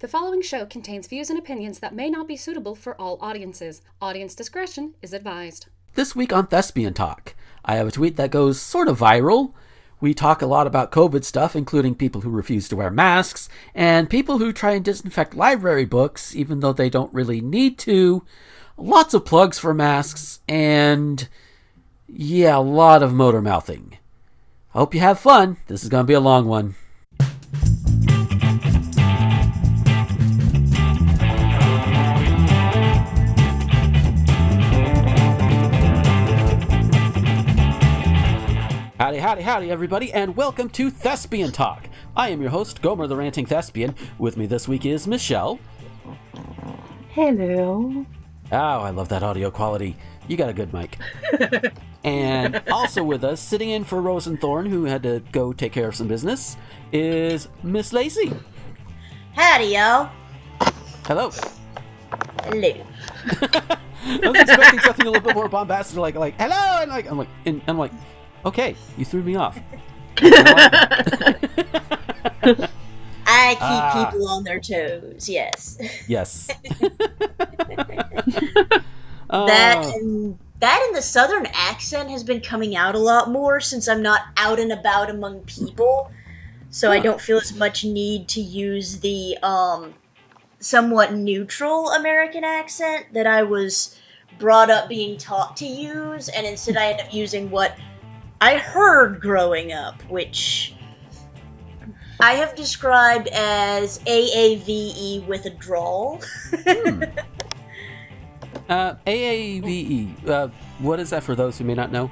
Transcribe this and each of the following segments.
The following show contains views and opinions that may not be suitable for all audiences. Audience discretion is advised. This week on Thespian Talk, I have a tweet that goes sort of viral. We talk a lot about COVID stuff, including people who refuse to wear masks, and people who try and disinfect library books, even though they don't really need to. Lots of plugs for masks, and yeah, a lot of motor mouthing. I hope you have fun. This is going to be a long one. Howdy, everybody, and welcome to Thespian Talk. I am your host, Gomer the Ranting Thespian. With me this week is Michelle. Hello. Oh, I love that audio quality. You got a good mic. And also with us, sitting in for Rosenthorn, who had to go take care of some business, is Miss Lacey. Howdy, y'all. Hello. Hello. I was expecting something a little bit more bombastic, like hello, and I'm like, okay, you threw me off. I keep people on their toes, yes. Yes. That and the southern accent has been coming out a lot more since I'm not out and about among people. So I don't feel as much need to use the somewhat neutral American accent that I was brought up being taught to use, and instead I end up using what I heard growing up, which I have described as AAVE with a drawl. AAVE, what is that for those who may not know?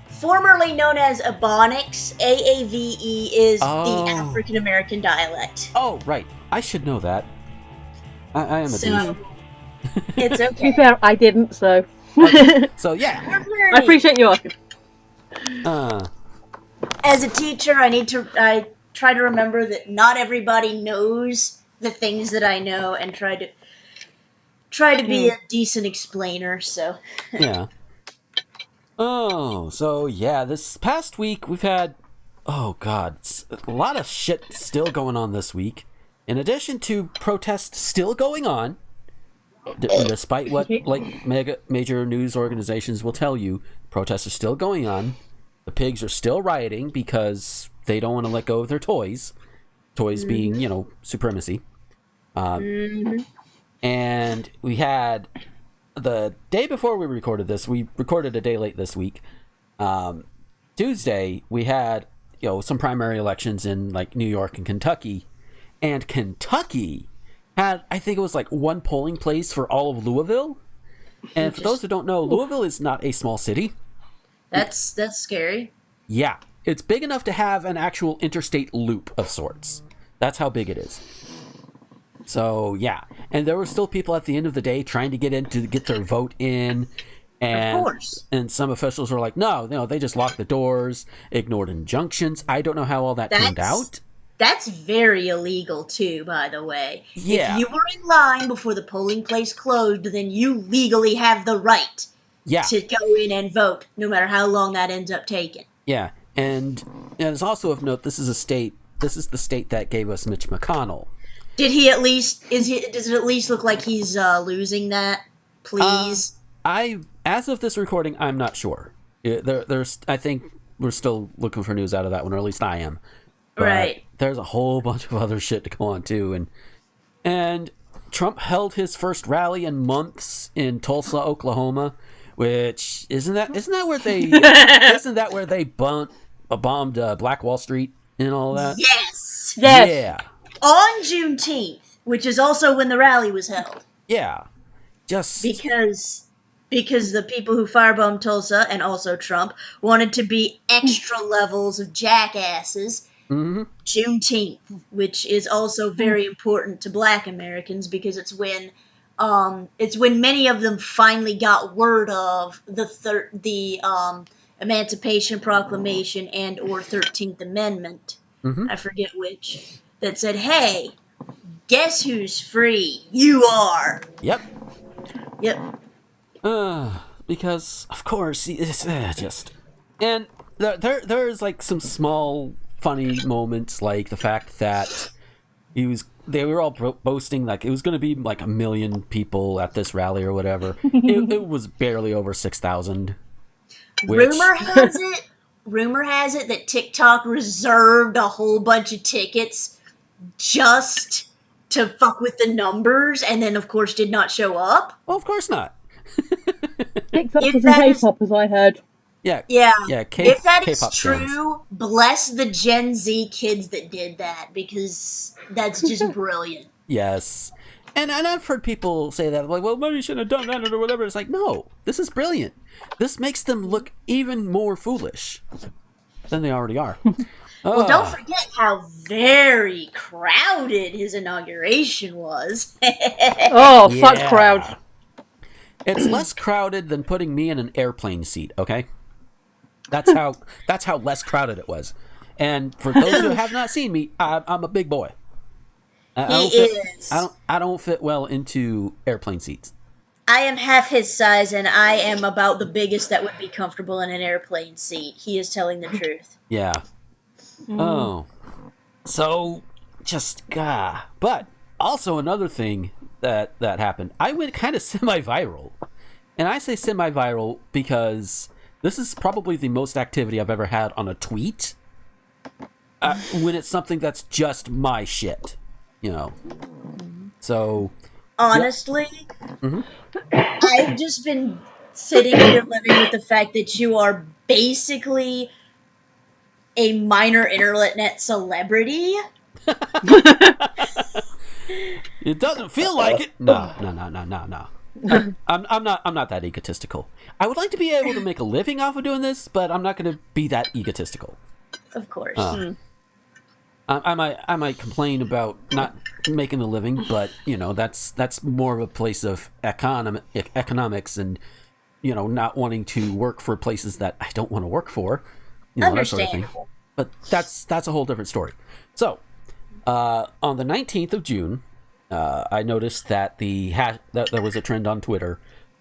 Formerly known as Ebonics, AAVE is the African American dialect. Oh, right. I should know that. I am a thief. It's okay. To be fair, I didn't, so... Okay. So, yeah. I appreciate you asking. As a teacher, I try to remember that not everybody knows the things that I know, and try to be a decent explainer. So yeah. Oh, so yeah, this past week we've had a lot of shit still going on this week. In addition to protests still going on, despite what major news organizations will tell you, protests are still going on. The pigs are still rioting because they don't want to let go of their toys. Toys being, supremacy. And we had, the day before we recorded this, we recorded a day late this week. Tuesday, we had, some primary elections in, New York and Kentucky. And Kentucky had, I think it was, one polling place for all of Louisville. And for those who don't know, Louisville is not a small city. That's scary. Yeah. It's big enough to have an actual interstate loop of sorts. That's how big it is. So, yeah. And there were still people at the end of the day trying to get their vote in. And, of course. And some officials were like, no, they just locked the doors, ignored injunctions. I don't know how all that turned out. That's very illegal, too, by the way. Yeah. If you were in line before the polling place closed, then you legally have the right to go in and vote, no matter how long that ends up taking. Yeah. And it's also of note, this is the state that gave us Mitch McConnell. Does it at least look like he's losing that? Please? As of this recording, I'm not sure. I think we're still looking for news out of that one, or at least I am. But right. There's a whole bunch of other shit to go on too, and Trump held his first rally in months in Tulsa, Oklahoma, which isn't that where they bombed Black Wall Street and all that? Yes. Yeah. On Juneteenth, which is also when the rally was held. Yeah. Just because the people who firebombed Tulsa, and also Trump, wanted to be extra levels of jackasses. Mm-hmm. Juneteenth, which is also very important to Black Americans, because it's when many of them finally got word of the Emancipation Proclamation and or 13th Amendment. Mm-hmm. I forget which. That said, hey, guess who's free? You are. Yep. Yep. Because of course it's just, and there's some small funny moments, like the fact that he was they were all boasting like it was going to be like 1 million people at this rally or whatever. It was barely over 6,000. Rumor has it that TikTok reserved a whole bunch of tickets just to fuck with the numbers, and then of course did not show up. Well, of course not. TikTok If is that is- K-pop, as I heard. Yeah. Yeah. If that is K-pop true, fans. bless the Gen Z kids that did that, because that's just brilliant. Yes. And I've heard people say that, like, well, maybe you shouldn't have done that or whatever. It's like, no, this is brilliant. This makes them look even more foolish than they already are. Well, don't forget how very crowded his inauguration was. Oh, Yeah. fuck crowd. It's less crowded than putting me in an airplane seat, okay? That's how less crowded it was. And for those who have not seen me, I'm a big boy. I don't fit well into airplane seats. I am half his size, and I am about the biggest that would be comfortable in an airplane seat. He is telling the truth. Yeah. Oh. So, just, but also another thing that happened, I went kind of semi-viral. And I say semi-viral because this is probably the most activity I've ever had on a tweet. When it's something that's just my shit, you know. So, Honestly, Mhm. I've just been sitting here living with the fact that you are basically a minor internet celebrity. It doesn't feel like it. No. I'm not that egotistical. I would like to be able to make a living off of doing this, but I'm not going to be that egotistical. Of course. I might complain about not making a living, but you know that's more of a place of economics and you know not wanting to work for places that I don't want to work for, you know, that sort of thing. Understandable. But that's a whole different story. So on the 19th of June, I noticed that that there was a trend on Twitter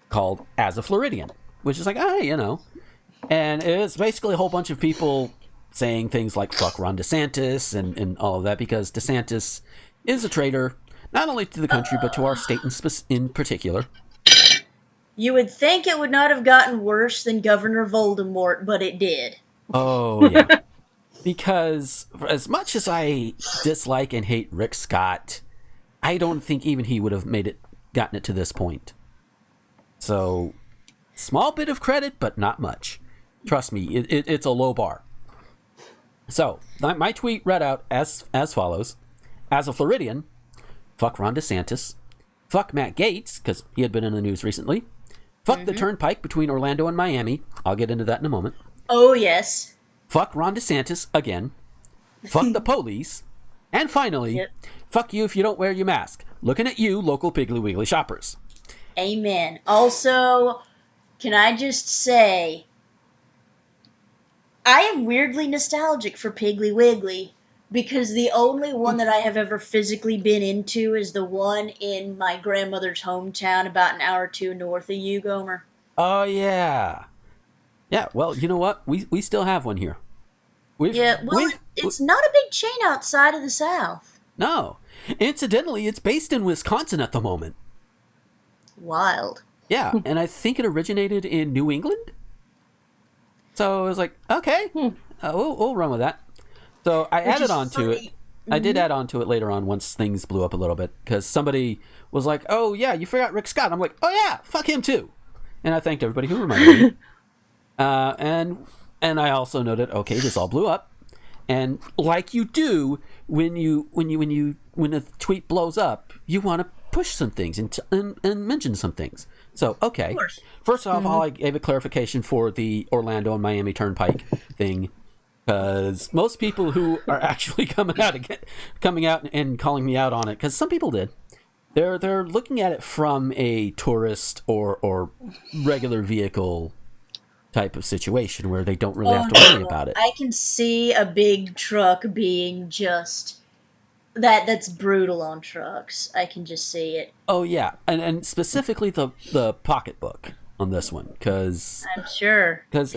called "As a Floridian," which is like, you know, and it's basically a whole bunch of people saying things like "fuck Ron DeSantis" and all of that because DeSantis is a traitor not only to the country but to our state in particular. You would think it would not have gotten worse than Governor Voldemort, but it did. Oh yeah, because as much as I dislike and hate Rick Scott, I don't think even he would have gotten it to this point. So, small bit of credit, but not much. Trust me, it's a low bar. So, my tweet read out as follows. As a Floridian, fuck Ron DeSantis, fuck Matt Gaetz, because he had been in the news recently, fuck the turnpike between Orlando and Miami, I'll get into that in a moment, Oh, yes. fuck Ron DeSantis again, fuck the police, and finally, fuck you if you don't wear your mask. Looking at you, local Piggly Wiggly shoppers. Amen. Also, can I just say, I am weirdly nostalgic for Piggly Wiggly because the only one that I have ever physically been into is the one in my grandmother's hometown about an hour or two north of you, Gomer. Oh, yeah. Yeah, well, you know what? We still have one here. It's not a big chain outside of the South. No. Incidentally, it's based in Wisconsin at the moment. Wild. Yeah, and I think it originated in New England. So I was like, okay, we'll run with that. So I added on to it. I did add on to it later on once things blew up a little bit because somebody was like, oh, yeah, you forgot Rick Scott. I'm like, oh, yeah, fuck him too. And I thanked everybody who reminded me. And I also noted, okay, this all blew up. And like you do when a tweet blows up, you want to push some things and mention some things. So, okay. First off, I gave a clarification for the Orlando and Miami Turnpike thing, because most people who are actually coming out and calling me out on it, because some people did, they're looking at it from a tourist or regular vehicle type of situation where they don't really have to worry about it. I can see a big truck being just that's brutal on trucks. I can just see it. Oh yeah, and specifically the pocketbook on this one, because I'm sure. Because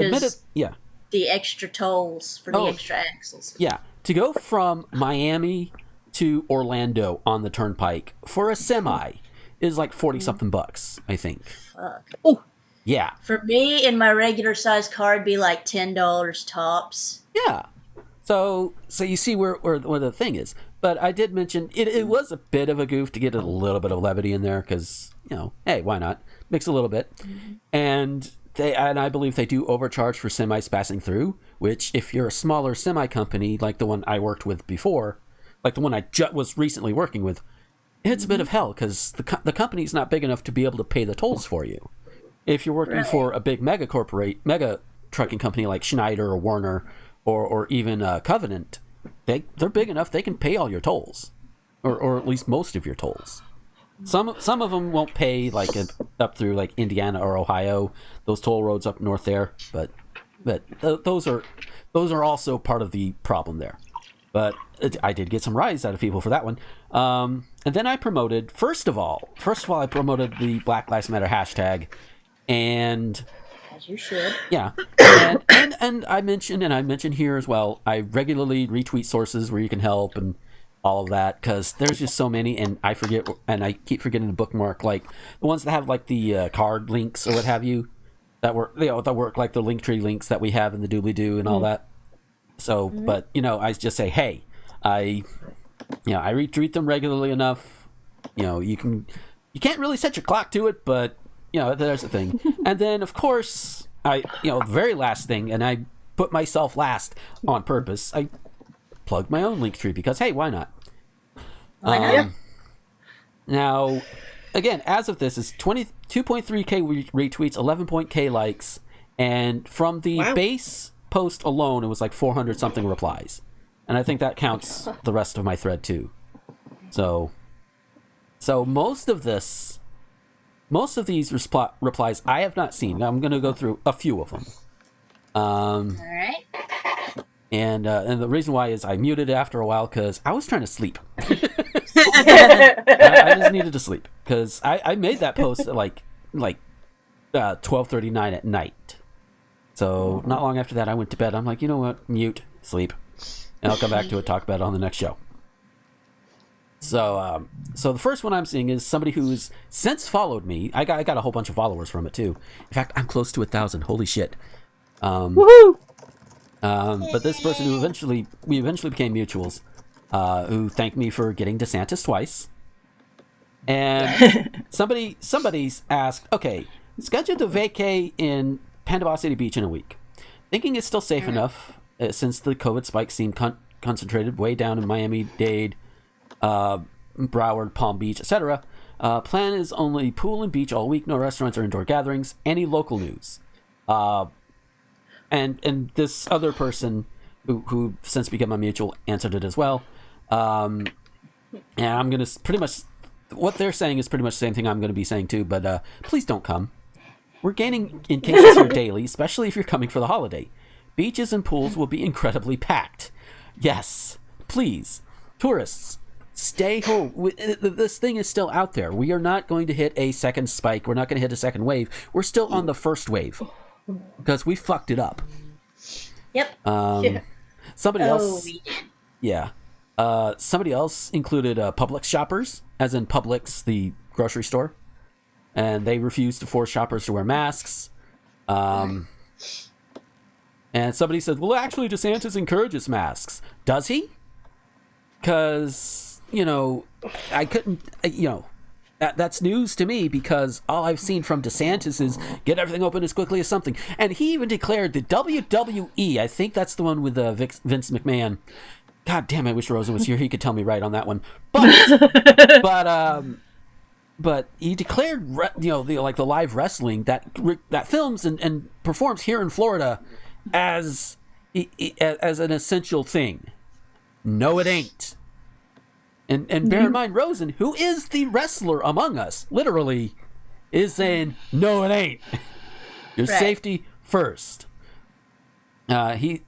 the extra tolls for the extra axles. Yeah, to go from Miami to Orlando on the Turnpike for a semi is like 40 something bucks, I think. Fuck. Oh, Yeah. For me, in my regular size car, it'd be like $10 tops. Yeah. So you see where the thing is. But I did mention it was a bit of a goof to get a little bit of levity in there because, hey, why not? Mix a little bit. And I believe they do overcharge for semis passing through, which if you're a smaller semi company like the one I worked with before, like the one I was recently working with, it's a bit of hell because the company's not big enough to be able to pay the tolls for you. If you're working for a big mega trucking company like Schneider or Warner or even Covenant, they're big enough they can pay all your tolls, or at least most of your tolls. Some of them won't pay like up through like Indiana or Ohio, those toll roads up north there, but those are also part of the problem there. But I did get some rise out of people for that one. And then I promoted, first of all, I promoted the Black Lives Matter hashtag, and As you should. yeah, and I mentioned here as well, I regularly retweet sources where you can help and all of that, because there's just so many, and I keep forgetting to bookmark, like the ones that have like the card links or what have you, that work like the Linktree links that we have in the doobly-doo and all that. So, but I just say, hey, I retweet them regularly enough. You can't really set your clock to it, but there's the thing. And then of course the very last thing, and I put myself last on purpose, I plugged my own Linktree because, hey, why not? Now, again, as of this, is 22.3k retweets, 11.k likes, and from the base post alone, it was like 400 something replies, and I think that counts the rest of my thread too. So most of these replies I have not seen. I'm going to go through a few of them. All right. And the reason why is I muted it after a while because I was trying to sleep. I just needed to sleep because I made that post at like 12:39 at night. So not long after that, I went to bed. I'm like, you know what? Mute, sleep, and I'll come back to it, talk about it on the next show. So the first one I'm seeing is somebody who's since followed me. I got a whole bunch of followers from it too. In fact, I'm close to 1,000. Holy shit! woohoo! But this person who we eventually became mutuals, who thanked me for getting DeSantis twice. And somebody's asked, okay, scheduled to vacay in Panama City Beach in a week. Thinking it's still safe enough since the COVID spike seemed concentrated way down in Miami-Dade, Broward, Palm Beach, etc. Plan is only pool and beach all week, no restaurants or indoor gatherings. Any local news? And this other person who since became a mutual answered it as well. And I'm going to pretty much, what they're saying is pretty much the same thing I'm going to be saying too, but please don't come. We're gaining in cases here daily, especially if you're coming for the holiday. Beaches and pools will be incredibly packed. Yes, please, tourists, stay home. This thing is still out there. We are not going to hit a second spike. We're not going to hit a second wave. We're still on the first wave because we fucked it up. Yep. Somebody else. Yeah. Somebody else included Publix shoppers, as in Publix, the grocery store, and they refused to force shoppers to wear masks. And somebody said, well, actually, DeSantis encourages masks. Does he? Because, I couldn't, that's news to me because all I've seen from DeSantis is get everything open as quickly as something. And he even declared the WWE, I think that's the one with Vince McMahon. God damn, I wish Rosen was here. He could tell me right on that one. But he declared, the live wrestling that films and performs here in Florida as an essential thing. No, it ain't. And bear in mind, Rosen, who is the wrestler among us, literally, is saying, no, it ain't. Your safety first. He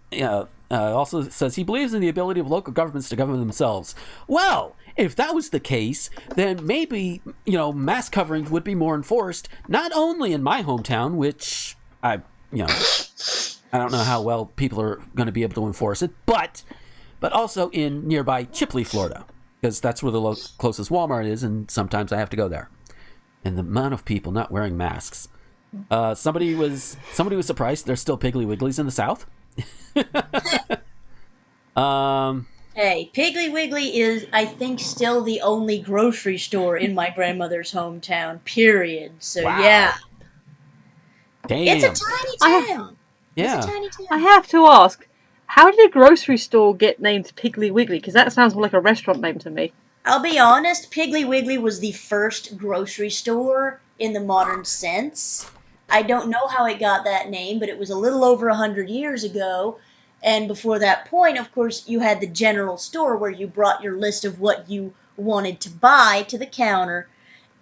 also says he believes in the ability of local governments to govern themselves. Well, if that was the case, then maybe, mask coverings would be more enforced, not only in my hometown, which I don't know how well people are going to be able to enforce it, but also in nearby Chipley, Florida. because that's where the closest Walmart is, and sometimes I have to go there. And the amount of people not wearing masks. Somebody was surprised there's still Piggly Wigglies in the South. Hey, Piggly Wiggly is, I think, still the only grocery store in my grandmother's hometown, period. So, Wow. yeah. Damn. It's a tiny town. Yeah. It's a tiny town. I have to ask, how did a grocery store get named Piggly Wiggly? Because that sounds more like a restaurant name to me. I'll be honest, Piggly Wiggly was the first grocery store in the modern sense. I don't know how it got that name, but it was a little over 100 years ago. And before that point, of course, you had the general store where you brought your list of what you wanted to buy to the counter,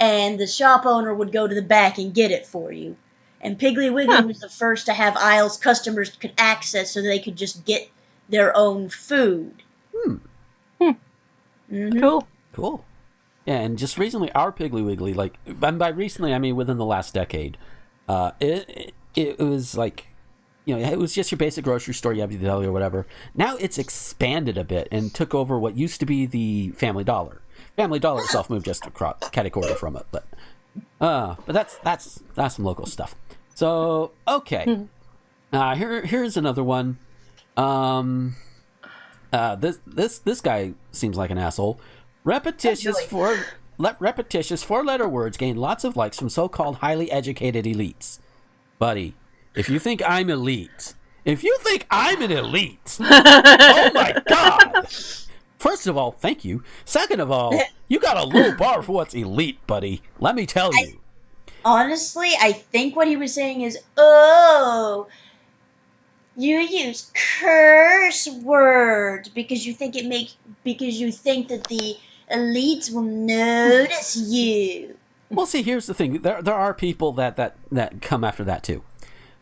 and the shop owner would go to the back and get it for you. And Piggly Wiggly was the first to have aisles customers could access so they could just get their own food. Mm-hmm. Cool. Yeah, and just recently, our Piggly Wiggly, like, and by recently I mean within the last decade, it was like, you know, it was just your basic grocery store, you have your deli or whatever. Now it's expanded a bit and took over what used to be the Family Dollar. Family Dollar itself moved just across category from it, but that's some local stuff. So okay, here's another one. This guy seems like an asshole. Repetitious four-letter words gain lots of likes from so-called highly educated elites. Buddy, if you think I'm elite, if you think I'm an elite, oh my god! First of all, thank you. Second of all, you got a low bar for what's elite, buddy. Let me tell you. Honestly, I think what he was saying is, oh, you use curse words because you think that the elites will notice you. Well, see, here's the thing. There are people that come after that too.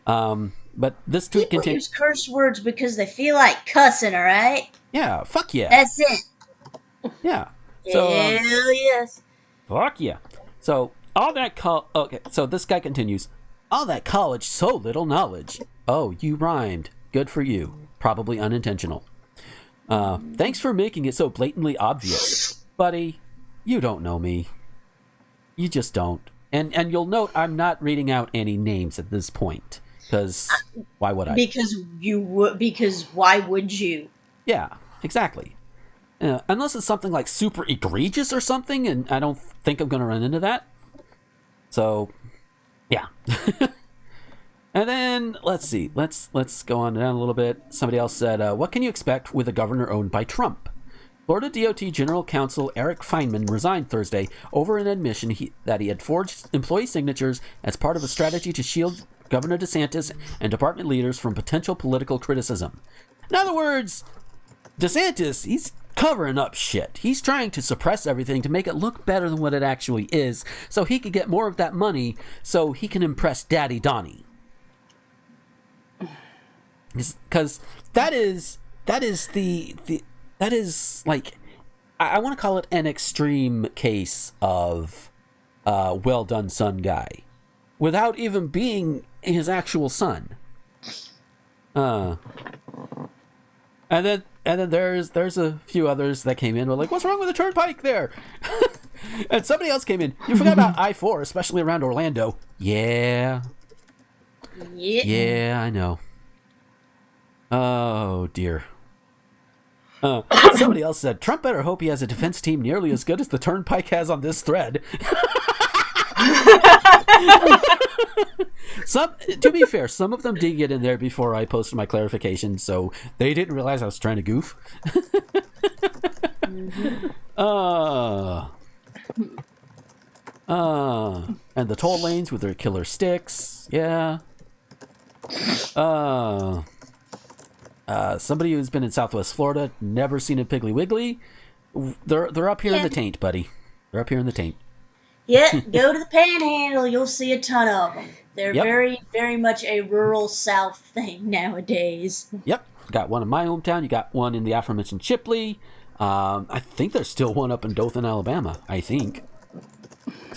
But this tweet People continues. use curse words because they feel like cussing, alright? Yeah, fuck yeah. That's it. Yeah. So, Hell yes. fuck yeah. So all that okay. So this guy continues. All that college, so little knowledge. Oh, you rhymed. Good for you. Probably unintentional. Thanks for making it so blatantly obvious, buddy. You don't know me. You just don't. And you'll note I'm not reading out any names at this point. Because why would I? Because why would you? Yeah, exactly. Unless it's something like super egregious or something, and I don't think I'm going to run into that. So, yeah. And then, let's see. Let's go on down a little bit. Somebody else said, what can you expect with a governor owned by Trump? Florida DOT General Counsel Eric Feynman resigned Thursday over an admission that he had forged employee signatures as part of a strategy to shield Governor DeSantis and department leaders from potential political criticism. In other words, DeSantis, he's covering up shit. He's trying to suppress everything to make it look better than what it actually is, so he could get more of that money so he can impress Daddy Donnie. Because that is like, I want to call it an extreme case of well done son guy without even being his actual son. And then there's a few others that came in. We're like, what's wrong with the turnpike there? And somebody else came in. You forgot about I-4, especially around Orlando. Yeah, I know. Oh dear. Somebody else said, Trump better hope he has a defense team nearly as good as the turnpike has on this thread. To be fair, some of them did get in there before I posted my clarification, so they didn't realize I was trying to goof. And the toll lanes with their killer sticks, yeah. Somebody who's been in Southwest Florida, never seen a Piggly Wiggly. They're up here in the taint, buddy. They're up here in the taint. Yeah, go to the Panhandle. You'll see a ton of them. They're very, very much a rural South thing nowadays. Yep. Got one in my hometown. You got one in the aforementioned Chipley. I think there's still one up in Dothan, Alabama. I think.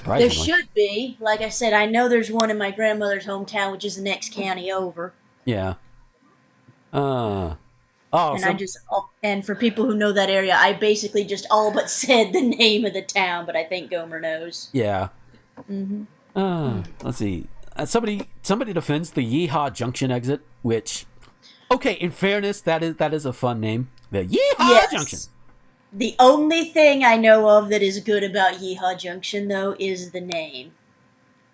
There should be. Like I said, I know there's one in my grandmother's hometown, which is the next county over. Yeah. Oh, Oh, And so, I just, and for people who know that area, I basically just all but said the name of the town, but I think Gomer knows. yeah. Mm-hmm. Let's see. Somebody defends the Yeehaw Junction exit, which, okay, in fairness, that is a fun name. The Yeehaw Junction. The only thing I know of that is good about Yeehaw Junction, though, is the name.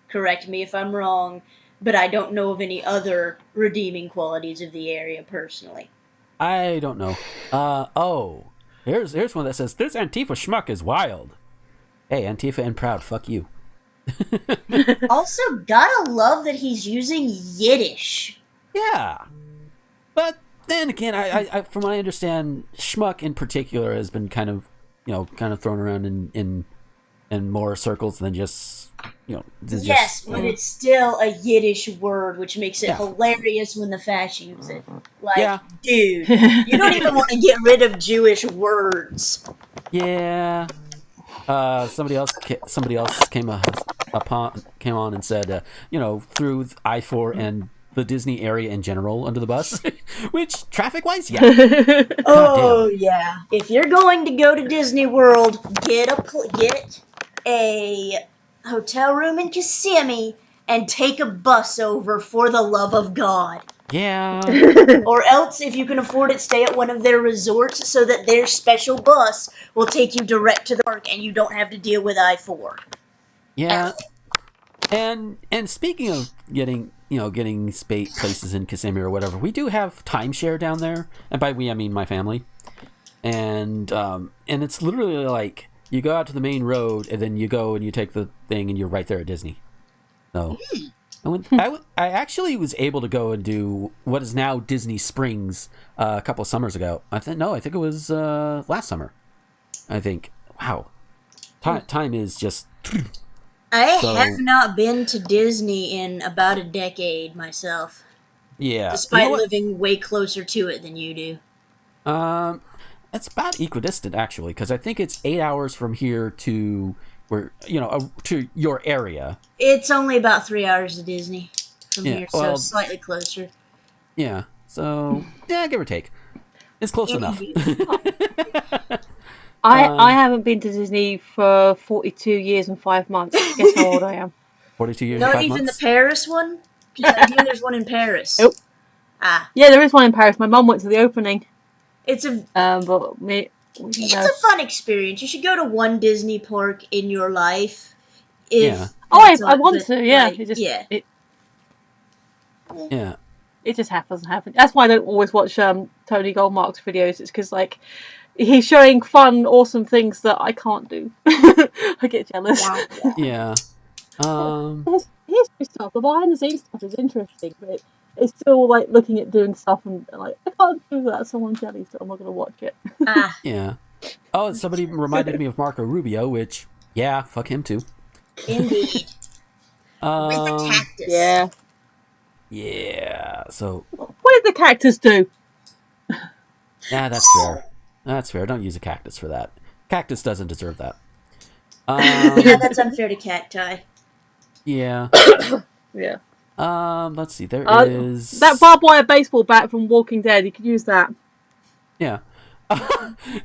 Correct me if I'm wrong, but I don't know of any other redeeming qualities of the area personally. I don't know. Here's one that says, this Antifa schmuck is wild. Hey, Antifa and proud, fuck you. Also, gotta love that he's using Yiddish. Yeah. But then again, I from what I understand, schmuck in particular has been kind of thrown around in more circles than just, But it's still a Yiddish word, which makes it hilarious when the Fash use it. Like, dude, you don't even want to get rid of Jewish words. Yeah. Somebody else came on and said, threw I-4 and the Disney area in general under the bus, which traffic-wise, yeah. Oh yeah. If you're going to go to Disney World, get a hotel room in Kissimmee and take a bus over for the love of God. Yeah. Or else, if you can afford it, stay at one of their resorts so that their special bus will take you direct to the park and you don't have to deal with I-4. Yeah. And speaking of getting places in Kissimmee or whatever, we do have timeshare down there, and by we I mean my family. And it's literally like you go out to the main road and then you go and you take the thing and you're right there at Disney. So I actually was able to go and do what is now Disney Springs a couple of summers ago. I think it was last summer. I think. Wow, time is just. I have not been to Disney in about a decade myself. Yeah, despite living way closer to it than you do. It's about equidistant actually, because I think it's 8 hours from here to where to your area. It's only about 3 hours to Disney from here, so slightly closer. Yeah, so give or take, it's close enough. I haven't been to Disney for 42 years and 5 months. Guess how old I am? 42 years and 5 months? Not even the Paris one? Because I hear there's one in Paris. Nope. Yeah, there is one in Paris. My mum went to the opening. It's a it's a fun experience. You should go to one Disney park in your life. I want to. Yeah, like, it just doesn't happen. That's why I don't always watch Tony Goldmark's videos. It's because he's showing fun, awesome things that I can't do. I get jealous. Yeah. His history stuff, the behind the scenes stuff is interesting, but it's still like looking at doing stuff and like, I can't do that. Someone's jelly, so I'm not going to watch it. Yeah. Oh, and somebody reminded me of Marco Rubio, which, fuck him too. Indeed. With the cactus. Yeah. Yeah. So. What did the cactus do? Yeah, that's fair. That's fair. Don't use a cactus for that. Cactus doesn't deserve that. Yeah, that's unfair to cacti. Yeah. Yeah. Let's see. There is that barbed wire baseball bat from Walking Dead. You could use that. Yeah.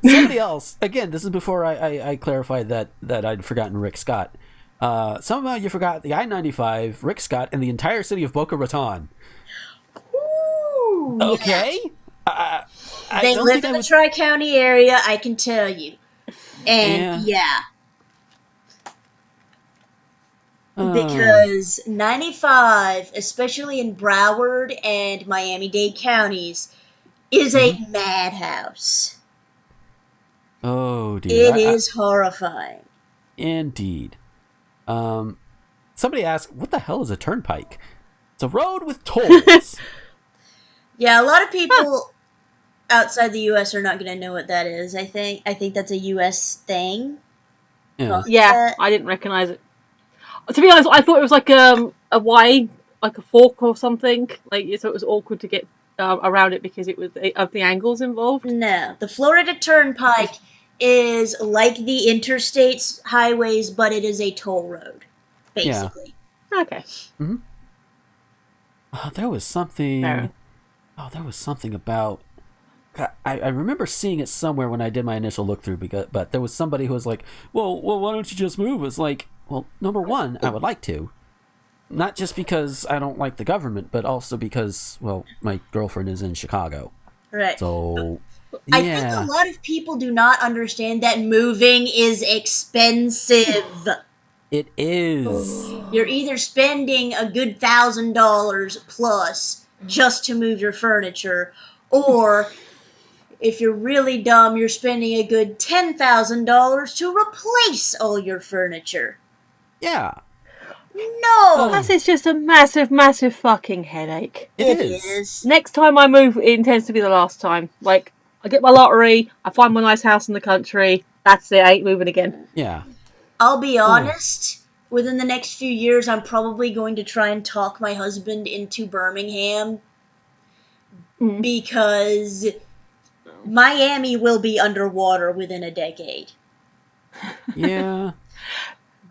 Somebody else. Again, this is before I clarified that I'd forgotten Rick Scott. Somehow you forgot the I-95, Rick Scott, and the entire city of Boca Raton. Ooh, okay. Yeah. They live in the Tri-County area, I can tell you. And because 95, especially in Broward and Miami-Dade counties, is a madhouse. Oh, dear. It is horrifying. Indeed. Somebody asked, what the hell is a turnpike? It's a road with tolls. Yeah, a lot of people outside the U.S. are not going to know what that is, I think. I think that's a U.S. thing. Yeah, I didn't recognize it. To be honest, I thought it was like a Y, like a fork or something. So it was awkward to get around it because it was of the angles involved. No, the Florida Turnpike is like the interstates, highways, but it is a toll road, basically. Yeah. Okay. Mm-hmm. There was something. There was something about. I remember seeing it somewhere when I did my initial look through, but there was somebody who was like, well, why don't you just move? It's like, well, number one, I would like to. Not just because I don't like the government, but also because, well, my girlfriend is in Chicago. Right. So, yeah. I think a lot of people do not understand that moving is expensive. It is. You're either spending a good $1,000 plus just to move your furniture, or if you're really dumb, you're spending a good $10,000 to replace all your furniture. Yeah. No! Plus, it's just a massive, massive fucking headache. It is. Next time I move, it intends to be the last time. Like, I get my lottery, I find my nice house in the country, that's it, I ain't moving again. Yeah. I'll be honest, within the next few years, I'm probably going to try and talk my husband into Birmingham, because Miami will be underwater within a decade. Yeah.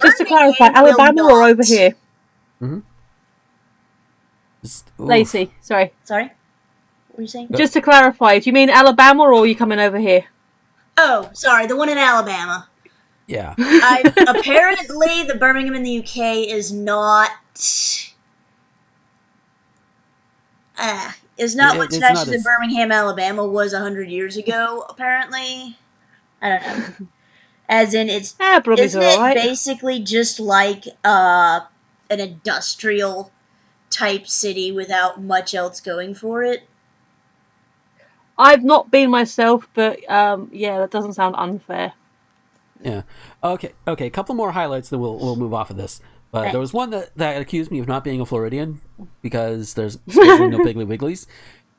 Just to clarify, Alabama or over here? Mm-hmm. Lacey, sorry. Sorry? What were you saying? Just to clarify, do you mean Alabama or are you coming over here? Oh, sorry, the one in Alabama. Yeah. Apparently, the Birmingham in the UK is not... It's not much nicer than Birmingham, Alabama was 100 years ago, apparently. I don't know. As in, isn't it basically just like an industrial type city without much else going for it? I've not been myself, but yeah, that doesn't sound unfair. Yeah. Okay. A couple more highlights, then we'll move off of this. But Okay. There was one that accused me of not being a Floridian because there's supposedly no Piggly Wigglies,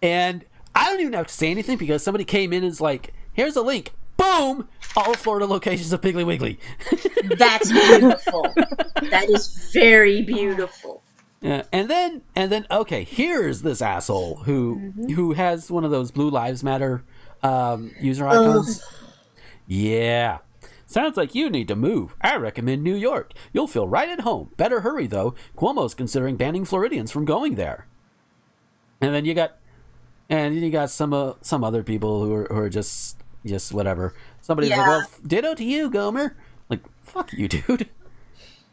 and I don't even have to say anything because somebody came in and is like, "Here's a link." Boom! All Florida locations of Piggly Wiggly. That's beautiful. That is very beautiful. Yeah, and then okay, here's this asshole who has one of those Blue Lives Matter user icons. Yeah. Sounds like you need to move. I recommend New York. You'll feel right at home. Better hurry, though. Cuomo's considering banning Floridians from going there. And then you got some other people who are just whatever. Somebody's like, well, ditto to you, Gomer. Like, fuck you, dude.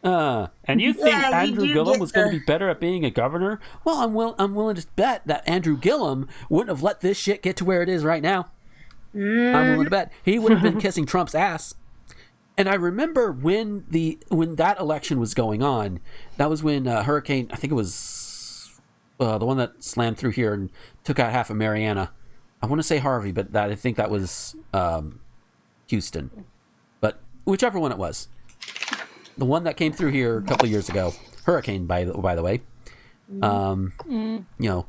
And you think Andrew Gillum was going to be better at being a governor? Well, I'm willing to bet that Andrew Gillum wouldn't have let this shit get to where it is right now. I'm willing to bet he would have been kissing Trump's ass. And I remember when that election was going on, that was when Hurricane, I think it was the one that slammed through here and took out half of Mariana. I want to say Harvey, but I think that was Houston. But whichever one it was. The one that came through here a couple of years ago. Hurricane, by the way. You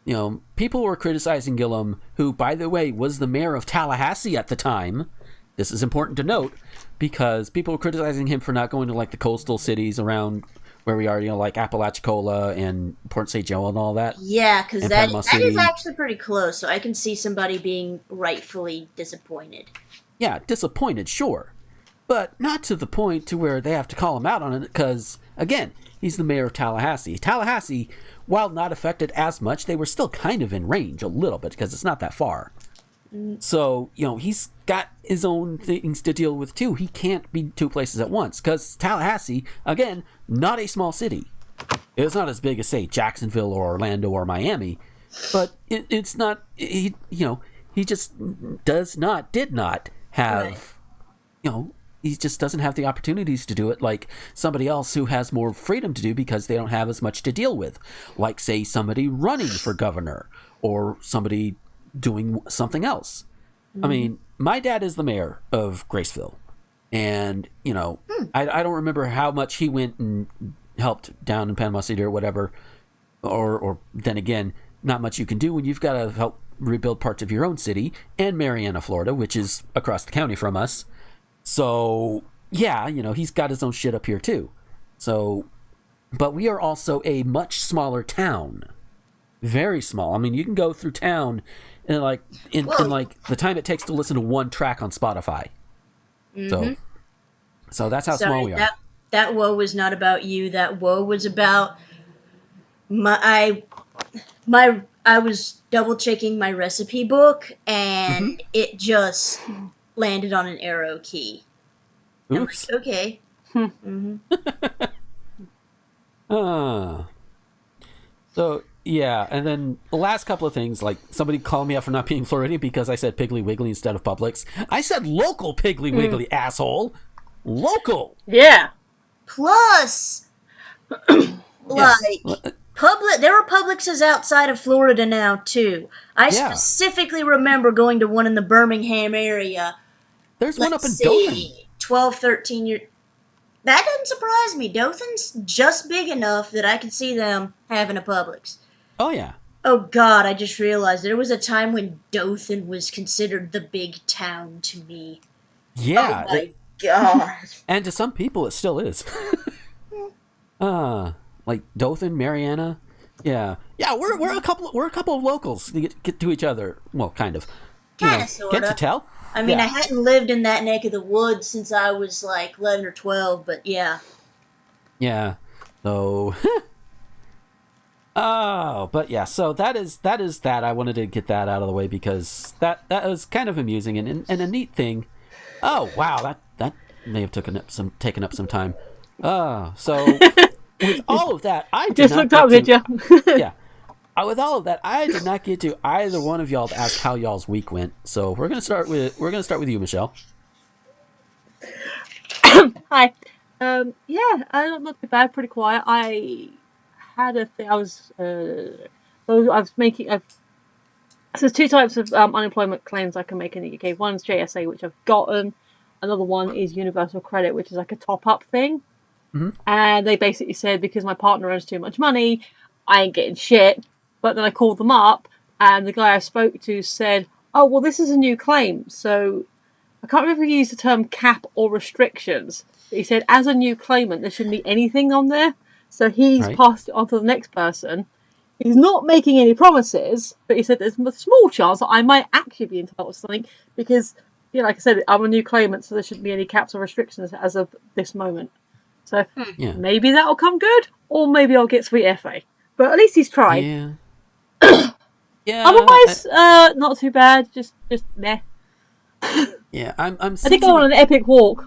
know, people were criticizing Gillum, who, by the way, was the mayor of Tallahassee at the time. This is important to note because people were criticizing him for not going to like the coastal cities around where we are, you know, like Apalachicola and Port St. Joe and all that. Yeah, because that is actually pretty close, so I can see somebody being rightfully disappointed. Yeah, disappointed, sure. But not to the point to where they have to call him out on it because, again, he's the mayor of Tallahassee. Tallahassee, while not affected as much, they were still kind of in range a little bit because it's not that far. So, you know, he's got his own things to deal with, too. He can't be two places at once, because Tallahassee, again, not a small city. It's not as big as, say, Jacksonville or Orlando or Miami, but it's not, he just did not have, you know, he just doesn't have the opportunities to do it like somebody else who has more freedom to do because they don't have as much to deal with. Like, say, somebody running for governor or somebody doing something else. I mean, my dad is the mayor of Graceville, and you know, I don't remember how much he went and helped down in Panama City or whatever, or then again, not much you can do when you've got to help rebuild parts of your own city and Mariana, Florida, which is across the county from us. So yeah, you know, he's got his own shit up here too. So, but we are also a much smaller town. Very small. I mean, you can go through town in like the time it takes to listen to one track on Spotify. So that's how small we are. That woe was not about you. That woe was about my I was double checking my recipe book, and Mm-hmm. it just landed on an arrow key. I'm Oops. like, okay. Mm-hmm. So, yeah, and then the last couple of things, like somebody called me out for not being Floridian because I said Piggly Wiggly instead of Publix. I said local Piggly Wiggly, asshole! Local! Yeah. Plus, Yeah. there are Publixes outside of Florida now, too. I Yeah. specifically remember going to one in the Birmingham area. There's one up Let's in Dothan. see, 12, 13 years. That doesn't surprise me. Dothan's just big enough that I could see them having a Publix. Oh, yeah. Oh God, I just realized there was a time when Dothan was considered the big town to me. Yeah. Oh my God. And to some people, it still is. Like Dothan, Mariana. Yeah. Yeah, we're a couple of locals to get to each other. Well, kind of. Kinda, sorta. Get to tell? I mean, Yeah. I hadn't lived in that neck of the woods since I was like 11 or 12, but yeah. Yeah. So oh, but yeah, so that is that. I wanted to get that out of the way because that was kind of amusing and a neat thing. Oh, wow, that may have taken up some time. So with all of that, I did Just not looked up, get did to, you? yeah. With all of that, I did not get to either one of y'all to ask how y'all's week went. So we're gonna start with you, Michelle. Hi. Yeah, not too bad. Pretty quiet. I had a thing. I was making. So there's two types of unemployment claims I can make in the UK. One's JSA, which I've gotten. Another one is universal credit, which is like a top-up thing. Mm-hmm. And they basically said because my partner earns too much money, I ain't getting shit. But then I called them up, and the guy I spoke to said, "Oh, well, this is a new claim, so." I can't remember if he used the term cap or restrictions, but he said as a new claimant there shouldn't be anything on there. So he's passed it on to the next person. He's not making any promises, but he said there's a small chance that I might actually be entitled to something because, like I said, I'm a new claimant, so there shouldn't be any caps or restrictions as of this moment. So maybe that'll come good, or maybe I'll get sweet FA. But at least he's tried. Yeah. Yeah. Otherwise, not too bad. Just meh. Yeah, I'm I did go on an epic walk.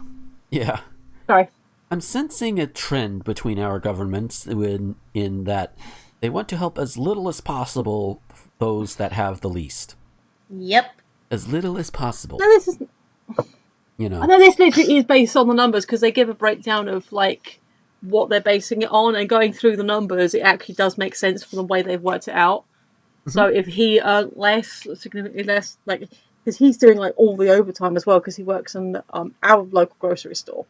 Yeah. Sorry. I'm sensing a trend between our governments in that they want to help as little as possible those that have the least. Yep. As little as possible. No, this is. I know this literally is based on the numbers because they give a breakdown of like what they're basing it on, and going through the numbers, it actually does make sense for the way they've worked it out. Mm-hmm. So if he earned significantly less, like. Because he's doing like all the overtime as well because he works in our local grocery store.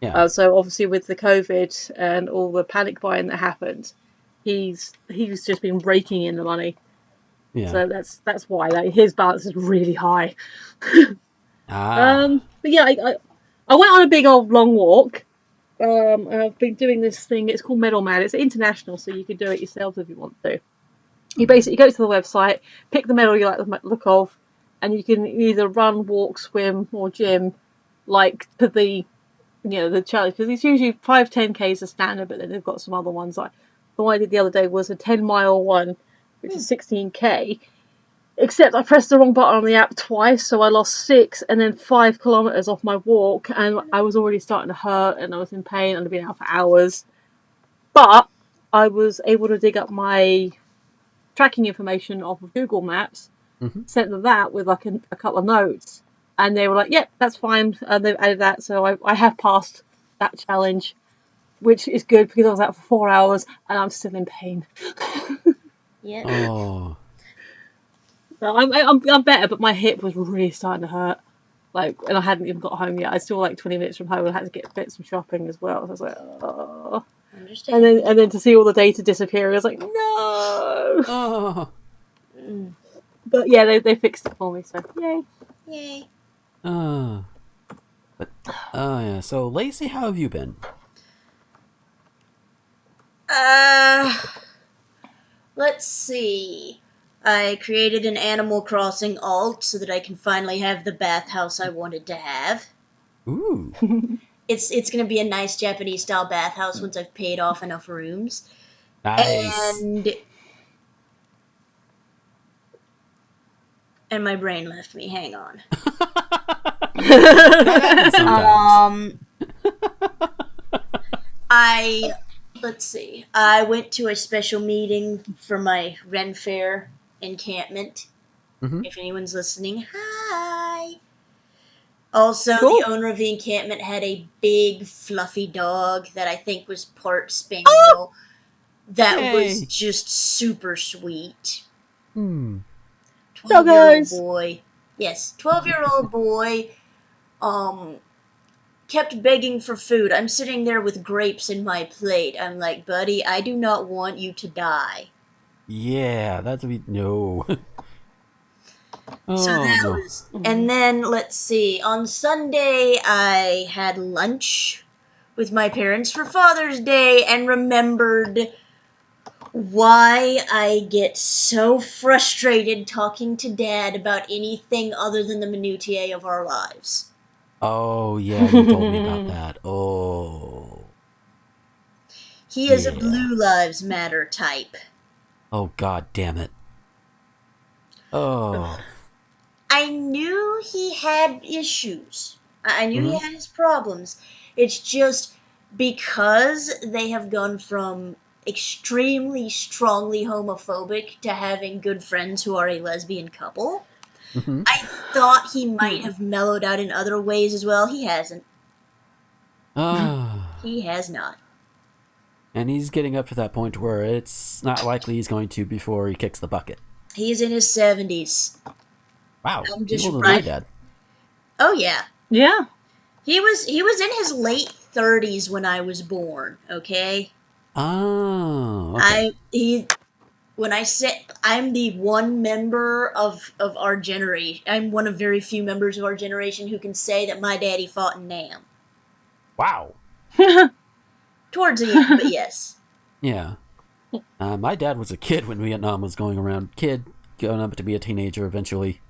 Yeah. So obviously with the COVID and all the panic buying that happened, he's just been raking in the money. Yeah. So that's why his balance is really high. But yeah, I went on a big old long walk. And I've been doing this thing. It's called Medal Man. It's international, so you can do it yourself if you want to. You basically go to the website, pick the medal you like the look of. And you can either run, walk, swim, or gym, like to the challenge. Because it's usually 5, 10Ks a standard, but then they've got some other ones. Like the one I did the other day was a 10-mile one, which is 16K. Except I pressed the wrong button on the app twice, so I lost 6 and then 5 kilometers off my walk, and I was already starting to hurt, and I was in pain, and I'd been out for hours. But I was able to dig up my tracking information off of Google Maps. Mm-hmm. Sent them that with like a couple of notes, and they were like, "Yep, that's fine." And they've added that, so I have passed that challenge, which is good because I was out for 4 hours and I'm still in pain. Yeah. Oh. So I'm better, but my hip was really starting to hurt. Like, and I hadn't even got home yet. I was still like 20 minutes from home, and I had to get bits from shopping as well. So I was like, oh. And then to see all the data disappear, I was like, no. Oh. But yeah, they fixed it for me, so yay. Yeah. So Lacey, how have you been? Let's see. I created an Animal Crossing alt so that I can finally have the bathhouse I wanted to have. Ooh. It's gonna be a nice Japanese style bathhouse once I've paid off enough rooms. Nice. And And my brain left me. Hang on. That happens sometimes. Let's see. I went to a special meeting for my Ren Fair encampment. Mm-hmm. If anyone's listening, hi. Also, Cool. the owner of the encampment had a big, fluffy dog that I think was part spaniel. That was Yay. just super sweet. 12-year-old Doggos. boy. Yes, 12-year-old boy. Kept begging for food. I'm sitting there with grapes in my plate. I'm like, buddy, I do not want you to die. Yeah, that's no. So that no. was. And then, let's see. On Sunday, I had lunch with my parents for Father's Day and remembered why I get so frustrated talking to Dad about anything other than the minutiae of our lives. Oh, yeah, you told me about that. Oh. He is a Yeah. Blue Lives Matter type. Oh, god damn it. Oh. I knew he had issues. I knew he Mhm. had his problems. It's just because they have gone from extremely strongly homophobic to having good friends who are a lesbian couple. Mm-hmm. I thought he might have mellowed out in other ways as well. He hasn't. Ah. He has not. And he's getting up to that point where it's not likely he's going to before he kicks the bucket. He's in his 70s. Wow. I'm just Older than my right. dad. Oh yeah. Yeah. He was in his late 30s when I was born, okay? Oh. Okay. When I say I'm the one member of our generation, I'm one of very few members of our generation who can say that my daddy fought in Nam. Wow. Towards the end, but yes. Yeah. My dad was a kid when Vietnam was going around. Kid, going up to be a teenager eventually.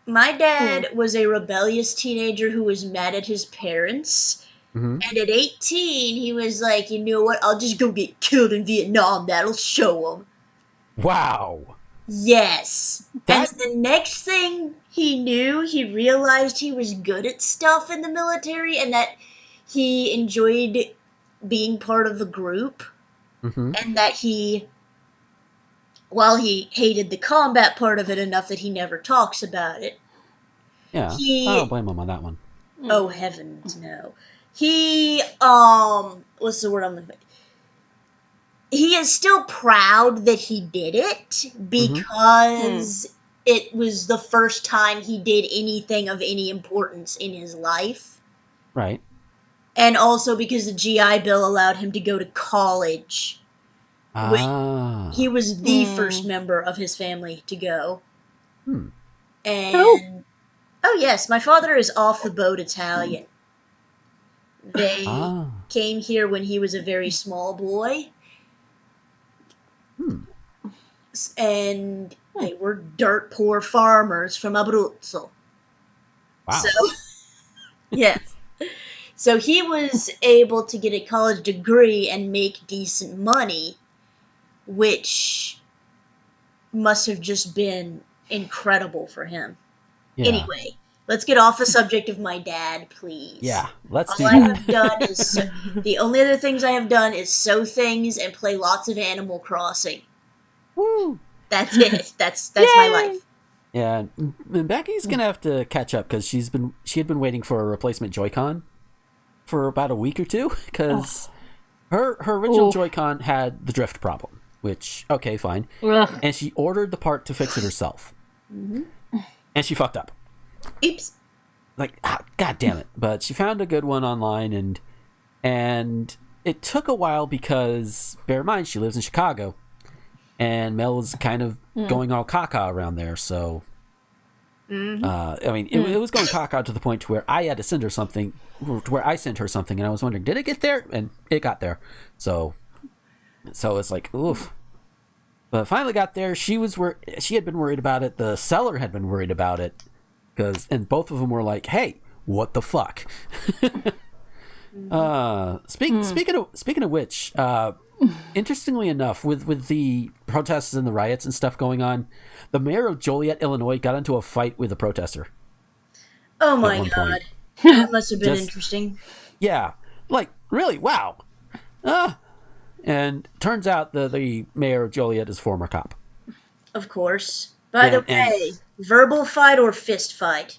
My dad was a rebellious teenager who was mad at his parents. Mm-hmm. And at 18, he was like, you know what, I'll just go get killed in Vietnam. That'll show him. Wow. Yes. That- And the next thing he knew, he realized he was good at stuff in the military and that he enjoyed being part of the group. Mm-hmm. And that while he hated the combat part of it enough that he never talks about it. Yeah. I don't blame him on that one. Oh, heavens, no. He, what's the word I'm looking for? He is still proud that he did it because it was the first time he did anything of any importance in his life. Right. And also because the GI Bill allowed him to go to college. Ah. He was the first member of his family to go. Hmm. And, oh yes, my father is off the boat Italian. They came here when he was a very small boy. And they were dirt poor farmers from Abruzzo. Wow. So, yes. So he was able to get a college degree and make decent money, which must have just been incredible for him. Yeah. Anyway, let's get off the subject of my dad, please. Yeah, let's do All I that. have done is the only other things I have done is sew things and play lots of Animal Crossing. Woo! That's it. That's my life. Yeah, and Becky's gonna have to catch up because she had been waiting for a replacement Joy-Con for about a week or two because her original Joy-Con had the drift problem, which okay, fine, and she ordered the part to fix it herself, and she fucked up. Oops. Like, god damn it! But she found a good one online, and it took a while because bear in mind she lives in Chicago. And Mel was kind of going all caca around there, so... I mean, it was going caca to the point to where I had to send her something, to where I sent her something, and I was wondering, did it get there? And it got there. So it's like, oof. But it finally got there. She had been worried about it. The seller had been worried about it. And both of them were like, hey, what the fuck? Speaking of which... interestingly enough, with the protests and the riots and stuff going on, the mayor of Joliet, Illinois, got into a fight with a protester. Oh my god. That must have been interesting. Yeah. Like, really? Wow. And turns out the mayor of Joliet is a former cop. Of course. By the way, verbal fight or fist fight?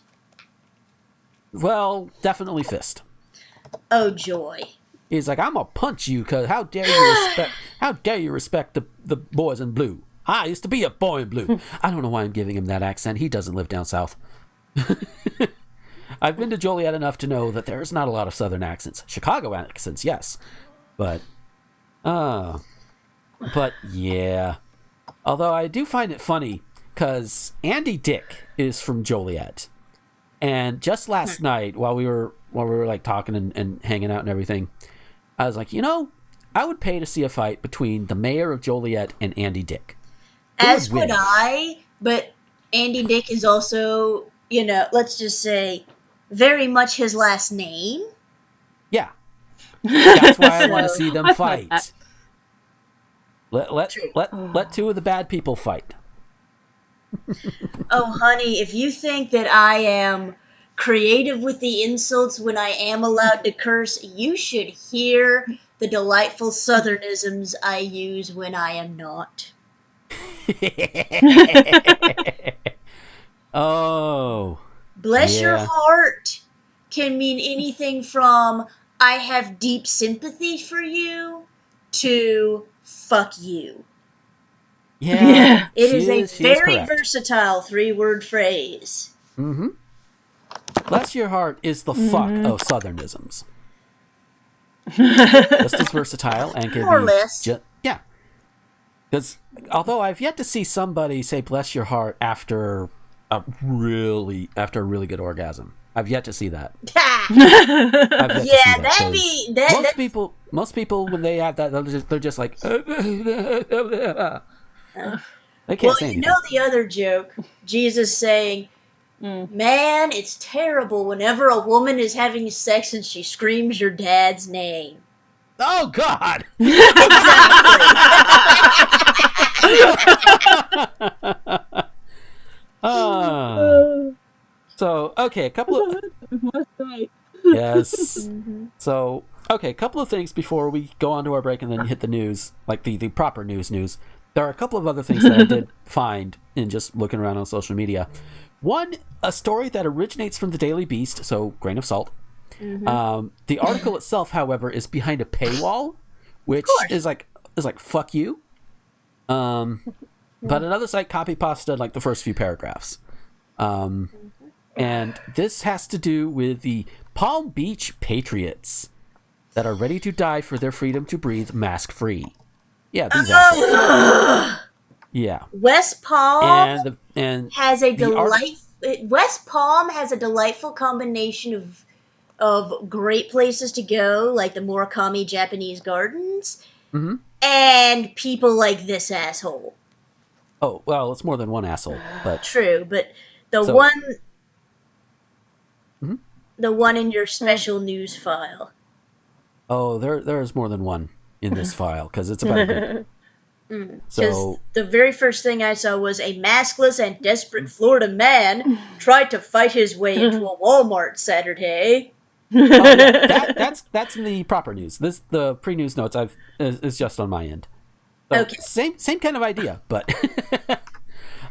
Well, definitely fist. Oh, joy. He's like, I'm gonna punch you, because how dare you respect the boys in blue. I used to be a boy in blue. I don't know why I'm giving him that accent. He doesn't live down south. I've been to Joliet enough to know that there's not a lot of southern accents. Chicago accents, yes. But yeah. Although I do find it funny, because Andy Dick is from Joliet. And just last night, while we were like talking and hanging out and everything, I was like, I would pay to see a fight between the mayor of Joliet and Andy Dick. As would I, but Andy Dick is also, let's just say, very much his last name. Yeah. That's why I want to see them fight. Let two of the bad people fight. Oh, honey, if you think that I am creative with the insults when I am allowed to curse, you should hear the delightful southernisms I use when I am not. Oh. Bless your heart can mean anything from I have deep sympathy for you to fuck you. Yeah. It is a very versatile 3-word phrase. Mm-hmm. Bless your heart is the fuck of southernisms. Just as versatile and can more or less. Yeah. Because although I've yet to see somebody say bless your heart after a really good orgasm. I've yet to see that. Most people when they have that, they're just like they can't say anything. The other joke, Jesus saying, man, it's terrible whenever a woman is having sex and she screams your dad's name. Oh, God! So, okay, a couple of... Yes. Mm-hmm. So, okay, a couple of things before we go on to our break and then hit the news, like the proper news. There are a couple of other things that I did find in just looking around on social media. One, a story that originates from the Daily Beast, so grain of salt. Mm-hmm. The article itself, however, is behind a paywall, which is like fuck you. But another site copy pasted like the first few paragraphs. And this has to do with the Palm Beach Patriots that are ready to die for their freedom to breathe mask-free. Yeah, these assholes. Yeah. West Palm has a delightful combination of great places to go, like the Murakami Japanese Gardens, and people like this asshole. Oh, well, it's more than one asshole, but true. But the one in your special news file. Oh, there is more than one in this file because it's about a group. So the very first thing I saw was a maskless and desperate Florida man tried to fight his way into a Walmart Saturday. That's in the proper news. The pre-news notes is just on my end. So okay. Same kind of idea, but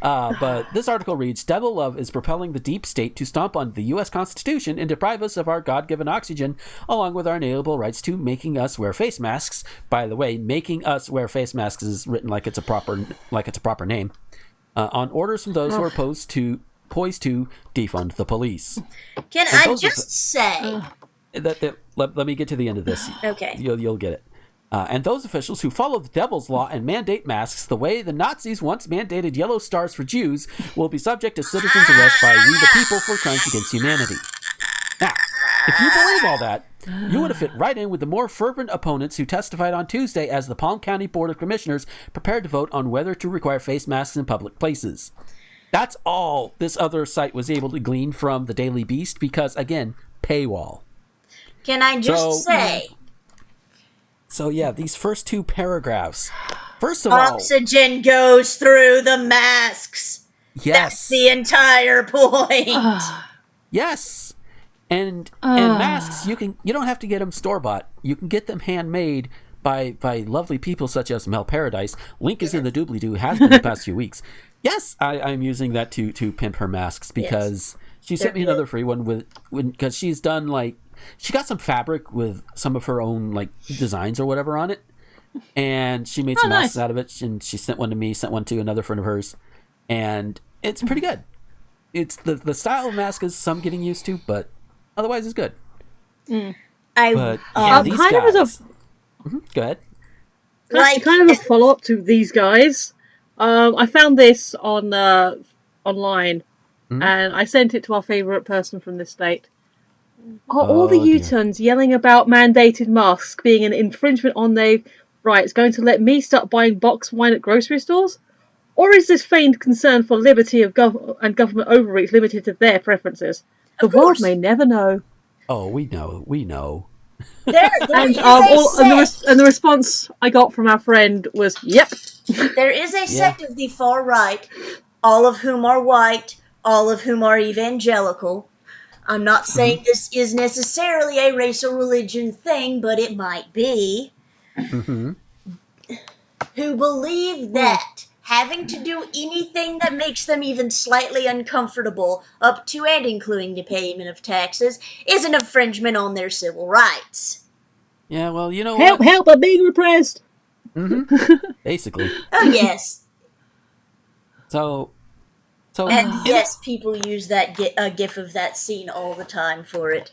but this article reads: Devil Love is propelling the deep state to stomp on the U.S. Constitution and deprive us of our God-given oxygen, along with our inalienable rights to making us wear face masks. By the way, making us wear face masks is written like it's a proper name. On orders from those who are poised to defund the police. Can I just say let me get to the end of this. Okay, you'll get it. And those officials who follow the devil's law and mandate masks the way the Nazis once mandated yellow stars for Jews will be subject to citizens' arrest by we the people for crimes against humanity. Now, if you believe all that, you would have fit right in with the more fervent opponents who testified on Tuesday as the Palm County Board of Commissioners prepared to vote on whether to require face masks in public places. That's all this other site was able to glean from the Daily Beast because, again, paywall. Can I just say... So yeah, these first two paragraphs. First of all, oxygen goes through the masks. yes, That's the entire point. yes, and masks you don't have to get them store bought. You can get them handmade by lovely people such as Mel Paradise. Link is in the doobly doo. Has been the past few weeks. Yes, I'm using that to pimp her masks because she sent me another free one because she's done like. She got some fabric with some of her own like designs or whatever on it, and she made some masks out of it. And she sent one to me, sent one to another friend of hers, and it's pretty good. It's the style of mask is some getting used to, but otherwise it's good. Mm. But yeah, these guys. Go ahead. Kind of a follow up to these guys. I found this on online, and I sent it to our favourite person from this state. Are all the U-turns yelling about mandated masks being an infringement on their rights going to let me start buying boxed wine at grocery stores? Or is this feigned concern for liberty of and government overreach limited to their preferences? The world may never know. Oh, we know. And the response I got from our friend was, yep. There is a sect of the far right, all of whom are white, all of whom are evangelical. I'm not saying this is necessarily a race or religion thing, but it might be. Who believe that having to do anything that makes them even slightly uncomfortable, up to and including the payment of taxes, is an infringement on their civil rights. Yeah, well, you know what? Help, I'm being repressed! Basically. Oh, yes. And yes, people use that gif of that scene all the time for it.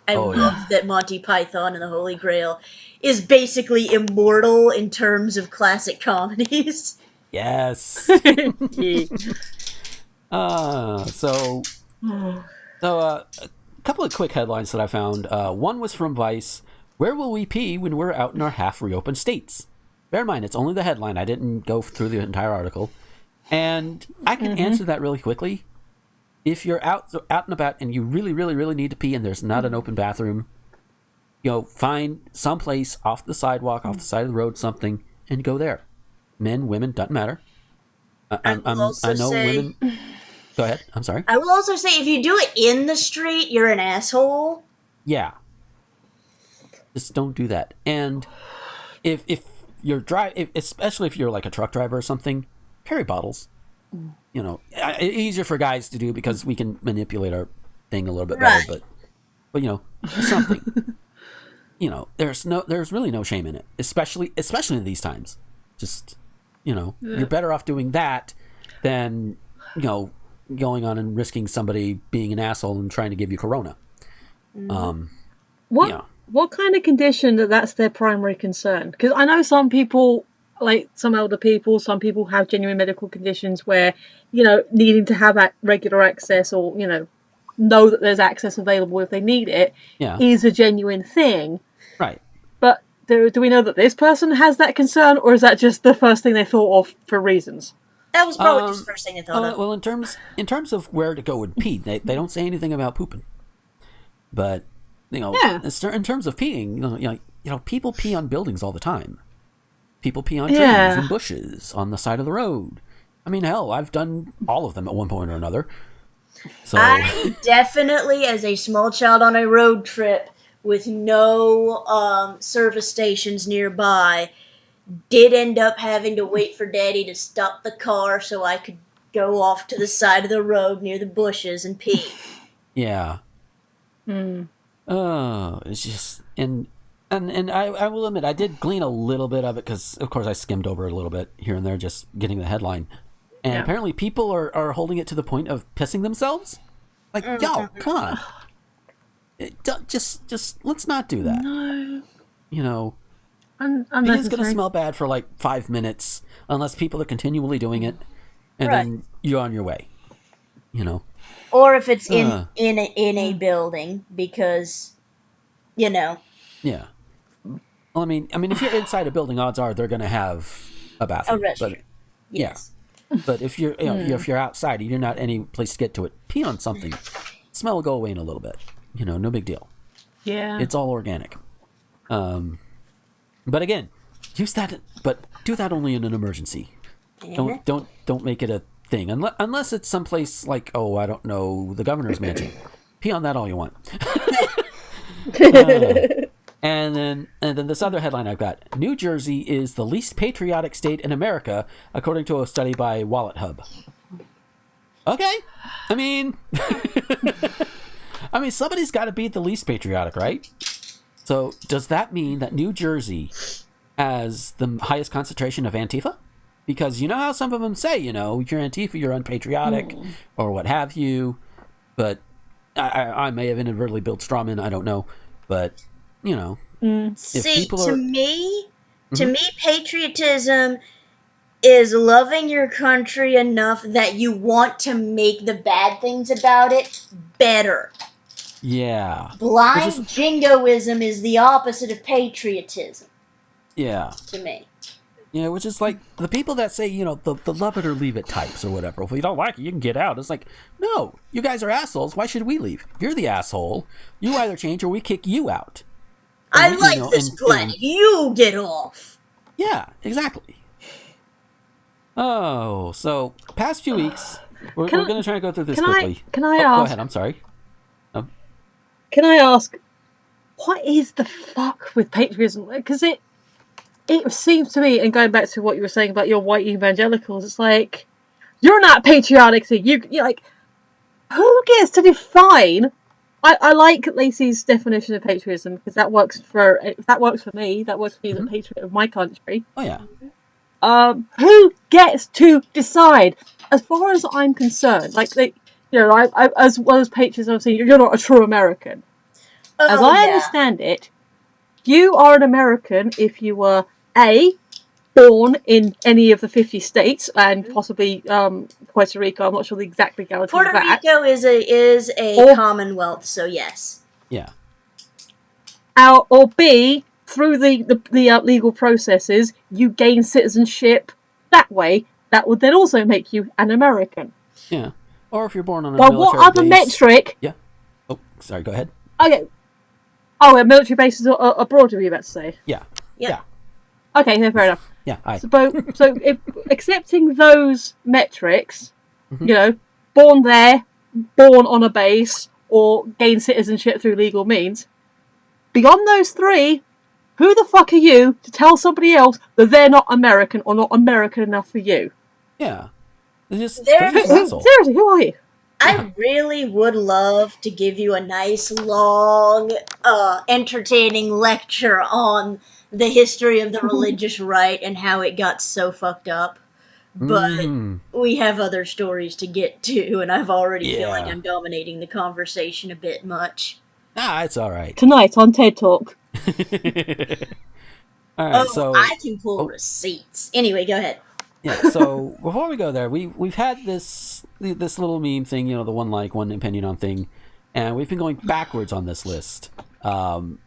I love that Monty Python and the Holy Grail is basically immortal in terms of classic comedies. Yes. So a couple of quick headlines that I found. One was from Vice. Where will we pee when we're out in our half-reopened states? Bear in mind, it's only the headline. I didn't go through the entire article. And I can answer that really quickly. If you're out and about and you really, really, really need to pee and there's not an open bathroom, find someplace off the sidewalk, off the side of the road, something, and go there. Men, women, doesn't matter. I know women. Go ahead. I'm sorry. I will also say, if you do it in the street, you're an asshole. Yeah. Just don't do that. And if you're especially if you're like a truck driver or something, carry bottles. Easier for guys to do because we can manipulate our thing a little bit better. But something. There's really no shame in it, especially in these times. Just you're better off doing that than going on and risking somebody being an asshole and trying to give you corona. What kind of condition that's their primary concern? Because I know some people, like some elder people, some people have genuine medical conditions where, needing to have regular access or, know that there's access available if they need it is a genuine thing. Right. But do we know that this person has that concern, or is that just the first thing they thought of for reasons? That was probably just the first thing they thought of. Well, in terms of where to go and pee, they don't say anything about pooping. But, in terms of peeing, people pee on buildings all the time. People pee on trees and bushes on the side of the road. I mean, hell, I've done all of them at one point or another. So I definitely, as a small child on a road trip with no service stations nearby, did end up having to wait for Daddy to stop the car so I could go off to the side of the road near the bushes and pee. Yeah. Oh, it's just and I will admit I did glean a little bit of it because of course I skimmed over it a little bit here and there just getting the headline, and apparently people are holding it to the point of pissing themselves. Like, yo, come on, just let's not do that. No, it's gonna smell bad for like 5 minutes unless people are continually doing it, and then you're on your way. Or if it's in a building, because, Yeah. Well, I mean, if you're inside a building, odds are they're going to have a bathroom. A restroom. Yes. Yeah. But if you're if you're outside and you're not any place to get to it, pee on something. Smell will go away in a little bit. No big deal. Yeah. It's all organic. But again, use that, but do that only in an emergency. Don't make it a thing unless it's someplace like, oh, I don't know, the governor's mansion. Pee on that all you want. And then this other headline I've got: New Jersey is the least patriotic state in America, according to a study by Wallet Hub. Okay, I mean, somebody's got to be the least patriotic, right? So does that mean that New Jersey has the highest concentration of Antifa? Because you know how some of them say, you're Antifa, you're unpatriotic, or what have you. But I may have inadvertently built straw man, I don't know. But, if See, people to are... me, patriotism is loving your country enough that you want to make the bad things about it better. Yeah. Blind jingoism is the opposite of patriotism. Yeah. To me. Yeah, which is like the people that say, the love it or leave it types or whatever. If you don't like it, you can get out. It's like, no, you guys are assholes. Why should we leave? You're the asshole. You either change or we kick you out. I like this plan. You get off. Yeah, exactly. Oh, so past few weeks, we're going to try and go through this quickly. Can I ask? Go ahead, I'm sorry. Can I ask, what is the fuck with patriotism? Because it seems to me, and going back to what you were saying about your white evangelicals, it's like, you're not patriotic, so you're like, who gets to define? I like Lacey's definition of patriotism, because that works for me, that works for me as a patriot of my country. Oh yeah. Who gets to decide? As far as I'm concerned, like I as well as patriots, I'm saying you're not a true American. As I understand it, you are an American if you were born in any of the 50 states and possibly Puerto Rico. I'm not sure the exact legality of that. Puerto Rico is a commonwealth, so yes. Yeah. Or B, through the legal processes, you gain citizenship that way. That would then also make you an American. Yeah. Or if you're born on a military military what other base. Metric? Yeah. Oh, sorry, go ahead. Okay. Oh, a military bases abroad, are you about to say? Yeah. Yeah. Okay, no, fair enough. Yeah, So if accepting those metrics, born there, born on a base, or gain citizenship through legal means, beyond those three, who the fuck are you to tell somebody else that they're not American or not American enough for you? Yeah. Seriously, who are you? I really would love to give you a nice, long, entertaining lecture on the history of the religious right and how it got so fucked up. But we have other stories to get to, and I've already feel like I'm dominating the conversation a bit much. It's all right. Tonight on TED Talk. All right, so I can pull receipts. Anyway, go ahead. Yeah, so before we go there, we've had this little meme thing, the one like, one opinion on thing, and we've been going backwards on this list. To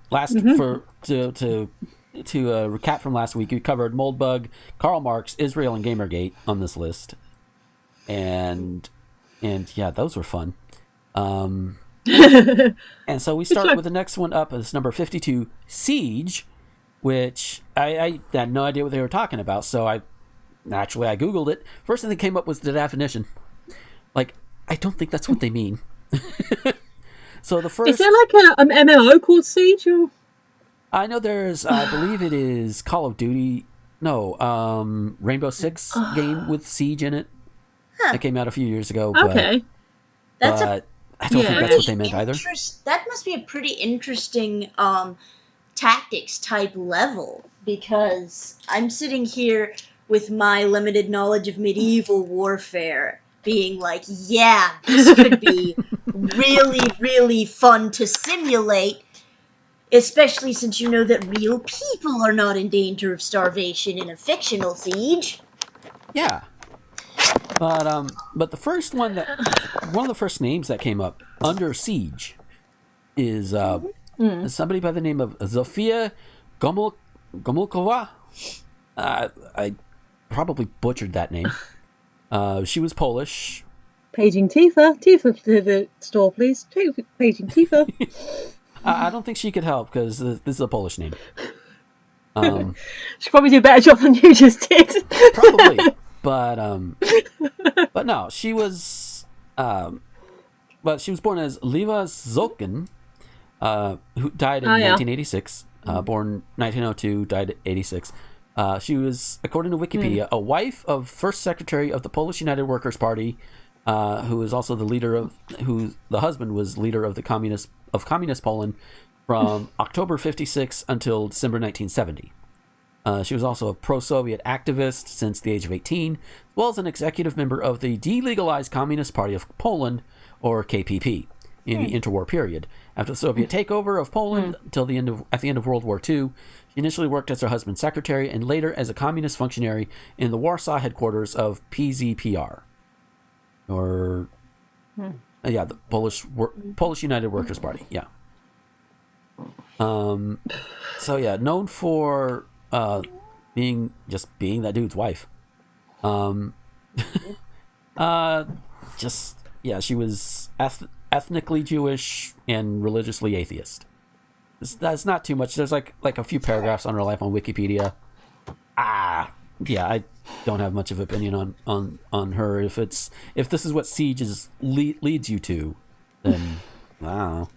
recap from last week, we covered Moldbug, Karl Marx, Israel, and Gamergate on this list, and yeah, those were fun. And so we start with the next one up as number 52, Siege, which I had no idea what they were talking about, so I Googled it. First thing that came up was the definition. Like, I don't think that's what they mean. So the first... Is there like an MMO called Siege? Or... I know there's, I believe it is Call of Duty... No, Rainbow Six game with Siege in it. Huh. That came out a few years ago. Okay. But I don't think that's what they meant either. That must be a pretty interesting tactics type level, because I'm sitting here with my limited knowledge of medieval warfare being like, yeah, this could be really, really fun to simulate, especially since you know that real people are not in danger of starvation in a fictional siege. Yeah. But the first one one of the first names that came up under Siege is somebody by the name of Zofia Gomulkova. I probably butchered that name. She was Polish. Paging Tifa. Tifa to the store, please. Paging Tifa. I don't think she could help because this is a Polish name. She probably do a better job than you just did. Probably, but no, she was. But she was born as Leva Zolkin, who died in 1986. Born 1902, died at 86. She was, according to Wikipedia, a wife of first secretary of the Polish United Workers' Party, who is also the leader of, who the husband was leader of the communist Poland from October 56 until December 1970. She was also a pro-Soviet activist since the age of 18, as well as an executive member of the Delegalized Communist Party of Poland, or KPP, in the interwar period. After the Soviet takeover of Poland until at the end of World War II, she initially worked as her husband's secretary and later as a communist functionary in the Warsaw headquarters of PZPR, or the Polish United Workers' Party. Yeah. Known for being that dude's wife. She was ethnically Jewish and religiously atheist. That's not too much. There's like a few paragraphs on her life on Wikipedia. I don't have much of an opinion on her. If this is what Siege leads you to, then wow.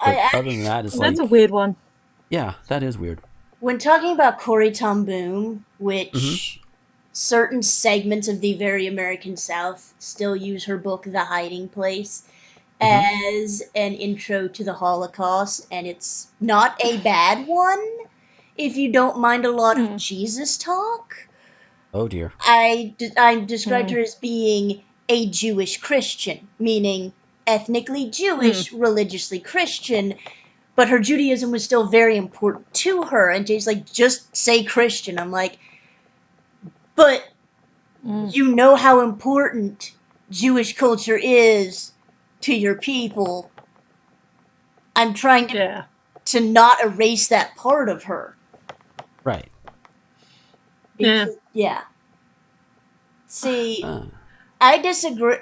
Other than that, that's a weird one. Yeah, that is weird. When talking about Corrie Ten Boom, which certain segments of the very American South still use her book, The Hiding Place, as an intro to the Holocaust, and it's not a bad one if you don't mind a lot of Jesus talk. Oh dear. I described her as being a Jewish Christian, meaning ethnically Jewish, religiously Christian, but her Judaism was still very important to her, and Jay's like, just say Christian. I'm like, but you know how important Jewish culture is to your people. I'm trying to not erase that part of her. Right. Because, yeah. See, I disagree.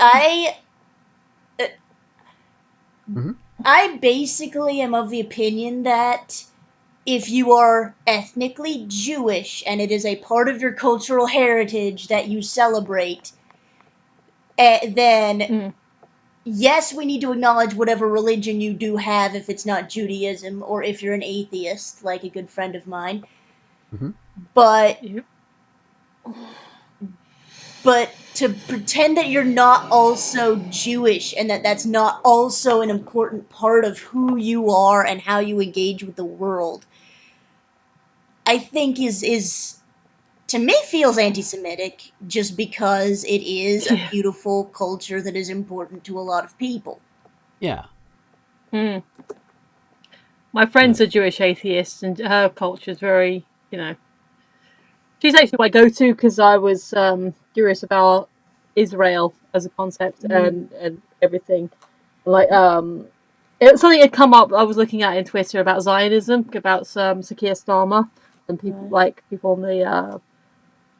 I basically am of the opinion that if you are ethnically Jewish and it is a part of your cultural heritage that you celebrate, then yes, we need to acknowledge whatever religion you do have if it's not Judaism or if you're an atheist, like a good friend of mine. But to pretend that you're not also Jewish and that that's not also an important part of who you are and how you engage with the world, I think is to me feels anti-Semitic, just because it is a beautiful culture that is important to a lot of people. Yeah. My friend's a Jewish atheist, and her culture is very, she's actually my go-to because I was curious about Israel as a concept and everything. Like, something had come up I was looking at in Twitter about Zionism, about Sakir Starmer, and people on the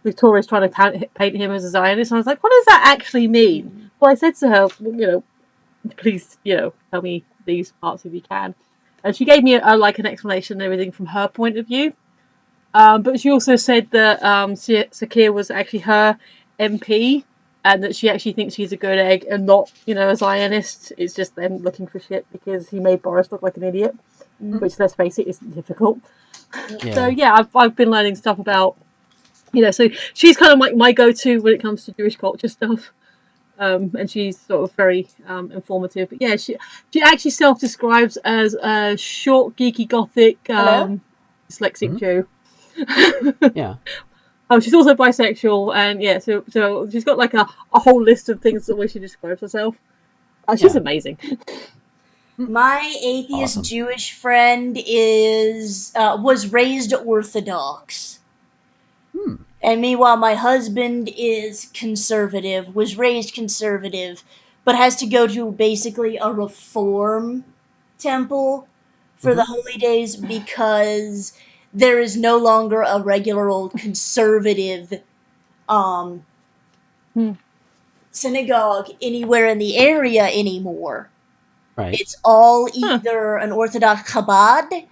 Victoria's trying to paint him as a Zionist. And I was like, what does that actually mean? Well, I said to her, please, tell me these parts if you can. And she gave me an explanation and everything from her point of view. But she also said that Sakir was actually her MP, and that she actually thinks he's a good egg and not, a Zionist. It's just them looking for shit because he made Boris look like an idiot, which, let's face it, isn't difficult. Yeah. So yeah, I've been learning stuff about, so she's kind of like my go-to when it comes to Jewish culture stuff. And she's sort of very informative. But yeah, she actually self-describes as a short, geeky, gothic, dyslexic Jew. Yeah. She's also bisexual, and so she's got like a whole list of things the way she describes herself. She's amazing. My atheist Jewish friend was raised Orthodox. And meanwhile, my husband is conservative, was raised conservative, but has to go to basically a reform temple for the holy days because there is no longer a regular old conservative synagogue anywhere in the area anymore. Right. It's all either an Orthodox Chabad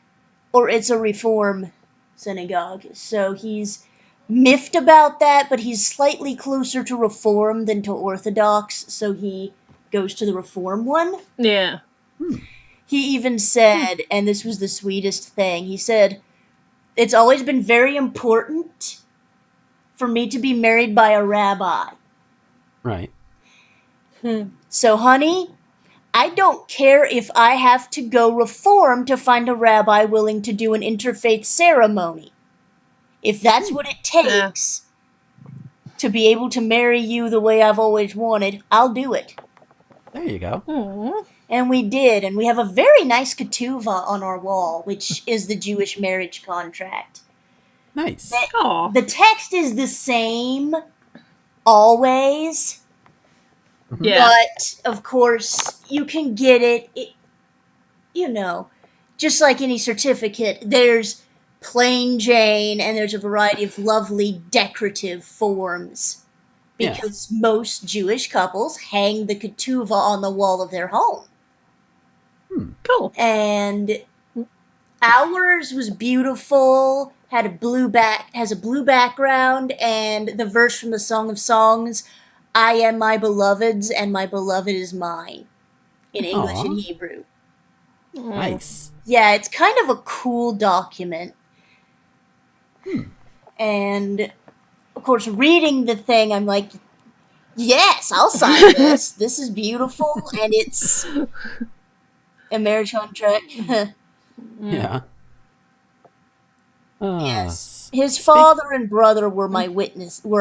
or it's a reform synagogue. So he's miffed about that, but he's slightly closer to Reform than to Orthodox, so he goes to the Reform one. Yeah. He even said, and this was the sweetest thing, he said, "It's always been very important for me to be married by a rabbi. Right. So, honey, I don't care if I have to go Reform to find a rabbi willing to do an interfaith ceremony. If that's what it takes to be able to marry you the way I've always wanted, I'll do it." There you go. Aww. And we did, and we have a very nice ketuvah on our wall, which is the Jewish marriage contract. Nice. Aww. The text is the same always, Yeah. but of course you can get it, you know, just like any certificate, there's plain Jane and there's a variety of lovely decorative forms. Because most Jewish couples hang the ketuvah on the wall of their home. Cool. And ours was beautiful, has a blue background, and the verse from the Song of Songs, "I am my beloved's and my beloved is mine," in English and Hebrew. Nice. Yeah, it's kind of a cool document. And of course, reading the thing, I'm like, yes, I'll sign this. This is beautiful, and it's a marriage contract. Yeah. Yes. His father and brother were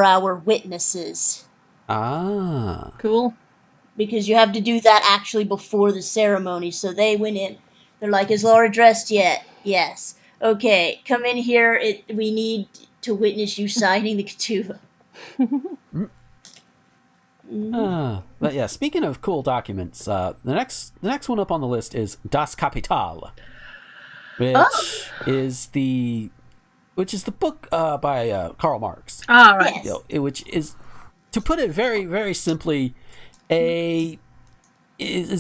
our witnesses. Cool. Because you have to do that actually before the ceremony. So they went in. They're like, "Is Laura dressed yet?" "Yes." "Okay, come in here. We need to witness you signing the ketuvah." But yeah, speaking of cool documents, the next one up on the list is Das Kapital, which is the book by Karl Marx. Right. Yes. Which is, to put it very, very simply, is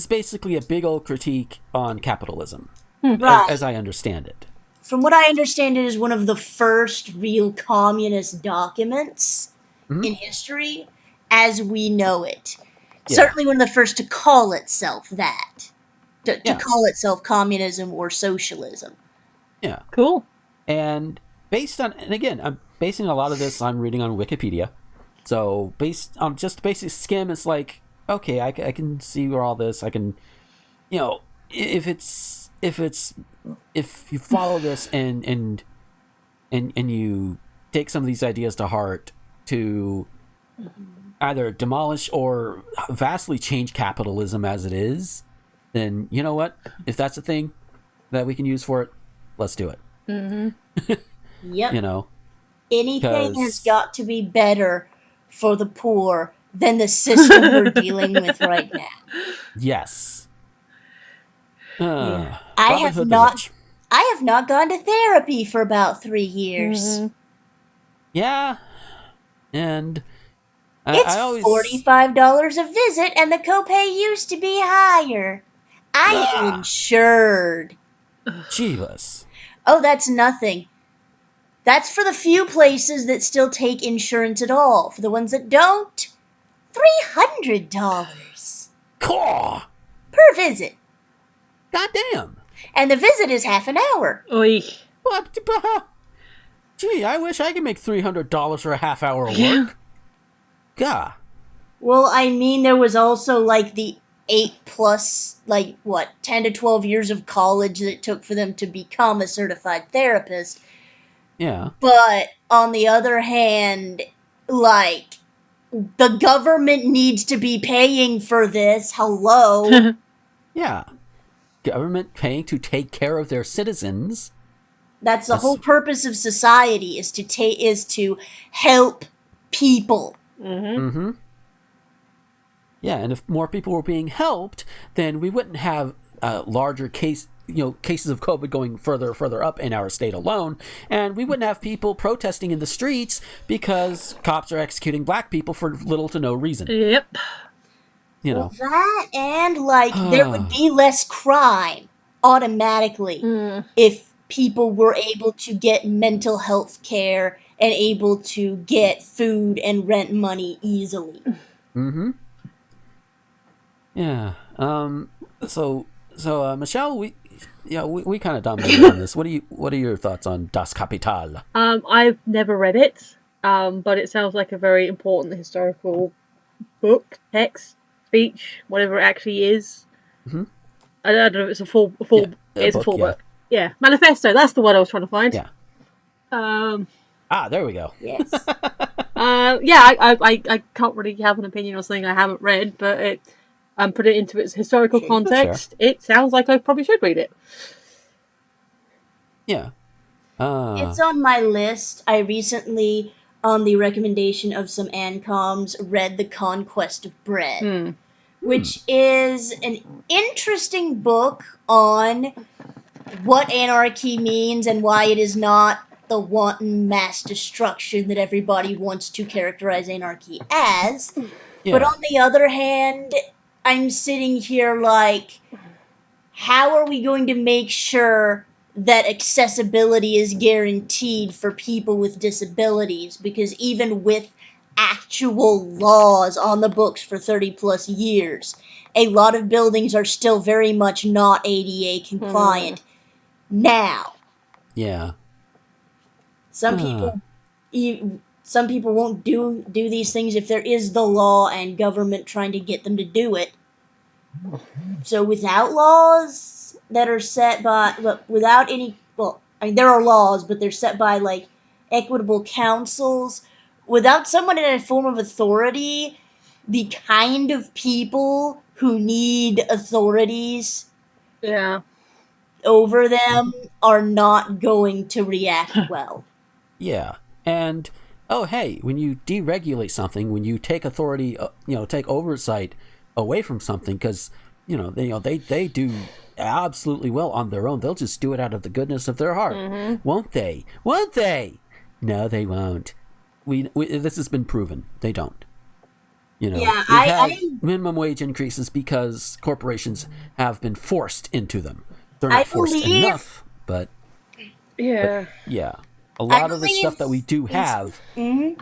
basically a big old critique on capitalism, Right. as I understand it. From what I understand, it is one of the first real communist documents in history as we know it. Yeah. Certainly one of the first to call itself that. To call itself communism or socialism. Yeah. Cool. And again, I'm basing a lot of this I'm reading on Wikipedia. So based on just basic skim, it's like, okay, I can see where all this, I can, if you follow this and you take some of these ideas to heart to either demolish or vastly change capitalism as it is, then you know what? If that's a thing that we can use for it, let's do it. Yep. Anything has got to be better for the poor than the system we're dealing with right now. Yes. I have not gone to therapy for about 3 years. Yeah. And it's $45 a visit, and the copay used to be higher. I am insured. Jeebus. Oh, that's nothing. That's for the few places that still take insurance at all. For the ones that don't, $300 per visit. Goddamn. And the visit is half an hour. Oy. What? Gee, I wish I could make $300 for a half hour of work. Gah. Well, I mean, there was also like the 8+ 10 to 12 years of college that it took for them to become a certified therapist. Yeah. But on the other hand, the government needs to be paying for this. Hello. Yeah. Government paying to take care of their citizens. That's the whole purpose of society, is to help people. Yeah, and if more people were being helped, then we wouldn't have larger cases of COVID going further up in our state alone, and we wouldn't have people protesting in the streets because cops are executing black people for little to no reason. Yep. Well, that and there would be less crime automatically if people were able to get mental health care and able to get food and rent money easily. Mm-hmm. Yeah. So Michelle, we kind of dominated on this. What are your thoughts on Das Kapital? I've never read it, but it sounds like a very important historical book, text, speech, whatever it actually is. Mm-hmm. I don't know if it's a full it's a full yeah. book. Yeah, manifesto. That's the word I was trying to find. Yeah. There we go. Yes. I can't really have an opinion on something I haven't read, but it put it into its historical context. It sounds like I probably should read it. Yeah. It's on my list. I recently, on the recommendation of some ANCOMs, read The Conquest of Bread, which is an interesting book on what anarchy means and why it is not the wanton mass destruction that everybody wants to characterize anarchy as. Yeah. But on the other hand, I'm sitting here like, how are we going to make sure that accessibility is guaranteed for people with disabilities? Because even with actual laws on the books for 30 plus years, a lot of buildings are still very much not ADA compliant now. Yeah. Some people won't do these things if there is the law and government trying to get them to do it. So without laws that are set by, without any, there are laws, but they're set by like equitable councils. Without someone in a form of authority, the kind of people who need authorities over them are not going to react well. Yeah. And hey, when you deregulate something, when you take authority, take oversight away from something, because they do absolutely well on their own. They'll just do it out of the goodness of their heart, won't they? No, they won't. This has been proven. They don't. We've had minimum wage increases because corporations have been forced into them. They're not forced enough, but yeah. A lot of the stuff that we do have, a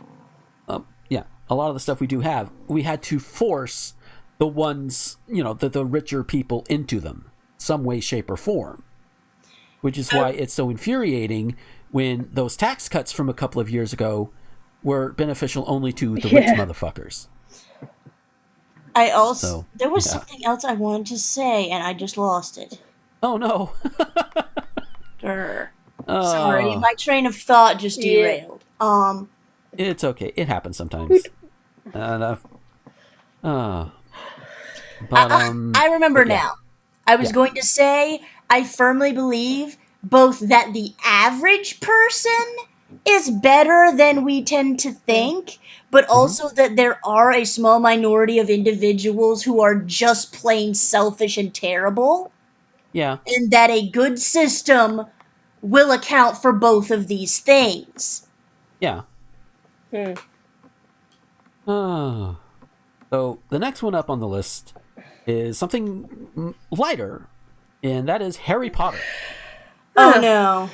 lot of the stuff we do have, we had to force the ones, the richer people into them, some way, shape, or form. Which is why it's so infuriating when those tax cuts from a couple of years ago were beneficial only to the rich motherfuckers. There was something else I wanted to say, and I just lost it. Oh, no. Sorry, my train of thought just derailed. It's okay. It happens sometimes. I remember now. I was going to say, I firmly believe both that the average person is better than we tend to think, but also that there are a small minority of individuals who are just plain selfish and terrible. Yeah. And that a good system will account for both of these things. Yeah. So the next one up on the list is something lighter, and that is Harry Potter. Oh no.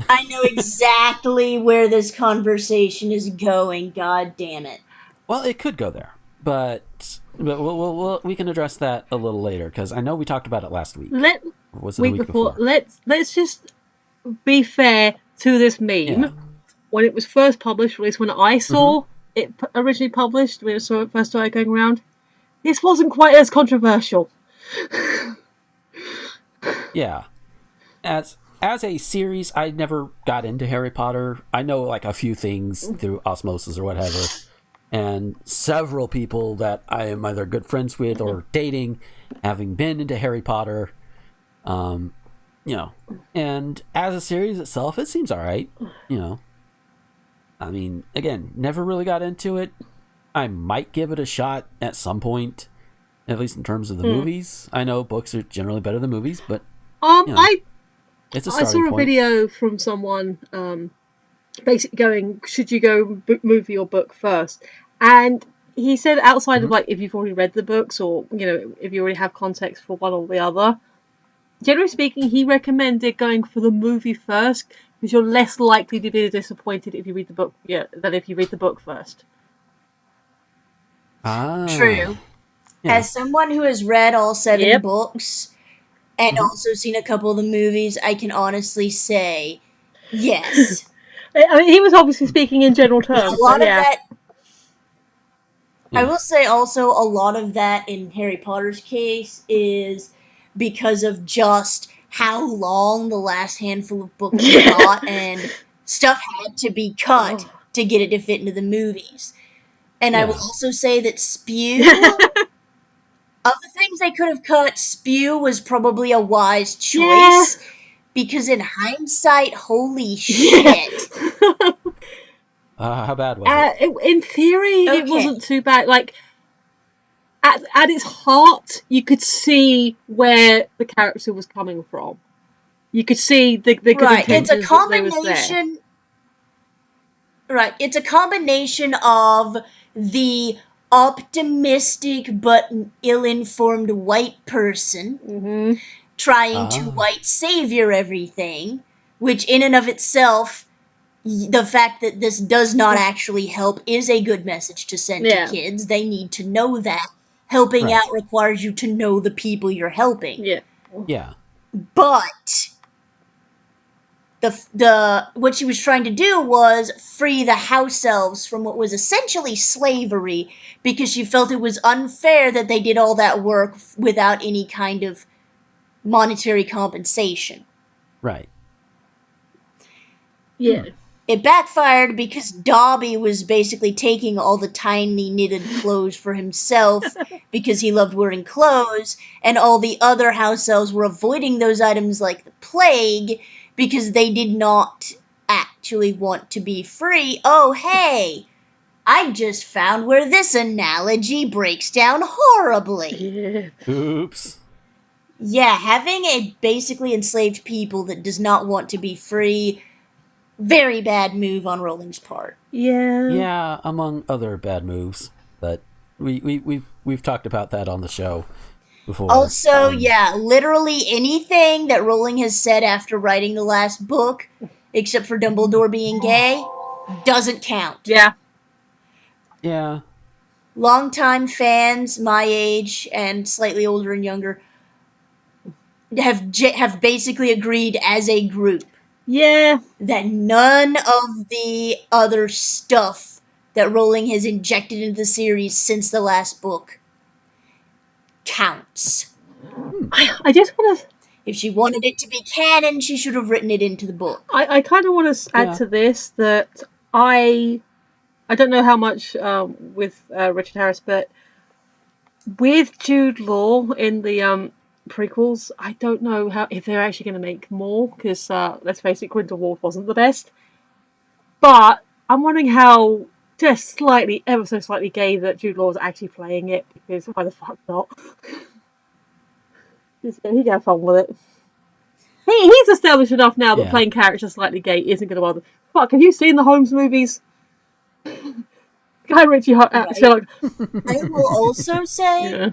I know exactly where this conversation is going, god damn it. Well, it could go there, but we can address that a little later, because I know we talked about it last week. Was it the week before? Let's just be fair to this meme. Yeah. When it was first published, at least when I saw it originally published, when it first started going around, this wasn't quite as controversial. Yeah. As a series, I never got into Harry Potter. I know like a few things through osmosis or whatever, and several people that I am either good friends with or dating, having been into Harry Potter. And as a series itself, it seems all right. I mean, again, never really got into it. I might give it a shot at some point, at least in terms of the movies. I know books are generally better than movies, but it's a starting I saw a point. video from someone basically going, should you go movie or book first? And he said outside of like if you've already read the books or if you already have context for one or the other, generally speaking, he recommended going for the movie first because you're less likely to be disappointed if you read the book, than if you read the book first. True. Yeah. As someone who has read all 7 books and also seen a couple of the movies, I can honestly say yes. I mean, he was obviously speaking in general terms. A lot but of that. Yeah. I will say also a lot of that in Harry Potter's case is because of just how long the last handful of books got, and stuff had to be cut to get it to fit into the movies. And I will also say that Spew, of the things they could have cut, Spew was probably a wise choice. Because in hindsight, holy shit. How bad was it? In theory, it wasn't too bad. Like, at its heart, you could see where the character was coming from. You could see the good intentions It's a combination. that they was there. Right, it's a combination of the optimistic but ill-informed white person trying to white savior everything, which in and of itself, the fact that this does not actually help is a good message to send to kids. They need to know that. Helping out requires you to know the people you're helping. Yeah. But the what she was trying to do was free the house elves from what was essentially slavery, because she felt it was unfair that they did all that work without any kind of monetary compensation. Right. Yeah. It backfired because Dobby was basically taking all the tiny knitted clothes for himself because he loved wearing clothes, and all the other house elves were avoiding those items like the plague because they did not actually want to be free. Oh, hey! I just found where this analogy breaks down horribly. Oops. Yeah, having a basically enslaved people that does not want to be free, very bad move on Rowling's part. Yeah, among other bad moves, but we've talked about that on the show before. Also, literally anything that Rowling has said after writing the last book, except for Dumbledore being gay, doesn't count. Yeah. Longtime fans, my age and slightly older and younger, have basically agreed as a group that none of the other stuff that Rowling has injected into the series since the last book counts. I just want to... If she wanted it to be canon, she should have written it into the book. I kind of want to add to this that I don't know how much with Richard Harris, but with Jude Law in the prequels, I don't know if they're actually going to make more, because let's face it, Grindelwald wasn't the best. But I'm wondering how just ever so slightly gay that Jude Law is actually playing it, because why the fuck not? He can have fun with it. He's established enough now that playing characters slightly gay isn't going to bother. Fuck, have you seen the Holmes movies? Guy Ritchie, Sherlock. I will also say,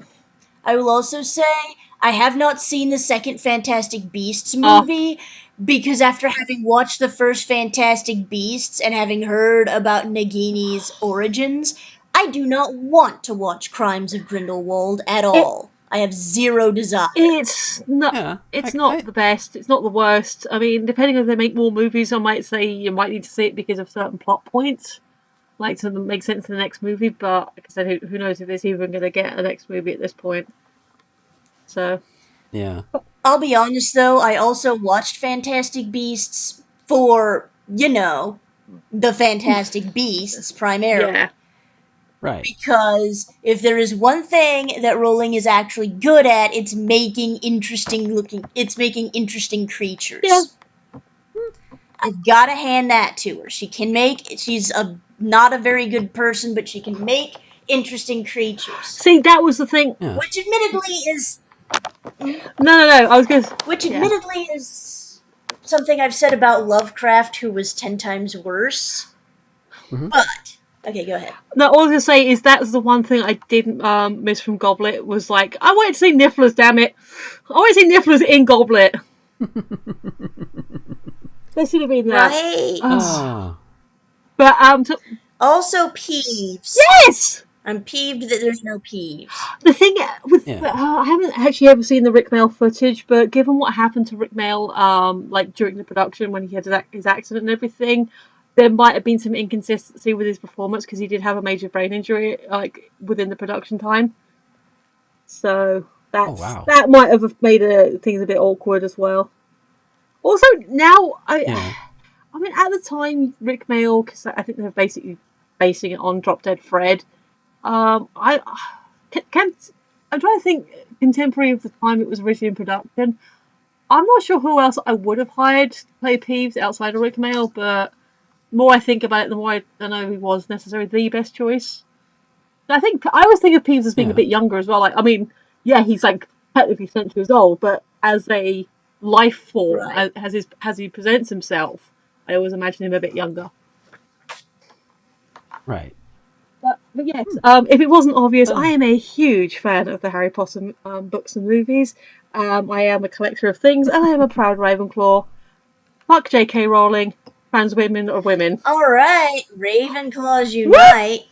I have not seen the second Fantastic Beasts movie, because after having watched the first Fantastic Beasts and having heard about Nagini's origins, I do not want to watch Crimes of Grindelwald at all. I have zero desire. It's not. It's not the best. It's not the worst. I mean, depending on if they make more movies, I might say you might need to see it because of certain plot points, like to make sense in the next movie. But like I said, who knows if it's even going to get a next movie at this point? So. Yeah. I'll be honest though. I also watched Fantastic Beasts for the Fantastic Beasts primarily. Yeah. Right. Because if there is one thing that Rowling is actually good at, it's making interesting creatures. Yeah. I've got to hand that to her. She's not a very good person, but she can make interesting creatures. See, that was the thing. Yeah. Which admittedly is... No, I was going to... Which admittedly is something I've said about Lovecraft, who was 10 times worse. Mm-hmm. But Okay, go ahead. No, all I was going to say is that's the one thing I didn't miss from Goblet was like, I wanted to see Nifflers, damn it. I want to see Nifflers in Goblet. They should have been that. Right. But, Also, Peeves. yes! I'm peeved that there's no Peeves. The thing with I haven't actually ever seen the Rick Mail footage, but given what happened to Rick Mail, like during the production when he had his accident and everything, there might have been some inconsistency with his performance because he did have a major brain injury, like within the production time. So that might have made things a bit awkward as well. Also, now I mean, at the time, Rick Mail, because I think they're basically basing it on Drop Dead Fred. I'm trying to think contemporary of the time it was originally in production. I'm not sure who else I would have hired to play Peeves outside of Rick Mail, but the more I think about it, the more I know he was necessarily the best choice. I always think of Peeves as being a bit younger as well. Like, I mean, yeah, he's like technically 70 years old, but as a life form, as he presents himself, I always imagine him a bit younger. Right. But yes, if it wasn't obvious, I am a huge fan of the Harry Potter books and movies. I am a collector of things, and I am a proud Ravenclaw. Fuck J.K. Rowling. Trans women are women. Alright, Ravenclaws unite.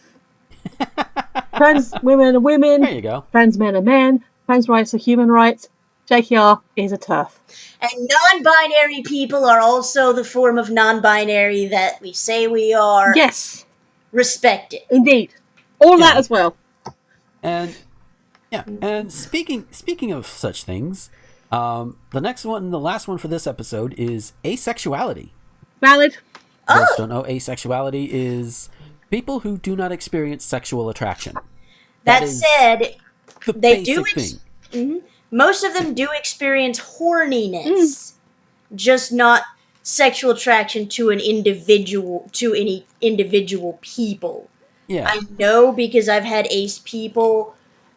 Trans women are women. There you go. Trans men are men. Trans rights are human rights. JKR is a turf. And non-binary people are also the form of non-binary that we say we are. Yes. Respect it. Indeed. All that as well. And speaking of such things, the last one for this episode is asexuality. Valid. Those don't know, asexuality is people who do not experience sexual attraction. That said, they do. Thing. Most of them do experience horniness, just not sexual attraction to any individual people. Yeah. I know because I've had ace people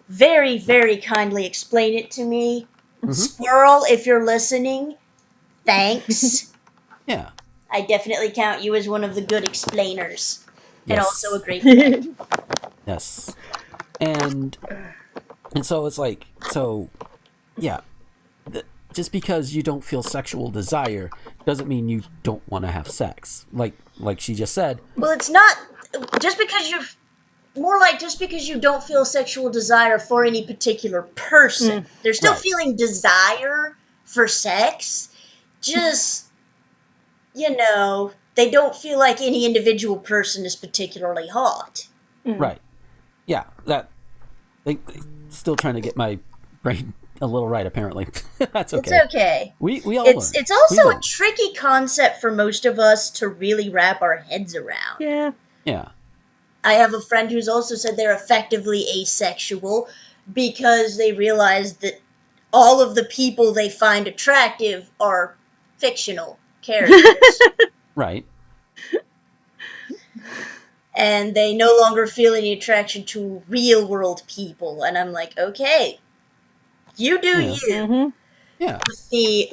very, very kindly explain it to me. Squirrel, if you're listening, thanks. Yeah. I definitely count you as one of the good explainers. Yes. And also a great friend. Yes. And so it's like, just because you don't feel sexual desire doesn't mean you don't want to have sex. Like she just said. Well, it's not just because you don't feel sexual desire for any particular person. They're still feeling desire for sex. Just, they don't feel like any individual person is particularly hot. Right. Yeah. Still trying to get my brain a little right, apparently. That's okay. It's okay. We all learn. It's also a tricky concept for most of us to really wrap our heads around. Yeah. Yeah. I have a friend who's also said they're effectively asexual because they realized that all of the people they find attractive are fictional characters. Right. And they no longer feel any attraction to real world people. And I'm like, okay, you do you. Mm-hmm. Yeah.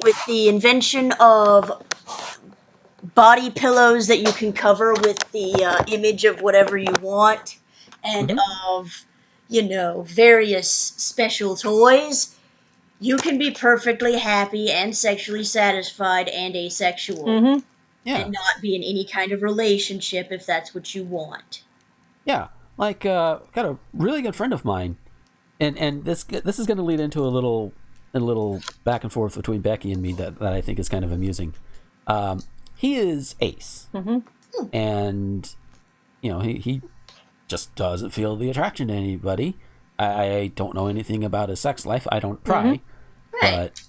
With the invention of body pillows that you can cover with the image of whatever you want, and of, various special toys, you can be perfectly happy and sexually satisfied and asexual. Yeah. And not be in any kind of relationship if that's what you want. Yeah. Like, got a really good friend of mine, and this is going to lead into a little back and forth between Becky and me that I think is kind of amusing. He is ace, and he just doesn't feel the attraction to anybody. I don't know anything about his sex life. I don't pry, but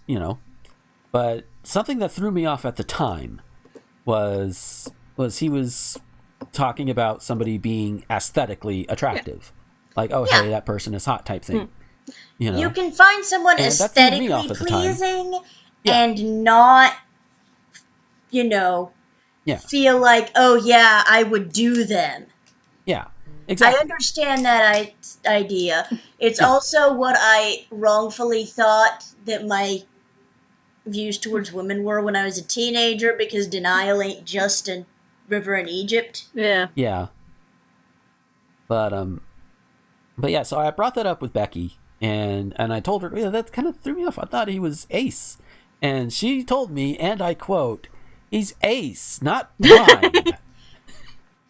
but something that threw me off at the time was he was talking about somebody being aesthetically attractive, like, hey, that person is hot type thing. You can find someone aesthetically pleasing and not, feel like, oh yeah, I would do them. Yeah, exactly. I understand that idea. It's also what I wrongfully thought that my views towards women were when I was a teenager, because denial ain't just a river in Egypt. Yeah. Yeah. But yeah, so I brought that up with Becky, and I told her, yeah, that kind of threw me off. I thought he was ace. And she told me, and I quote, he's ace, not blind.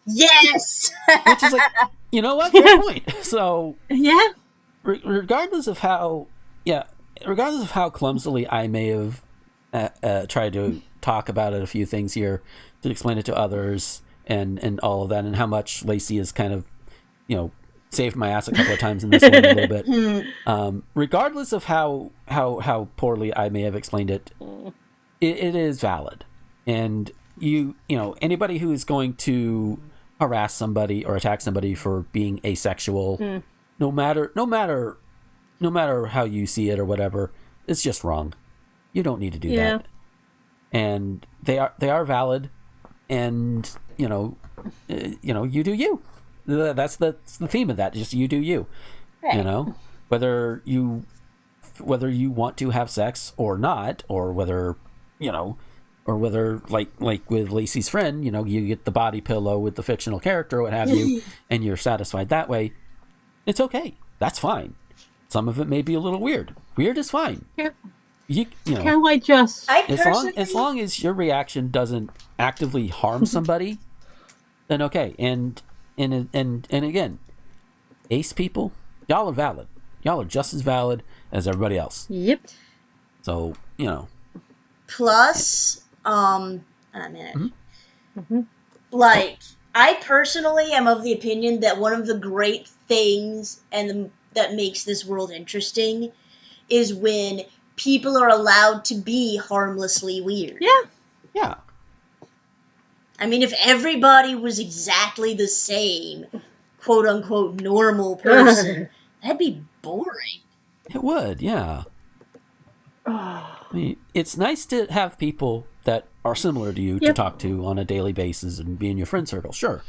Yes! Which is like, you know what? Fair point. So, Yeah. regardless of how clumsily I may have tried to talk about it, a few things here to explain it to others and all of that, and how much Lacey has kind of, saved my ass a couple of times in this one a little bit. Regardless of how poorly I may have explained it, it is valid. And anybody who is going to harass somebody or attack somebody for being asexual, no matter how you see it or whatever, it's just wrong. You don't need to do that. And they are valid, and you do you. That's the theme of that. Just you do you. Right. Whether you want to have sex or not, or whether like with Lacey's friend, you get the body pillow with the fictional character or what have you, and you're satisfied that way. It's okay. That's fine. Some of it may be a little weird. Weird is fine. Yeah. Can I just? As long as your reaction doesn't actively harm somebody, then okay. And again, ace people, y'all are valid. Y'all are just as valid as everybody else. Yep. So Plus, like, I personally am of the opinion that one of the great things that makes this world interesting is when people are allowed to be harmlessly weird. Yeah. Yeah. I mean, if everybody was exactly the same, quote-unquote, normal person, that'd be boring. It would, yeah. I mean, it's nice to have people that are similar to you to talk to on a daily basis and be in your friend circle, sure.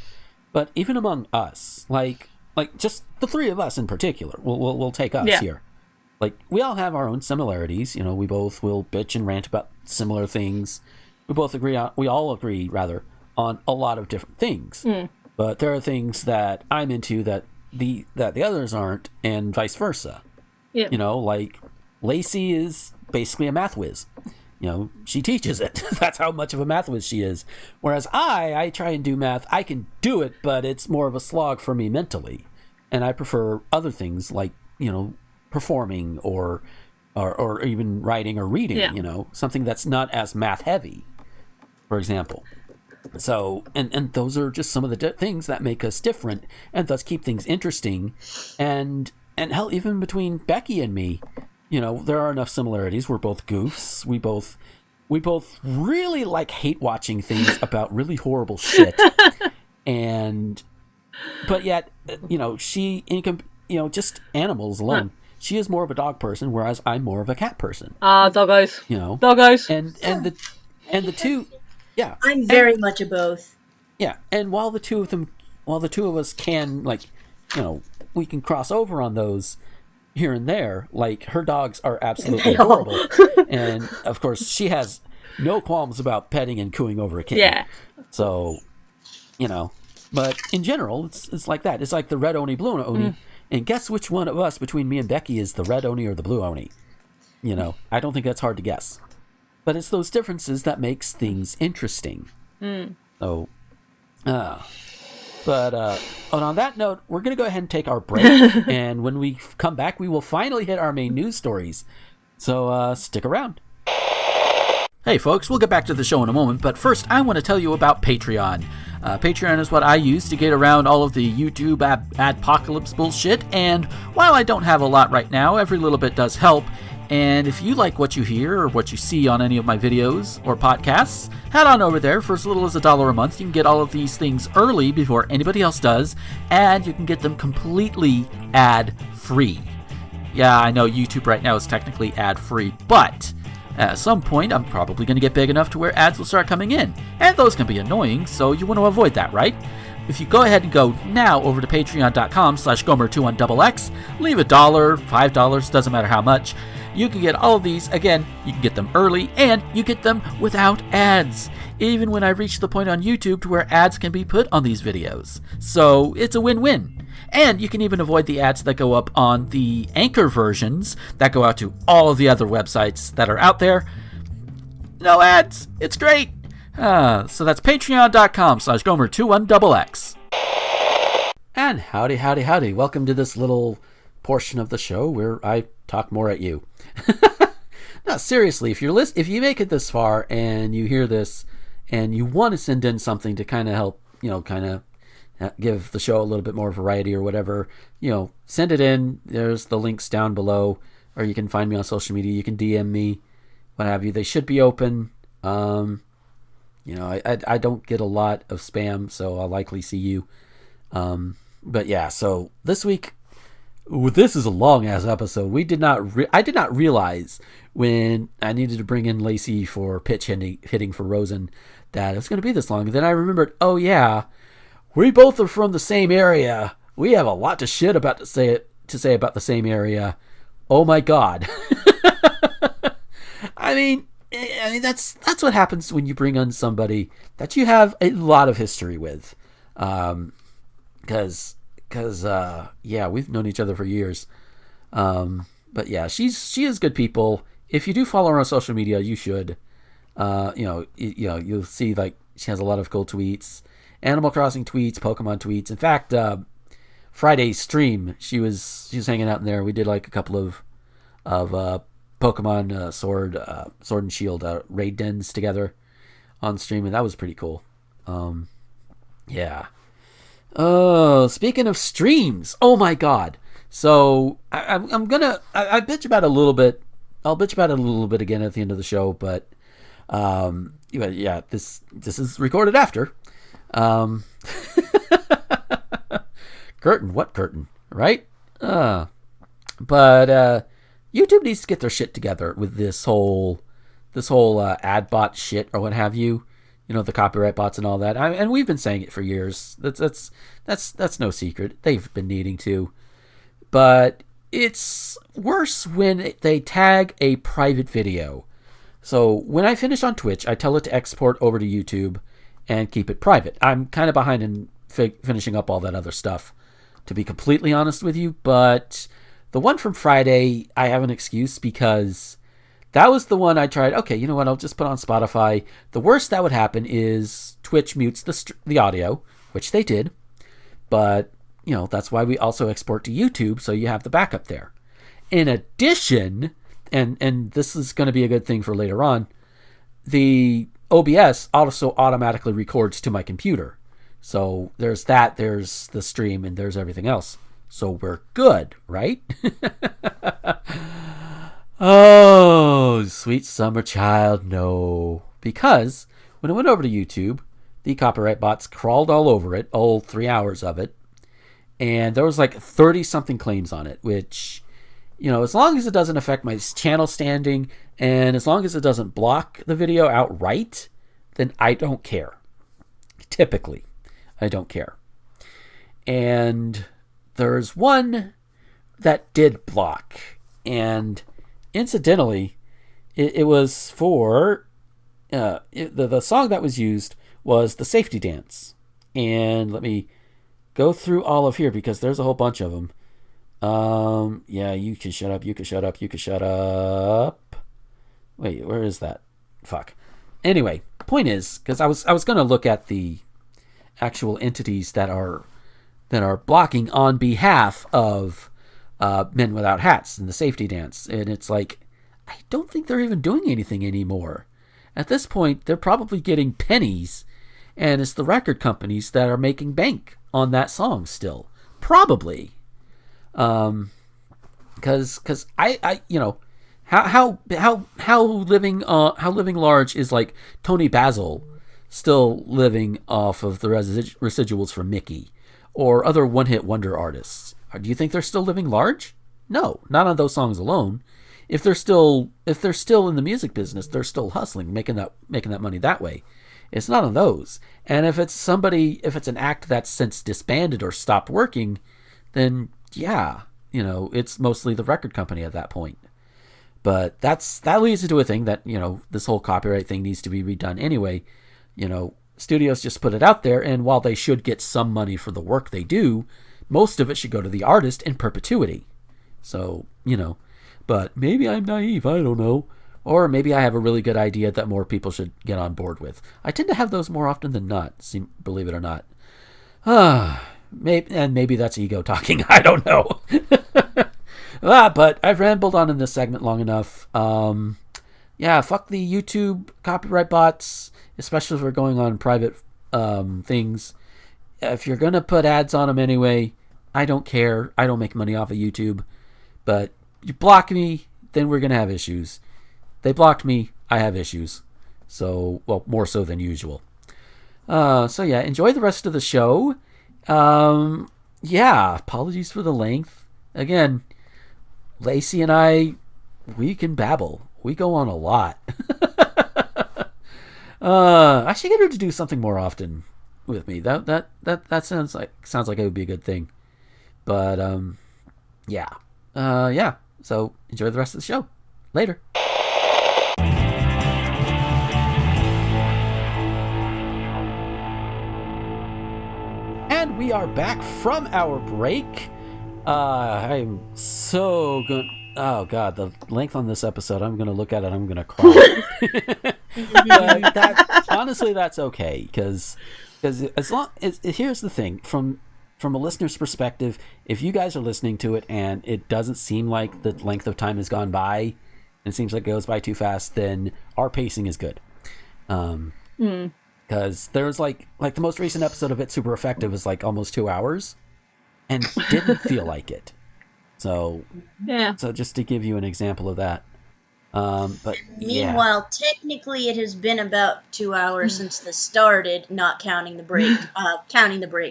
But even among us, like just the three of us in particular, we'll take us here. Like, we all have our own similarities. We both will bitch and rant about similar things. We all agree on a lot of different things. But there are things that I'm into that the others aren't, and vice versa. Yeah. Like Lacey is basically a math whiz. She teaches it. That's how much of a math whiz she is. Whereas I try and do math. I can do it, but it's more of a slog for me mentally. And I prefer other things like, performing or even writing or reading, something that's not as math heavy, for example. So, and those are just some of the things that make us different and thus keep things interesting. And hell, even between Becky and me, there are enough similarities. We're both goofs. We both really hate watching things about really horrible shit. But yet, she, just animals alone, she is more of a dog person, whereas I'm more of a cat person. Doggos. Doggos. And the two, yeah. I'm very much a both. Yeah, and while the two of us can, we can cross over on those here and there, her dogs are absolutely adorable. And, of course, she has no qualms about petting and cooing over a kitten. Yeah. So, but in general, it's like that. It's like the red oni, blue oni. And guess which one of us, between me and Becky, is the red oni or the blue oni? I don't think that's hard to guess. But it's those differences that makes things interesting. So, but on that note, we're going to go ahead and take our break. And when we come back, we will finally hit our main news stories. So stick around. Hey folks, we'll get back to the show in a moment, but first I want to tell you about Patreon. Patreon is what I use to get around all of the YouTube adpocalypse bullshit, and while I don't have a lot right now, every little bit does help. And if you like what you hear or what you see on any of my videos or podcasts, head on over there. For as little as $1 a month, you can get all of these things early before anybody else does, and you can get them completely ad-free. Yeah, I know YouTube right now is technically ad-free, but at some point, I'm probably going to get big enough to where ads will start coming in, and those can be annoying, so you want to avoid that, right? If you go ahead and go now over to patreon.com/Gomer21XX, leave $1, $5, doesn't matter how much, You can get all of these. Again, you can get them early, and you get them without ads, even when I reach the point on YouTube to where ads can be put on these videos. So it's a win-win. And you can even avoid the ads that go up on the Anchor versions that go out to all of the other websites that are out there. No ads. It's great. So that's patreon.com/Gomer21XX. And howdy, howdy, howdy. Welcome to this little portion of the show where I talk more at you. No, seriously, if you make it this far and you hear this and you want to send in something to kind of help, kind of give the show a little bit more variety or whatever, send it in. There's the links down below, or you can find me on social media. You can DM me, what have you. They should be open. I don't get a lot of spam, so I'll likely see you. But yeah, so this week, this is a long ass episode. I did not realize when I needed to bring in Lacey for pitch hitting for Rosen that it was going to be this long. And then I remembered, oh yeah, we both are from the same area. We have a lot to say about the same area. Oh my God. I mean that's what happens when you bring on somebody that you have a lot of history with. Because we've known each other for years. But yeah, she is good people. If you do follow her on social media, you should. You'll see like she has a lot of cool tweets, Animal Crossing tweets, Pokemon tweets. In fact, Friday's stream, she was hanging out in there. We did like a couple of Pokemon Sword and Shield raid dens together on stream, and that was pretty cool. Yeah. Oh, speaking of streams, oh my God! So I bitch about it a little bit. I'll bitch about it a little bit again at the end of the show, but this is recorded after. What curtain, right? But YouTube needs to get their shit together with this whole ad bot shit or what have you. The copyright bots and all that. And we've been saying it for years. That's no secret. They've been needing to. But it's worse when they tag a private video. So when I finish on Twitch, I tell it to export over to YouTube and keep it private. I'm kind of behind in finishing up all that other stuff, to be completely honest with you. But the one from Friday, I have an excuse because that was the one I tried. Okay, you know what? I'll just put on Spotify. The worst that would happen is Twitch mutes the audio, which they did. But, that's why we also export to YouTube, so you have the backup there. In addition, and this is going to be a good thing for later on, the OBS also automatically records to my computer. So there's that, there's the stream, and there's everything else. So we're good, right? Oh, sweet summer child, no. Because when I went over to YouTube, the copyright bots crawled all over it, all 3 hours of it, and there was like 30-something claims on it, which, as long as it doesn't affect my channel standing, and as long as it doesn't block the video outright, then I don't care. Typically, I don't care. And there's one that did block, and incidentally, it was for the song that was used was the Safety Dance. And let me go through all of here because there's a whole bunch of them. Yeah, you can shut up. You can shut up. You can shut up. Wait, where is that? Fuck. Anyway, point is, because I was going to look at the actual entities that are blocking on behalf of Men Without Hats and the Safety Dance, and it's like, I don't think they're even doing anything anymore. At this point, they're probably getting pennies, and it's the record companies that are making bank on that song still, probably. Because I how living large is like Tony Basil still living off of the residuals from Mickey or other one-hit wonder artists. Do you think they're still living large? No, not on those songs alone. If they're still in the music business, they're still hustling, making that money that way. It's not on those. And if it's an act that's since disbanded or stopped working, then yeah, it's mostly the record company at that point. But that leads into a thing that, this whole copyright thing needs to be redone anyway. Studios just put it out there, and while they should get some money for the work they do, most of it should go to the artist in perpetuity. So, but maybe I'm naive, I don't know. Or maybe I have a really good idea that more people should get on board with. I tend to have those more often than not, believe it or not. Maybe that's ego talking, I don't know. But I've rambled on in this segment long enough. Fuck the YouTube copyright bots, especially if we're going on private things. If you're going to put ads on them anyway, I don't care. I don't make money off of YouTube. But you block me, then we're going to have issues. They blocked me, I have issues. So, well, more so than usual. Enjoy the rest of the show. Apologies for the length. Again, Lacey and I, we can babble. We go on a lot. I should get her to do something more often with me. That sounds like it would be a good thing. But So enjoy the rest of the show. Later. And we are back from our break. I'm so good. Oh God, the length on this episode, I'm going to look at it, I'm going to cry. But honestly, that's okay, because as long as, here's the thing, from a listener's perspective, if you guys are listening to it and it doesn't seem like the length of time has gone by, and it seems like it goes by too fast, then our pacing is good. Because there's like the most recent episode of It's Super Effective is like almost 2 hours, and didn't feel like it. So just to give you an example of that. But meanwhile, technically it has been about 2 hours since this started, not counting the break,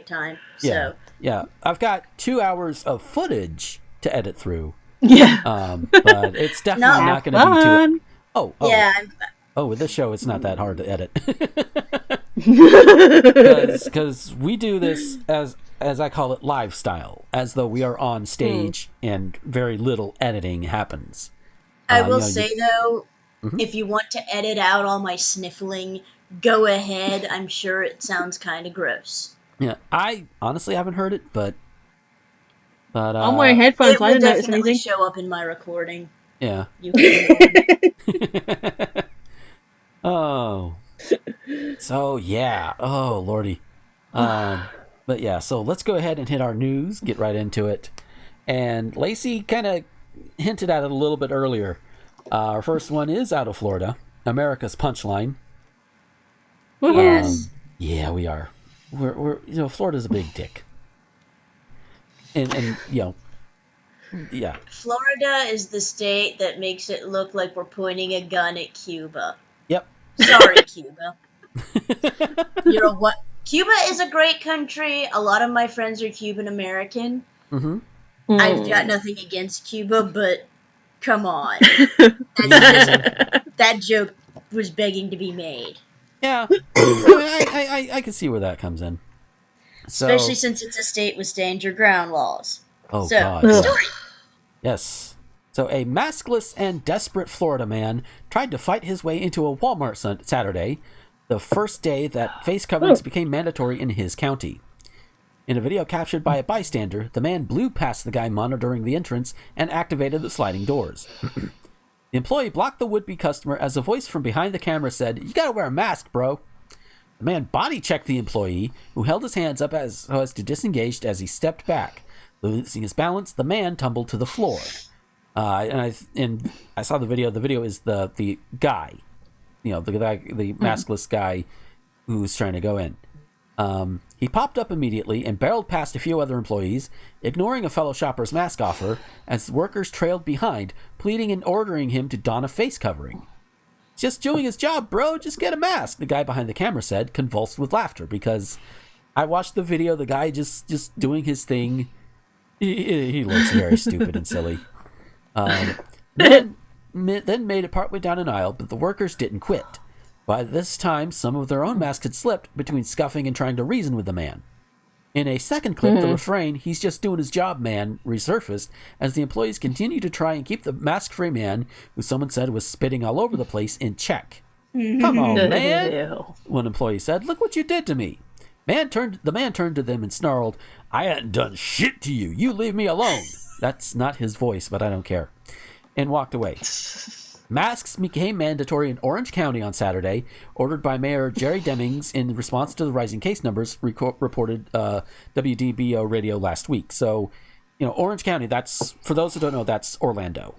time. So yeah, I've got 2 hours of footage to edit through. Yeah, but it's definitely not going to be too. Oh yeah. With this show, it's not that hard to edit. Because we do this as I call it, live style, as though we are on stage and very little editing happens. I will say, though, if you want to edit out all my sniffling, go ahead. I'm sure it sounds kind of gross. Yeah, I honestly haven't heard it, but I'm wearing headphones. It I will didn't notice definitely anything. show up in my recording. Yeah. You can Oh. So, yeah. Oh, lordy. But yeah, so let's go ahead and hit our news, get right into it. And Lacey kind of hinted at it a little bit earlier. Our first one is out of Florida, America's Punchline. Yes. Yeah, we are. We're Florida's a big dick. And yeah. Florida is the state that makes it look like we're pointing a gun at Cuba. Yep. Sorry, Cuba. You're what? Cuba is a great country. A lot of my friends are Cuban American. Mm-hmm. I've got nothing against Cuba, but come on. That joke was begging to be made. Yeah. I can see where that comes in. Especially since it's a state with stand your ground laws. Oh, so, God. Story. Yes. So a maskless and desperate Florida man tried to fight his way into a Walmart Saturday, the first day that face coverings became mandatory in his county. In a video captured by a bystander, the man blew past the guy monitoring the entrance and activated the sliding doors. The employee blocked the would-be customer as a voice from behind the camera said, "You gotta wear a mask, bro." The man body-checked the employee, who held his hands up so as to disengage as he stepped back. Losing his balance, the man tumbled to the floor. And I saw the video. The video is the guy, the maskless guy who's trying to go in. He popped up immediately and barreled past a few other employees, ignoring a fellow shopper's mask offer as workers trailed behind, pleading and ordering him to don a face covering. "Just doing his job, bro. Just get a mask," the guy behind the camera said, convulsed with laughter, because I watched the video. The guy just doing his thing. He looks very stupid and silly. Then made it partway down an aisle, but the workers didn't quit. By this time, some of their own masks had slipped between scuffing and trying to reason with the man. In a second clip, the refrain, "He's just doing his job, man," resurfaced as the employees continue to try and keep the mask-free man, who someone said was spitting all over the place, in check. "Come on, man," one employee said. "Look what you did to me." The man turned to them and snarled, "I hadn't done shit to you. You leave me alone." That's not his voice, but I don't care. And walked away. Masks became mandatory in Orange County on Saturday, ordered by Mayor Jerry Demings in response to the rising case numbers, reported WDBO radio last week. So, Orange County, that's, for those who don't know, that's Orlando.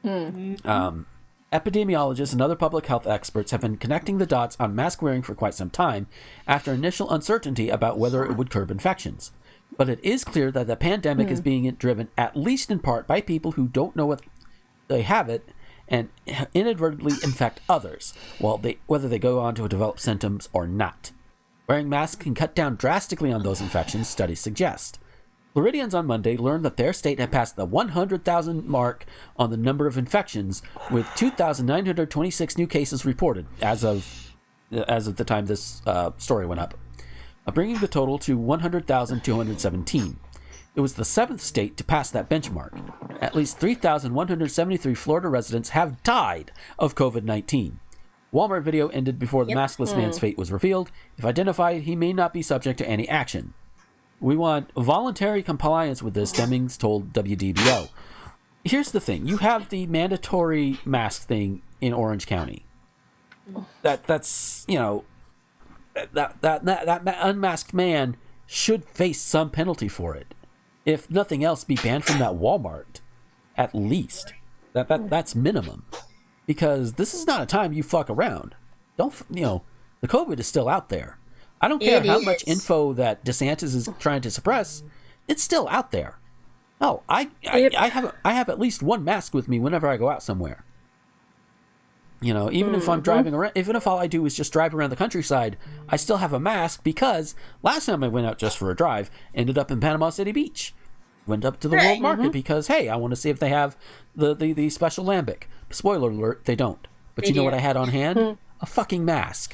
Epidemiologists and other public health experts have been connecting the dots on mask wearing for quite some time after initial uncertainty about whether it would curb infections. But it is clear that the pandemic is being driven, at least in part, by people who don't know they have it and inadvertently infect others, whether they go on to develop symptoms or not. Wearing masks can cut down drastically on those infections, studies suggest. Floridians on Monday learned that their state had passed the 100,000 mark on the number of infections, with 2,926 new cases reported as of the time this story went up, bringing the total to 100,217. It was the 7th state to pass that benchmark. At least 3,173 Florida residents have died of COVID-19. Walmart video ended before the maskless man's fate was revealed. If identified, he may not be subject to any action. "We want voluntary compliance with this," Demings told WDBO. Here's the thing. You have the mandatory mask thing in Orange County. That's that unmasked man should face some penalty for it. If nothing else, be banned from that Walmart, at least. That's minimum, because this is not a time you fuck around. The COVID is still out there. I don't care how much info that DeSantis is trying to suppress; it's still out there. Oh, I have at least one mask with me whenever I go out somewhere. Even if I'm driving around, even if all I do is just drive around the countryside, I still have a mask, because last time I went out just for a drive, ended up in Panama City Beach. Went up to the World Market because, hey, I want to see if they have the special lambic. Spoiler alert, they don't. But you know what I had on hand? A fucking mask.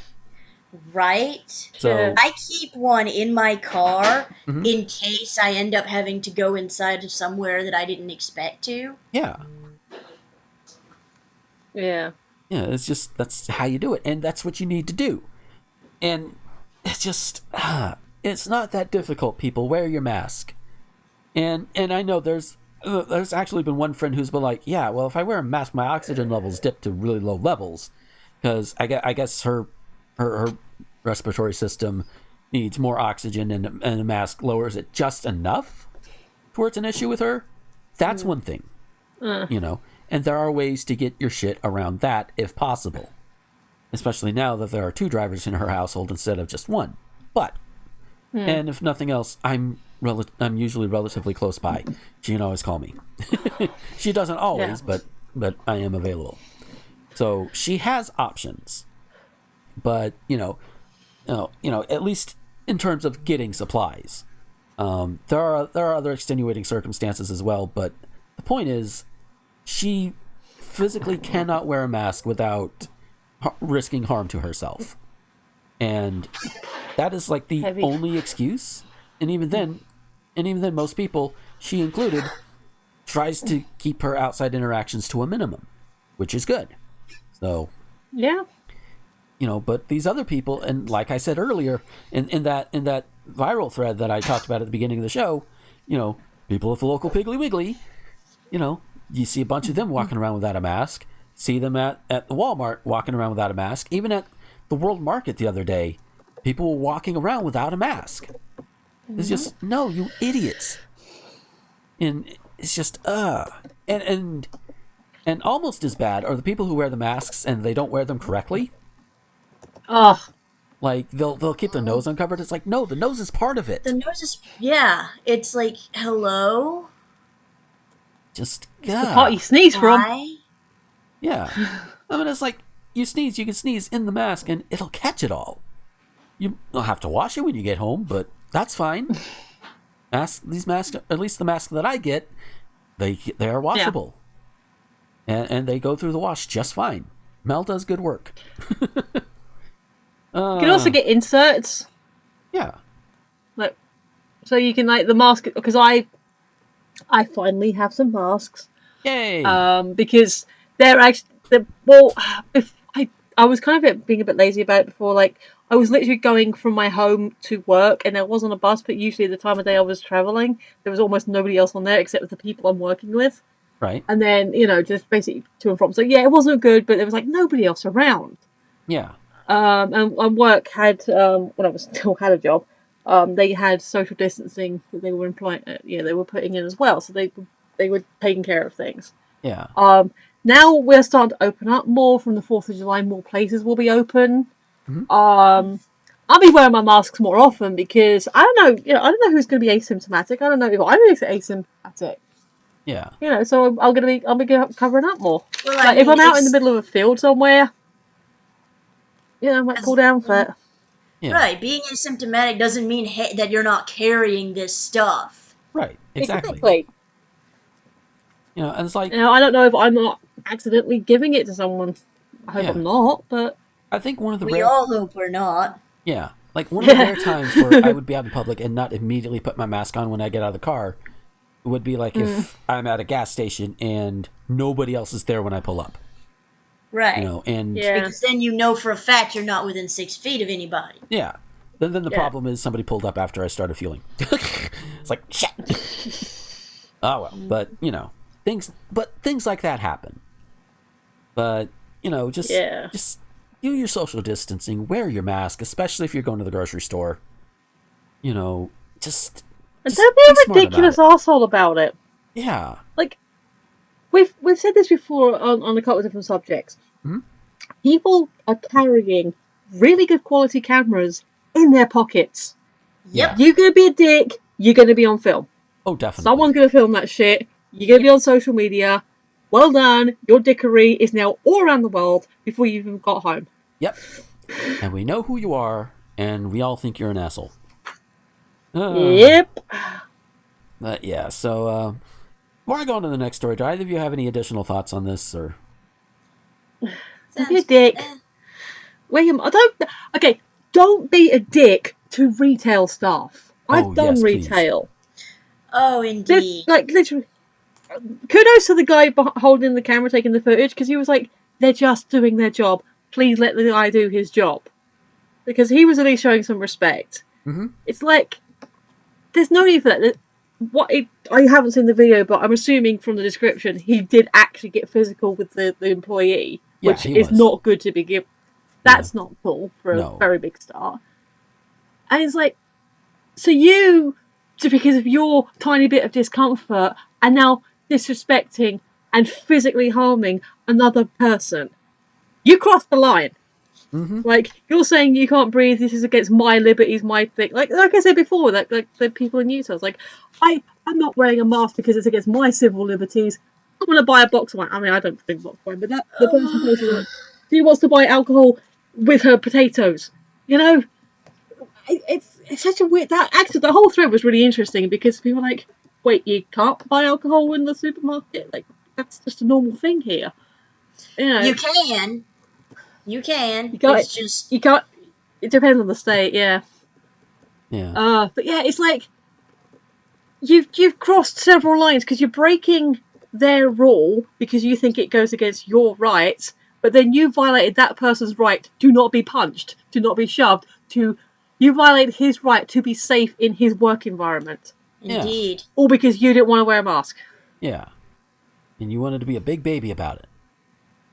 Right? So I keep one in my car in case I end up having to go inside of somewhere that I didn't expect to. Yeah. Yeah. Yeah, that's how you do it, and that's what you need to do. And it's just, it's not that difficult, people. Wear your mask. And I know there's actually been one friend who's been like, yeah, well, if I wear a mask, my oxygen levels dip to really low levels, because I guess her respiratory system needs more oxygen, and a mask lowers it just enough to where it's an issue with her. That's one thing, And there are ways to get your shit around that if possible. Especially now that there are 2 drivers in her household instead of just 1. But, and if nothing else, I'm usually relatively close by. She can always call me. She doesn't always, but I am available. So she has options. But, at least in terms of getting supplies. There are other extenuating circumstances as well, but the point is, she physically cannot wear a mask without risking harm to herself. And that is like the only excuse. And even then, most people, she included, tries to keep her outside interactions to a minimum, which is good. So, yeah. But these other people, and like I said earlier, in that viral thread that I talked about at the beginning of the show, people at the local Piggly Wiggly, you see a bunch of them walking around without a mask. See them at the Walmart walking around without a mask. Even at the World Market the other day, people were walking around without a mask. It's just, no, you idiots. And it's just, And almost as bad are the people who wear the masks and they don't wear them correctly. Oh. Like, they'll keep their nose uncovered. It's like, no, the nose is part of it. The nose is, it's like, hello? Just, the part you sneeze from. Yeah. I mean, it's like, you can sneeze in the mask and it'll catch it all. You'll have to wash it when you get home, but that's fine. These masks, at least the mask that I get, they are washable. Yeah. And they go through the wash just fine. Mel does good work. You can also get inserts. Yeah. Like, so you can like the mask because I finally have some masks. Yay! Because they're actually well, if I was kind of being a bit lazy about it before. Like, I was literally going from my home to work, and there wasn't a bus. But usually, at the time of day I was traveling, there was almost nobody else on there except for the people I'm working with. Right. And then just basically to and from. So yeah, it wasn't good, but there was like nobody else around. Yeah. And work had when I was still had a job, they had social distancing that they were employing. They were putting in as well. So they were taking care of things. Yeah. Now we're starting to open up more from the 4th of July. More places will be open. Mm-hmm. I'll be wearing my masks more often because I don't know. I don't know who's going to be asymptomatic. I don't know if I'm asymptomatic. Yeah. So I'll be covering up more. Well, like if I'm out in the middle of a field somewhere, I might pull down for it. Yeah. Right. Being asymptomatic doesn't mean that you're not carrying this stuff. Right. Exactly. And it's like I don't know if I'm not accidentally giving it to someone. I hope I'm not, but I think one of the we all hope we're not. Yeah, like one of the rare times where I would be out in public and not immediately put my mask on when I get out of the car would be like if I'm at a gas station and nobody else is there when I pull up. Right. And because then you know for a fact you're not within 6 feet of anybody. Yeah. Then the problem is somebody pulled up after I started fueling. It's like shit. Oh well, but things like that happen. But just do your social distancing, wear your mask, especially if you're going to the grocery store. Just don't be a ridiculous asshole about it. Yeah. Like, we've said this before on a couple of different subjects. Mm-hmm. People are carrying really good quality cameras in their pockets. Yep. You're going to be a dick, you're going to be on film. Oh, definitely. Someone's going to film that shit. You're going to be on social media. Well done. Your dickery is now all around the world before you even got home. Yep. And we know who you are, and we all think you're an asshole. Yep. But yeah, so before I go on to the next story, do either of you have any additional thoughts on this? Or Don't be a dick. William, don't be a dick to retail staff. I've done retail. Please. Oh, indeed. Literally. Kudos to the guy holding the camera, taking the footage, because he was like, they're just doing their job. Please let the guy do his job. Because he was at least showing some respect. Mm-hmm. It's like, there's no need for that. I haven't seen the video, but I'm assuming from the description, he did actually get physical with the employee, which is not good to begin. That's not cool for a very big start. And it's like, so because of your tiny bit of discomfort, and now disrespecting and physically harming another person, you crossed the line. Mm-hmm. Like, you're saying you can't breathe, this is against my liberties, my thing. Like I said before, like the people in Utah, it's like, I'm not wearing a mask because it's against my civil liberties. I'm going to buy a box of wine. I mean, I don't think box of wine, but the person posted it. She wants to buy alcohol with her potatoes. It's such a weird... The whole thread was really interesting because people were like, wait, you can't buy alcohol in the supermarket? Like, that's just a normal thing here. You can. You can't. It depends on the state, yeah. Yeah. But yeah, it's like you've crossed several lines because you're breaking their rule because you think it goes against your rights, but then you violated that person's right to not be punched, to not be shoved, you violated his right to be safe in his work environment. Indeed. All because you didn't want to wear a mask. Yeah. And you wanted to be a big baby about it.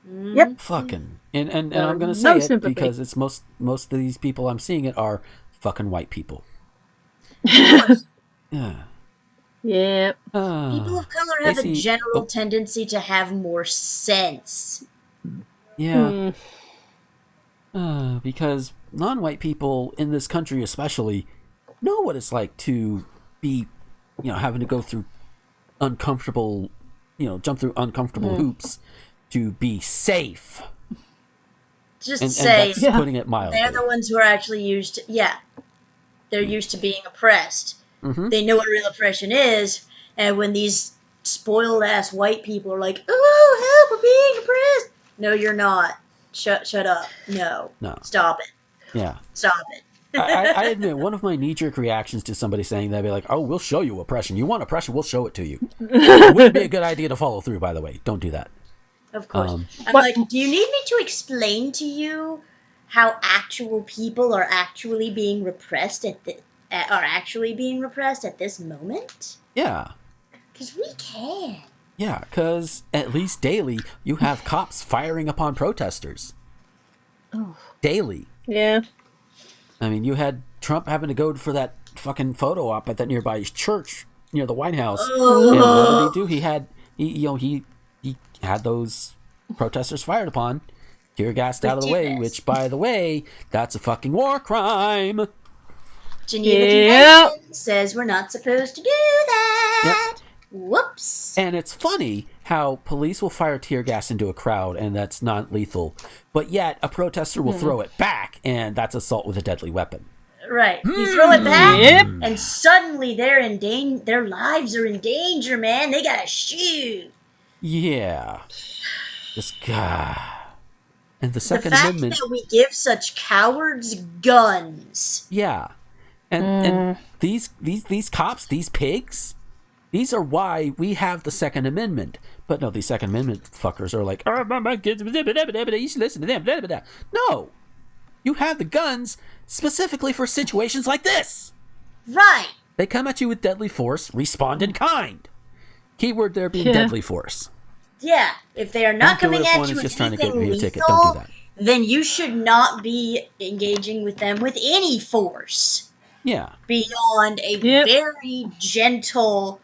Yep. Fucking. And I'm going to say sympathy. Because it's most of these people I'm seeing it are fucking white people. Yeah. Yeah. People of color have a general tendency to have more sense. Yeah. Because non-white people in this country especially know what it's like to be, having to go through uncomfortable, jump through uncomfortable hoops to be safe. Just and that's putting it mildly. They're the ones who are actually used to, they're used to being oppressed. Mm-hmm. They know what real oppression is, and when these spoiled-ass white people are like, oh, help, we're being oppressed. No, you're not. Shut up. No. Stop it. Yeah. Stop it. I admit, one of my knee-jerk reactions to somebody saying that, I'd be like, oh, we'll show you oppression. You want oppression, we'll show it to you. It wouldn't be a good idea to follow through, by the way. Don't do that. Of course. I'm like, do you need me to explain to you how actual people are actually being repressed at this moment? Yeah. Because we can. Yeah, because at least daily, you have cops firing upon protesters. Oh. Daily. Yeah. I mean, you had Trump having to go for that fucking photo op at that nearby church near the White House. Oh. And what did he do? He had those protesters fired upon, tear gassed out of the way, which, by the way, that's a fucking war crime. Geneva Convention says we're not supposed to do that. Yep. Whoops. And it's funny how police will fire tear gas into a crowd and that's not lethal, but yet a protester will throw it back and that's assault with a deadly weapon. Right. You throw it back and suddenly their lives are in danger, man. They gotta shoot. Yeah. This guy. And the Second Amendment. The fact that we give such cowards guns. Yeah. And these cops, these pigs, these are why we have the Second Amendment. But no, these Second Amendment fuckers are like, oh, my kids, you should listen to them. No. You have the guns specifically for situations like this. Right. They come at you with deadly force, respond in kind. Keyword there being deadly force. Yeah. If they are not coming at you with anything lethal, then you should not be engaging with them with any force. Yeah. Beyond a very gentle,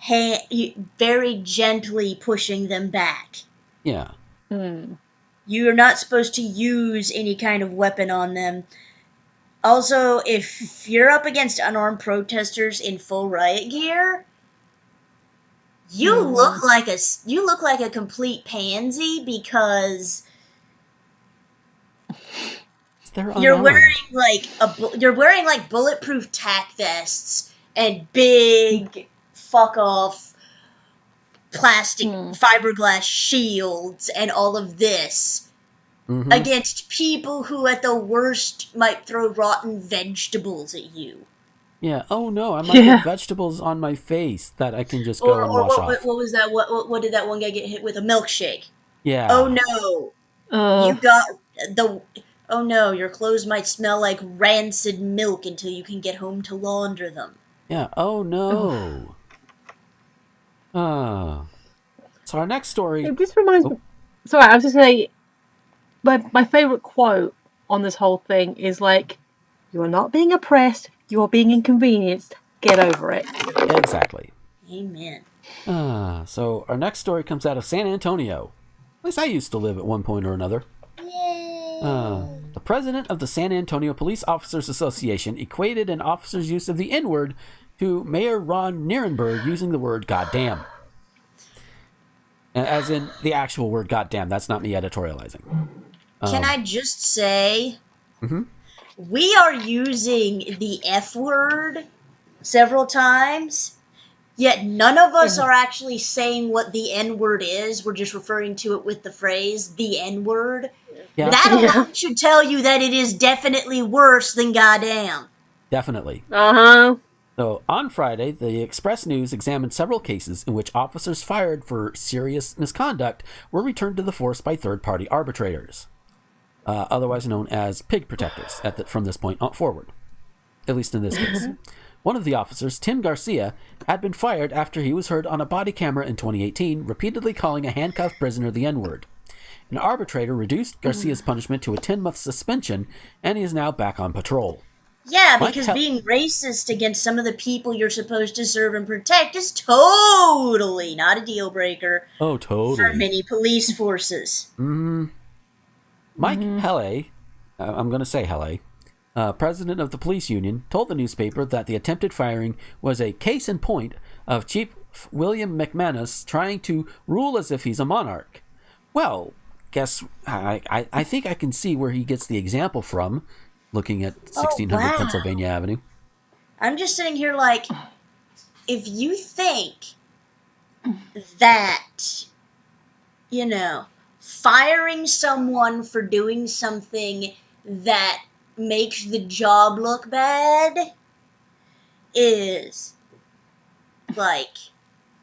very gently pushing them back. Yeah. You're not supposed to use any kind of weapon on them. Also, if you're up against unarmed protesters in full riot gear, you look like a complete pansy because you're wearing like bulletproof tack vests and big fuck off plastic fiberglass shields and all of this against people who at the worst might throw rotten vegetables at you. Yeah. Oh no, I might get vegetables on my face that I can just go and wash off. What was that? What did that one guy get hit with? A milkshake. Yeah. Oh no. You got the. Oh no, your clothes might smell like rancid milk until you can get home to launder them. Yeah. Oh no. So our next story. This reminds me. Sorry, I was just saying. My favorite quote on this whole thing is like, "You are not being oppressed. You are being inconvenienced. Get over it." Exactly. Amen. So our next story comes out of San Antonio. At least I used to live at one point or another. Yay. The president of the San Antonio Police Officers Association equated an officer's use of the N-word to Mayor Ron Nierenberg using the word goddamn. As in the actual word goddamn. That's not me editorializing. Can I just say, we are using the F word several times, yet none of us are actually saying what the N word is. We're just referring to it with the phrase, the N word. Yeah. That alone should tell you that it is definitely worse than goddamn. Definitely. So, on Friday, the Express News examined several cases in which officers fired for serious misconduct were returned to the force by third-party arbitrators, otherwise known as pig protectors from this point on forward, at least in this case. One of the officers, Tim Garcia, had been fired after he was heard on a body camera in 2018 repeatedly calling a handcuffed prisoner the N-word. An arbitrator reduced Garcia's punishment to a 10-month suspension, and he is now back on patrol. Yeah, because being racist against some of the people you're supposed to serve and protect is totally not a deal breaker. Oh, totally. For many police forces. Mike Hele, I'm going to say Hele, president of the police union, told the newspaper that the attempted firing was a case in point of Chief William McManus trying to rule as if he's a monarch. Well, I think I can see where he gets the example from. Looking at 1600 Pennsylvania Avenue. I'm just sitting here like, if you think that, firing someone for doing something that makes the job look bad is, like,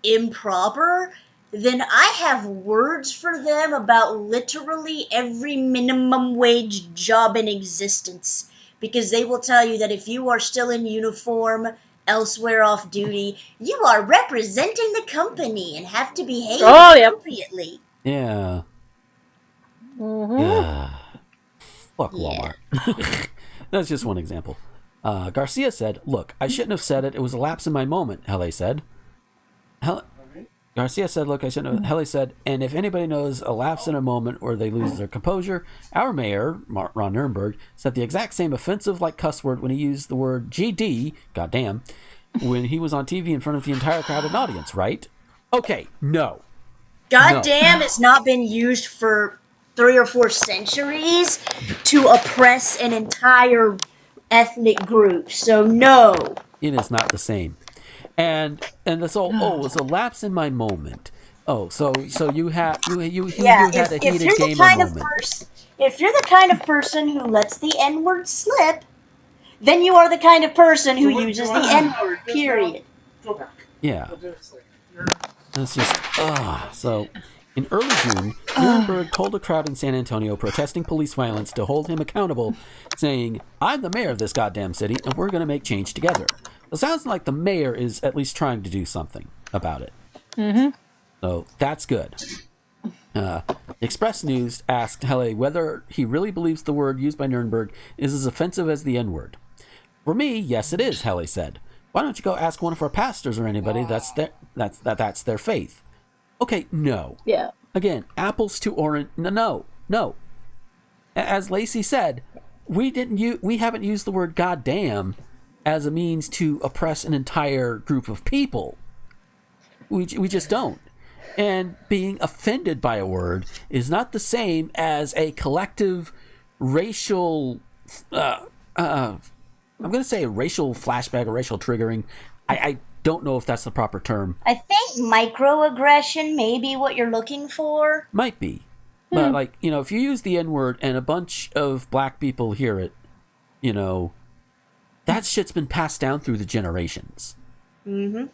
improper, then I have words for them about literally every minimum wage job in existence. Because they will tell you that if you are still in uniform elsewhere off duty, you are representing the company and have to behave appropriately. Yeah. Mm-hmm. Yeah. Fuck Yeah. Walmart. That's just one example. Garcia said, "Look, I shouldn't have said it. It was a lapse in my moment," Hele said. Garcia said, "Look, I shouldn't have." Hele said, "And if anybody knows a lapse in a moment where they lose their composure, our mayor, Ron Nirenberg, said the exact same offensive-like cuss word when he used the word GD, goddamn, when he was on TV in front of the entire crowded audience, right? Okay, no. Goddamn has not been used for 3 or 4 centuries to oppress an entire ethnic group, so no. It is not the same. And this whole, it was a lapse in my moment. Oh, so you had a heated gamer moment. If you're the kind of person who lets the N-word slip, then you are the kind of person who uses the N-word, period. Yeah. That's just, so, in early June, Nirenberg told a crowd in San Antonio protesting police violence to hold him accountable, saying, "I'm the mayor of this goddamn city, and we're going to make change together." It sounds like the mayor is at least trying to do something about it. Mm-hmm. So, that's good. Express News asked Hele whether he really believes the word used by Nirenberg is as offensive as the N-word. "For me, yes it is," Hele said. "Why don't you go ask one of our pastors or anybody that's their faith?" Okay, no. Yeah. Again, apples to orange. No. As Lacey said, we haven't used the word goddamn as a means to oppress an entire group of people. We just don't. And being offended by a word is not the same as a collective racial I'm going to say a racial flashback or racial triggering. I don't know if that's the proper term. I think microaggression may be what you're looking for. Might be. But, like, if you use the N-word and a bunch of black people hear it, that shit's been passed down through the generations. Mm-hmm.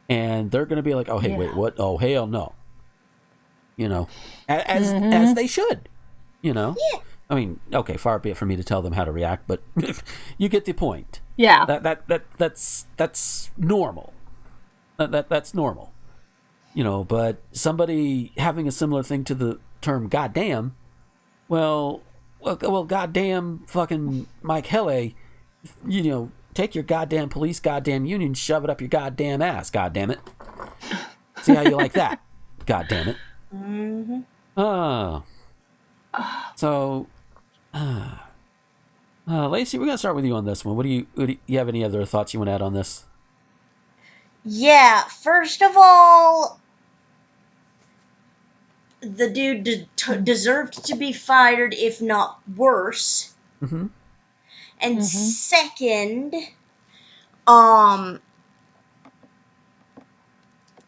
And they're going to be like, oh, hey, wait, what? Oh, hell no. As they should, Yeah. I mean, okay, far be it for me to tell them how to react, but you get the point. Yeah. That's normal. That's normal. But somebody having a similar thing to the term goddamn, well, goddamn fucking Mike Hele, take your goddamn police, goddamn union, shove it up your goddamn ass, goddamn it. See how you like that? Goddamn it. Mm-hmm. So, Lacey, we're gonna start with you on this one. Do you have any other thoughts you want to add on this? Yeah, first of all, the dude deserved to be fired, if not worse. Mm-hmm. And second,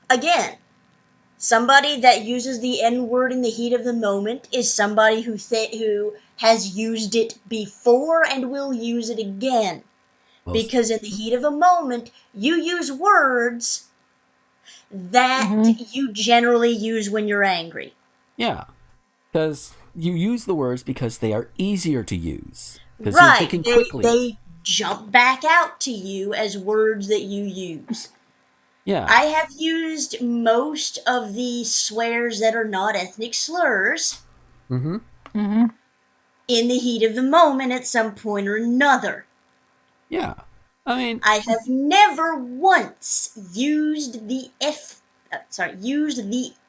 again, somebody that uses the N-word in the heat of the moment is somebody who has used it before and will use it again. Because in the heat of a moment, you use words that you generally use when you're angry. Yeah, because you use the words because they are easier to use. Because right, you're thinking quickly. They jump back out to you as words that you use. Yeah. I have used most of the swears that are not ethnic slurs Mm-hmm. Mm-hmm. in the heat of the moment at some point or another. Yeah. I mean, I have never once used the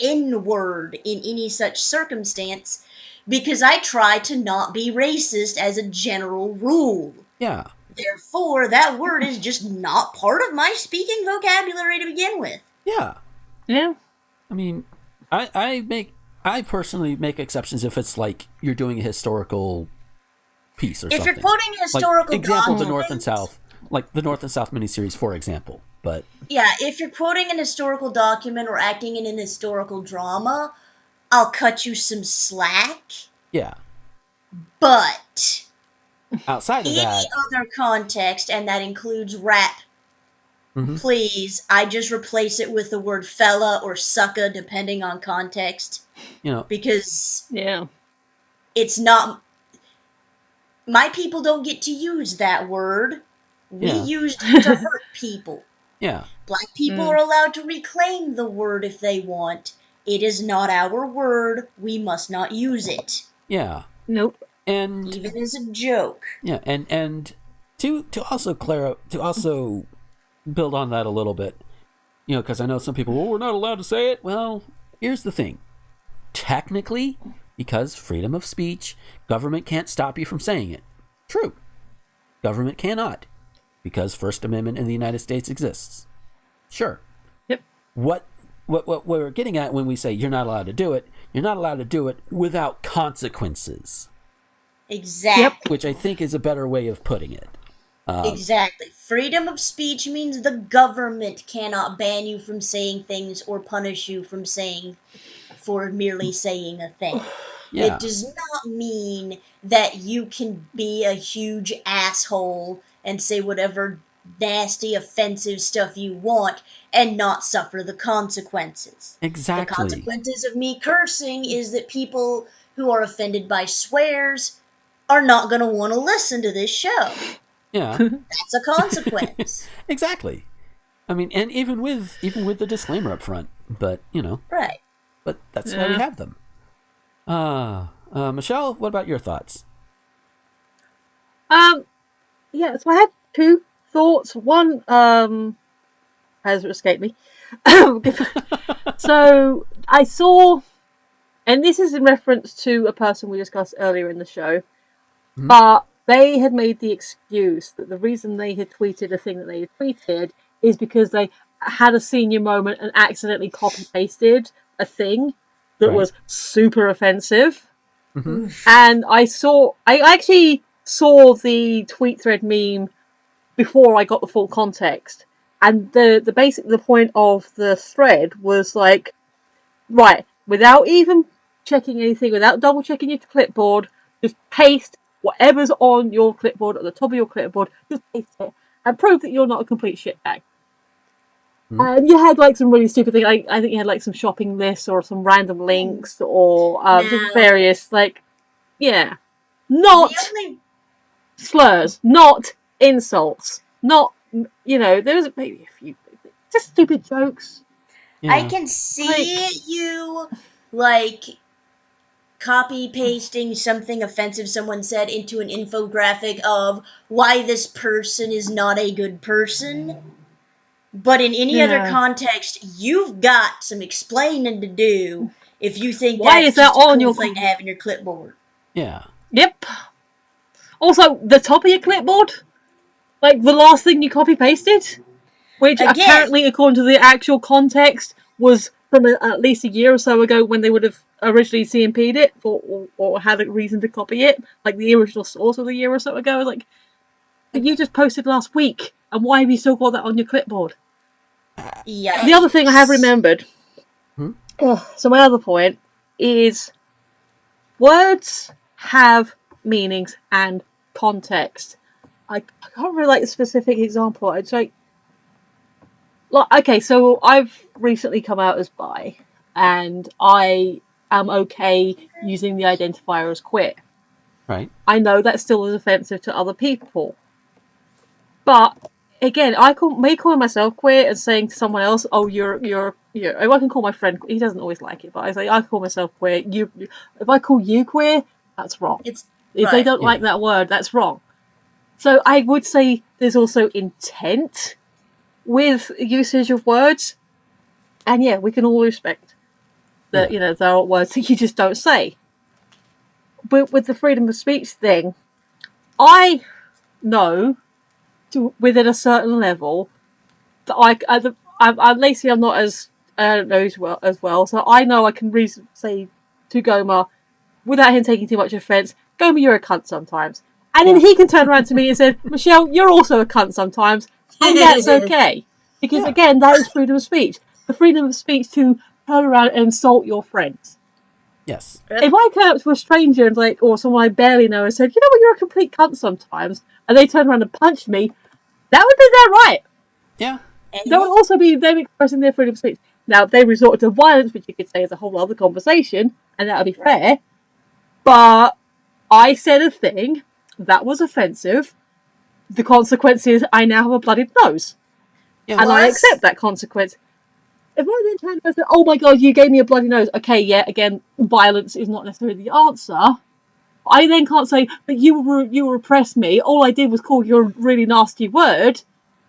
N-word in any such circumstance because I try to not be racist as a general rule. Yeah. Therefore, that word is just not part of my speaking vocabulary to begin with. Yeah. Yeah. I mean, I personally make exceptions if it's like you're doing a historical piece or something. If you're quoting a historical example, document, the North and South, like the North and South miniseries, for example. But yeah, if you're quoting an historical document or acting in an historical drama, I'll cut you some slack. yeah. But outside of Any that, other context, and that includes rap, please, I just replace it with the word fella or sucka, depending on context. Because it's not. My people don't get to use that word. We used it to hurt people. Yeah. Black people are allowed to reclaim the word if they want. It is not our word. We must not use it. Yeah. Nope. And even as a joke. Yeah, and to also build on that a little bit, because I know some people, we're not allowed to say it. Well, here's the thing. Technically, because freedom of speech, government can't stop you from saying it. True. Government cannot, because First Amendment in the United States exists. Sure. Yep. What we're getting at when we say you're not allowed to do it, you're not allowed to do it without consequences. Exactly. Yep. Which I think is a better way of putting it. Exactly. Freedom of speech means the government cannot ban you from saying things or punish you for merely saying a thing. Yeah. It does not mean that you can be a huge asshole and say whatever nasty, offensive stuff you want and not suffer the consequences. Exactly. The consequences of me cursing is that people who are offended by swears are not going to want to listen to this show. Yeah. That's a consequence. Exactly. I mean, and even with the disclaimer up front, but Right. But that's why we have them. Michelle, what about your thoughts? Yeah, so I had two thoughts. One has escaped me. So I saw, and this is in reference to a person we discussed earlier in the show, but they had made the excuse that the reason they had tweeted a thing that they had tweeted is because they had a senior moment and accidentally copy-pasted a thing that was super offensive. And I actually saw the tweet thread meme before I got the full context. And the point of the thread was like, right, without even checking anything, without double checking your clipboard, just paste whatever's on your clipboard at the top of your clipboard, just paste it and prove that you're not a complete shitbag. And you had like some really stupid things. I think you had like some shopping lists or some random links or just various not slurs, not insults, not there's maybe a few just stupid jokes. Yeah. I can see you like copy pasting something offensive someone said into an infographic of why this person is not a good person. But in any other context, you've got some explaining to do if you think Why that's is that just a on cool your thing to have in your clipboard. Yeah. Yep. Also, the top of your clipboard, like the last thing you copy pasted, which apparently, according to the actual context, was from at least a year or so ago when they would have originally CMP'd it or had a reason to copy it, like the original source of a year or so ago. Like, but you just posted last week, and why have you still got that on your clipboard? Yeah. The other thing I have remembered. So my other point is, words have meanings and context. I can't really like a specific example. I'd say, okay, so I've recently come out as bi, and I am okay using the identifier as queer. Right. I know that still is offensive to other people, but again, I may call myself queer and saying to someone else, "Oh, you're." I can call my friend. He doesn't always like it, but I call myself queer. If I call you queer, that's wrong. If they don't like that word, that's wrong. So I would say there's also intent with usage of words, and we can all respect that. There are words that you just don't say. But with the freedom of speech thing, I know within a certain level that I'm Lacey. I'm not as I don't know as well, so I know I can say to Goma without him taking too much offense, "Goma, you're a cunt sometimes," and then he can turn around to me and say, "Michelle, you're also a cunt sometimes," and that's okay because again, that is freedom of speech. The freedom of speech to turn around and insult your friends. Yes. If I came up to a stranger and or someone I barely know and said, you know what, you're a complete cunt sometimes, and they turned around and punched me, that would be their right. Yeah. That would also be them expressing their freedom of speech. Now, if they resorted to violence, which you could say is a whole other conversation, and that would be fair, but I said a thing that was offensive. The consequence is I now have a bloodied nose. Yeah. And I accept that consequence. If I then turn and say, oh my god, you gave me a bloody nose. Okay, yeah, again, violence is not necessarily the answer. I then can't say, but you repressed me. All I did was call you a really nasty word.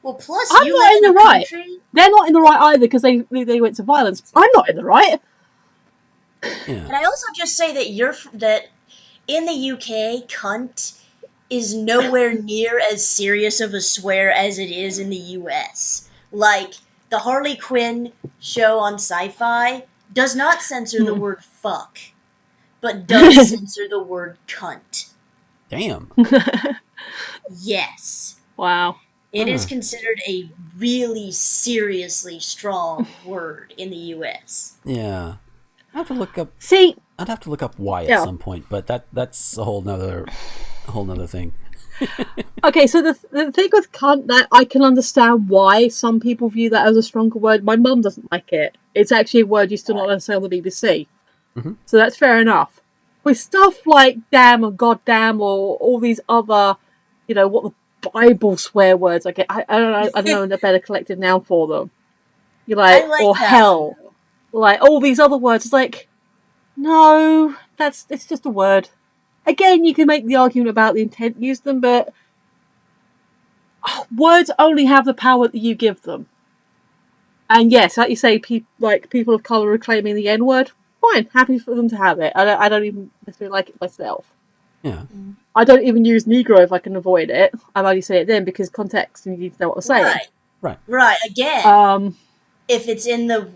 Well, plus I'm you not live in the right. They're not in the right either because they went to violence. I'm not in the right. Yeah. Can I also just say that in the UK, cunt is nowhere near as serious of a swear as it is in the US. Like, the Harley Quinn show on Sci-Fi does not censor the word fuck, but does censor the word cunt. Damn. Yes. Wow. It is considered a really seriously strong word in the US. Yeah. I have to look up. See, I'd have to look up why at some point, but that's a whole nother thing. Okay, so the thing with cunt, that I can understand why some people view that as a stronger word. My mum doesn't like it. It's actually a word you still not say on the BBC. Mm-hmm. So that's fair enough. With stuff like damn or goddamn or all these other, what the Bible swear words, I don't know a better collective noun for them. You're like, or hell. Like all these other words, it's like, no, it's just a word. Again, you can make the argument about the intent to use them, but words only have the power that you give them. And yes, like you say, people of colour reclaiming the N-word, fine, happy for them to have it. I don't even necessarily like it myself. Yeah. I don't even use Negro if I can avoid it. I only say it then because context and you need to know what I'm saying. Right. Again, if it's in the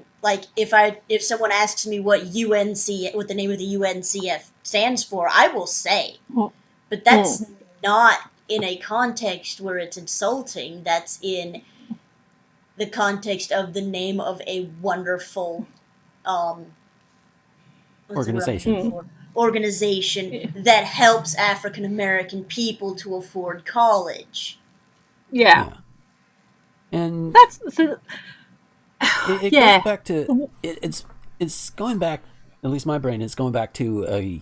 if someone asks me what the name of the UNCF stands for, I will say. But that's not in a context where it's insulting. That's in the context of the name of a wonderful organization that helps African American people to afford college. Yeah. And that's it goes back to it's going back, at least my brain is going back to a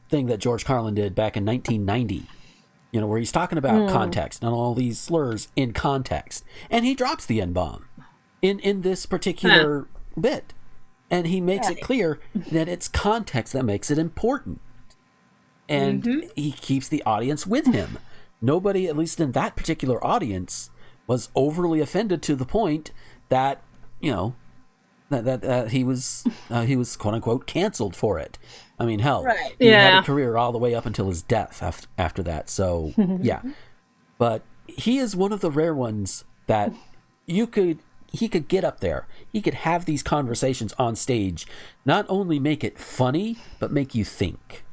thing that George Carlin did back in 1990, where he's talking about context and all these slurs in context, and he drops the N-bomb in this particular bit, and he makes it clear that it's context that makes it important, and he keeps the audience with him. Nobody, at least in that particular audience, was overly offended to the point that that he was quote unquote canceled for it. I mean, hell, he had a career all the way up until his death after that. So yeah, but he is one of the rare ones that he could get up there. He could have these conversations on stage, not only make it funny, but make you think.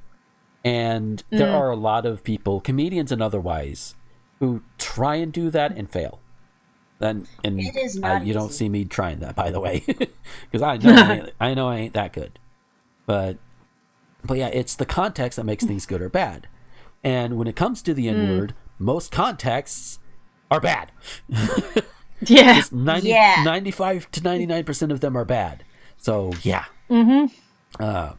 And there are a lot of people, comedians and otherwise, who try and do that and fail. And it is not you don't see me trying that, by the way, because I know I ain't that good. But yeah, it's the context that makes things good or bad. And when it comes to the N-word, most contexts are bad. Yeah. Just 95 to 99% of them are bad. So yeah. But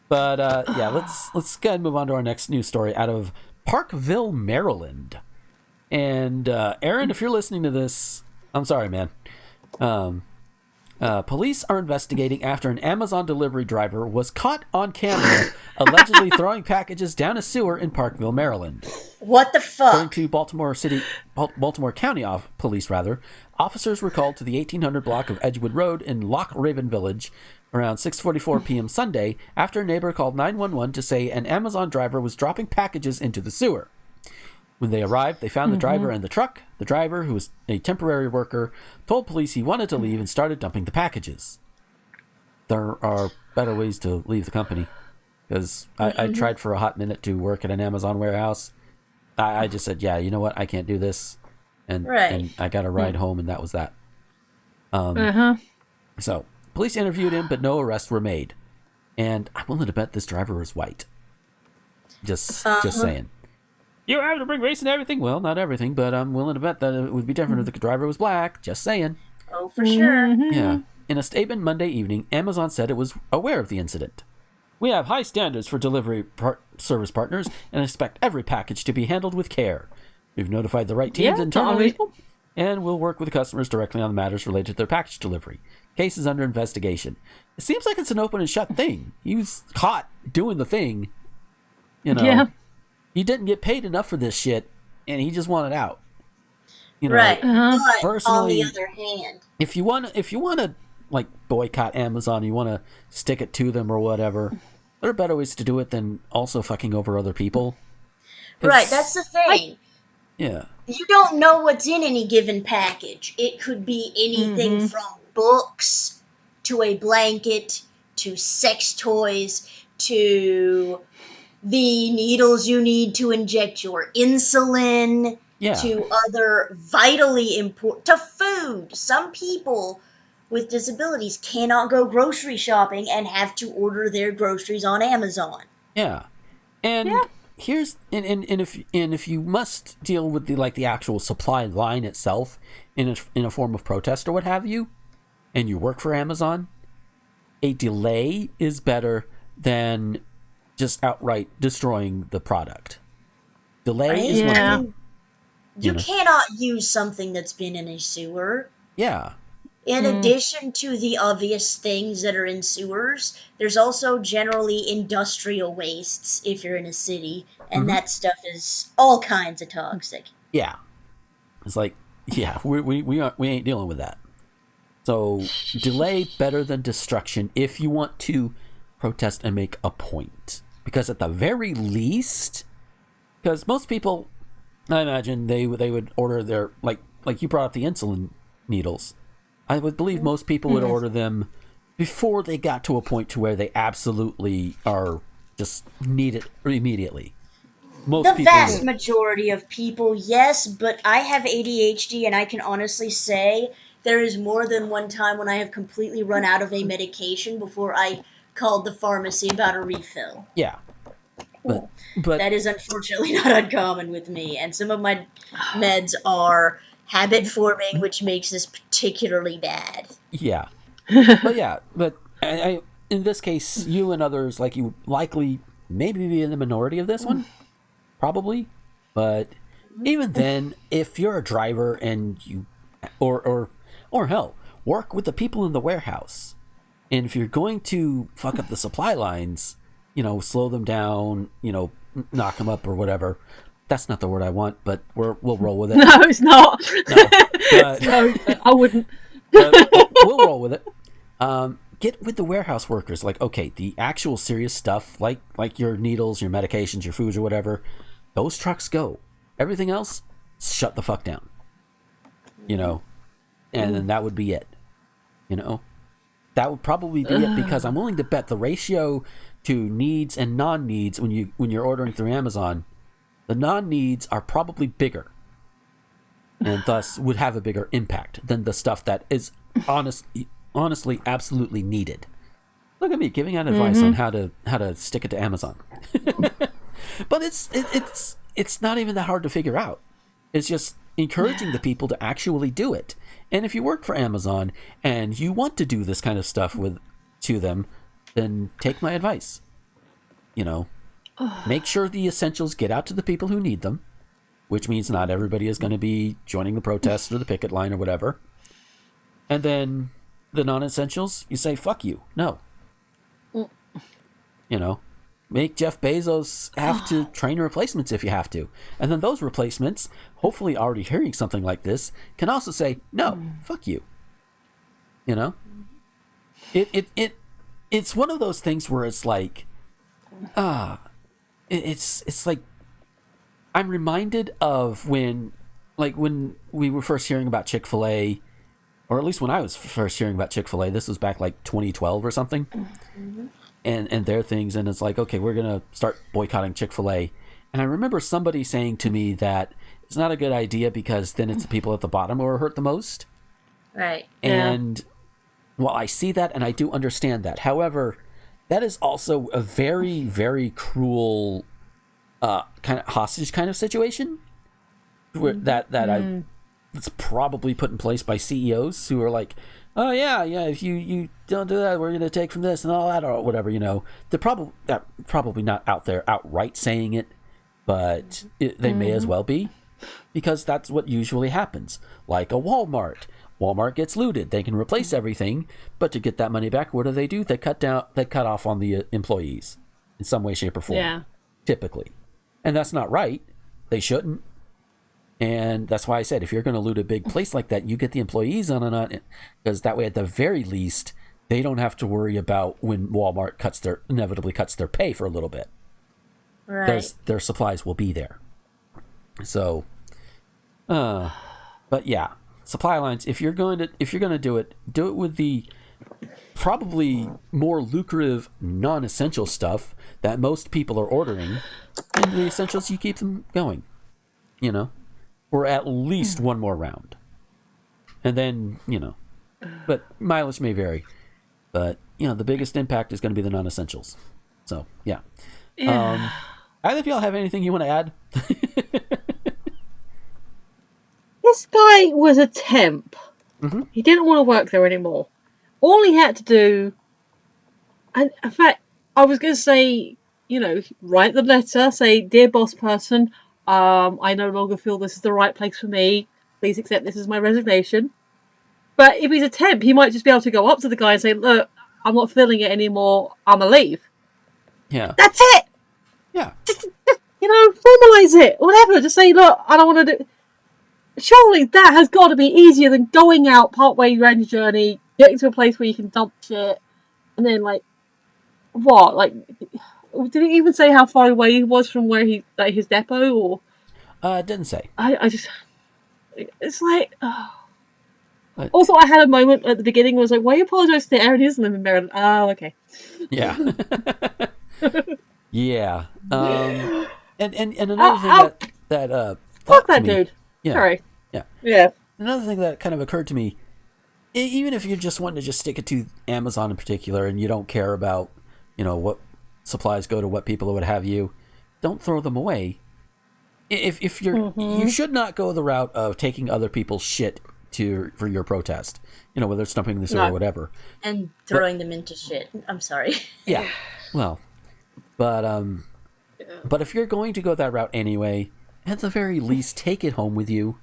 yeah, let's go ahead and move on to our next news story out of Parkville, Maryland. And Aaron, if you're listening to this, I'm sorry, man. Police are investigating after an Amazon delivery driver was caught on camera allegedly throwing packages down a sewer in Parkville, Maryland. What the fuck? According to Baltimore County Police, officers were called to the 1800 block of Edgewood Road in Loch Raven Village around 6:44 p.m. Sunday after a neighbor called 911 to say an Amazon driver was dropping packages into the sewer. When they arrived, they found the driver in the truck. The driver, who was a temporary worker, told police he wanted to leave and started dumping the packages. There are better ways to leave the company, because I tried for a hot minute to work at an Amazon warehouse. I just said, yeah, you know what, I can't do this. And I got a ride home, and that was that. So, police interviewed him, but no arrests were made. And I'm willing to bet this driver is white. Just saying. You have to bring race and everything? Well, not everything, but I'm willing to bet that it would be different if the driver was black. Just saying. Oh, for sure. Yeah. In a statement Monday evening, Amazon said it was aware of the incident. We have high standards for delivery service partners and expect every package to be handled with care. We've notified the right teams internally and we'll work with customers directly on the matters related to their package delivery. Case is under investigation. It seems like it's an open and shut thing. He was caught doing the thing. You know. Yeah. He didn't get paid enough for this shit, and he just wanted out. You know, right. But personally, on the other hand, if you want to like boycott Amazon, you want to stick it to them or whatever, there are better ways to do it than also fucking over other people. Right, that's the thing. Yeah. You don't know what's in any given package. It could be anything from books to a blanket to sex toys to the needles you need to inject your insulin, to other vitally important, to food. Some people with disabilities cannot go grocery shopping and have to order their groceries on Amazon. Yeah. And here's if you must deal with the actual supply line itself in a form of protest or what have you, and you work for Amazon, a delay is better than just outright destroying the product. Delay is one thing. You cannot use something that's been in a sewer. Yeah. In addition to the obvious things that are in sewers, there's also generally industrial wastes if you're in a city, and that stuff is all kinds of toxic. Yeah. It's like, we ain't dealing with that. So, delay better than destruction if you want to protest and make a point. Because at the very least, because most people, I imagine they would order their, like you brought up the insulin needles. I would believe most people would order them before they got to a point to where they absolutely are just need it immediately. The vast majority of people, yes, but I have ADHD and I can honestly say there is more than one time when I have completely run out of a medication before I called the pharmacy about a refill. Yeah. But that is unfortunately not uncommon with me, and some of my meds are habit forming, which makes this particularly bad. Yeah. But I in this case, you and others, like you, likely maybe be in the minority of this one. Probably. But even then, if you're a driver and you, or hell, work with the people in the warehouse, and if you're going to fuck up the supply lines, slow them down, knock them up or whatever. That's not the word I want, but we'll roll with it. No, it's not. No, I wouldn't. We'll roll with it. Get with the warehouse workers. Like, okay, the actual serious stuff, like your needles, your medications, your foods, or whatever, those trucks go. Everything else, shut the fuck down. And then that would be it. That would probably be it, because I'm willing to bet the ratio to needs and non-needs when you're ordering through Amazon, the non-needs are probably bigger, and thus would have a bigger impact than the stuff that is honestly absolutely needed. Look at me giving out advice on how to stick it to Amazon. But it's not even that hard to figure out. It's just encouraging the people to actually do it. And if you work for Amazon and you want to do this kind of stuff to them, then take my advice. Make sure the essentials get out to the people who need them, which means not everybody is going to be joining the protest or the picket line or whatever. And then the non-essentials, you say, fuck you. No. Make Jeff Bezos have to train replacements if you have to. And then those replacements, hopefully already hearing something like this, can also say, no, fuck you. It's one of those things where it's like, it's like, I'm reminded of when we were first hearing about Chick-fil-A, or at least when I was first hearing about Chick-fil-A, this was back like 2012 or something. And their things, and it's like, okay, we're going to start boycotting Chick-fil-A. And I remember somebody saying to me that it's not a good idea because then it's the people at the bottom who are hurt the most. Right. And, well, I see that and I do understand that. However, that is also a very, very cruel kind of hostage kind of situation where it's probably put in place by CEOs who are like, oh yeah, if you don't do that, we're going to take from this and all that or whatever, They're probably not out there outright saying it, but they may as well be, because that's what usually happens. Like a Walmart gets looted, they can replace everything, but to get that money back, what do? They cut off on the employees in some way, shape, or form, typically, and that's not right. They shouldn't. And that's why I said, if you're going to loot a big place like that, you get the employees on, because that way, at the very least, they don't have to worry about when Walmart inevitably cuts their pay for a little bit. Right. Their supplies will be there. So, but yeah, supply lines. If you're going to do it with the probably more lucrative non-essential stuff that most people are ordering, and the essentials, you keep them going. Or at least one more round. And then, but mileage may vary. But, the biggest impact is going to be the non-essentials. So, yeah. Either of y'all have anything you want to add? This guy was a temp. Mm-hmm. He didn't want to work there anymore. All he had to do, and in fact, I was going to say, write the letter, say, dear boss person, I no longer feel this is the right place for me. Please accept this as my resignation. But if he's a temp, he might just be able to go up to the guy and say, look, I'm not feeling it anymore. I'm going to leave. Yeah. That's it. Yeah. Just, formalize it. Whatever. Just say, look, I don't want to do... Surely that has got to be easier than going out partway around your journey, getting to a place where you can dump shit, and then, what? Did he even say how far away he was from where his depot, or? It didn't say. I just, it's like, oh. Also, I had a moment at the beginning where I was like, why are you apologising to Aaron? He doesn't live in Maryland. Oh, okay. Yeah. Yeah. And another thing that fuck that dude. Yeah. Sorry. Yeah. Yeah. Another thing that kind of occurred to me, even if you're just wanting to just stick it to Amazon in particular, and you don't care about, what supplies go to what people or what have you, don't throw them away. If you're, you should not go the route of taking other people's shit for your protest, whether it's dumping this or whatever, and throwing them into shit. I'm sorry. Yeah, well, but if you're going to go that route anyway, at the very least, take it home with you.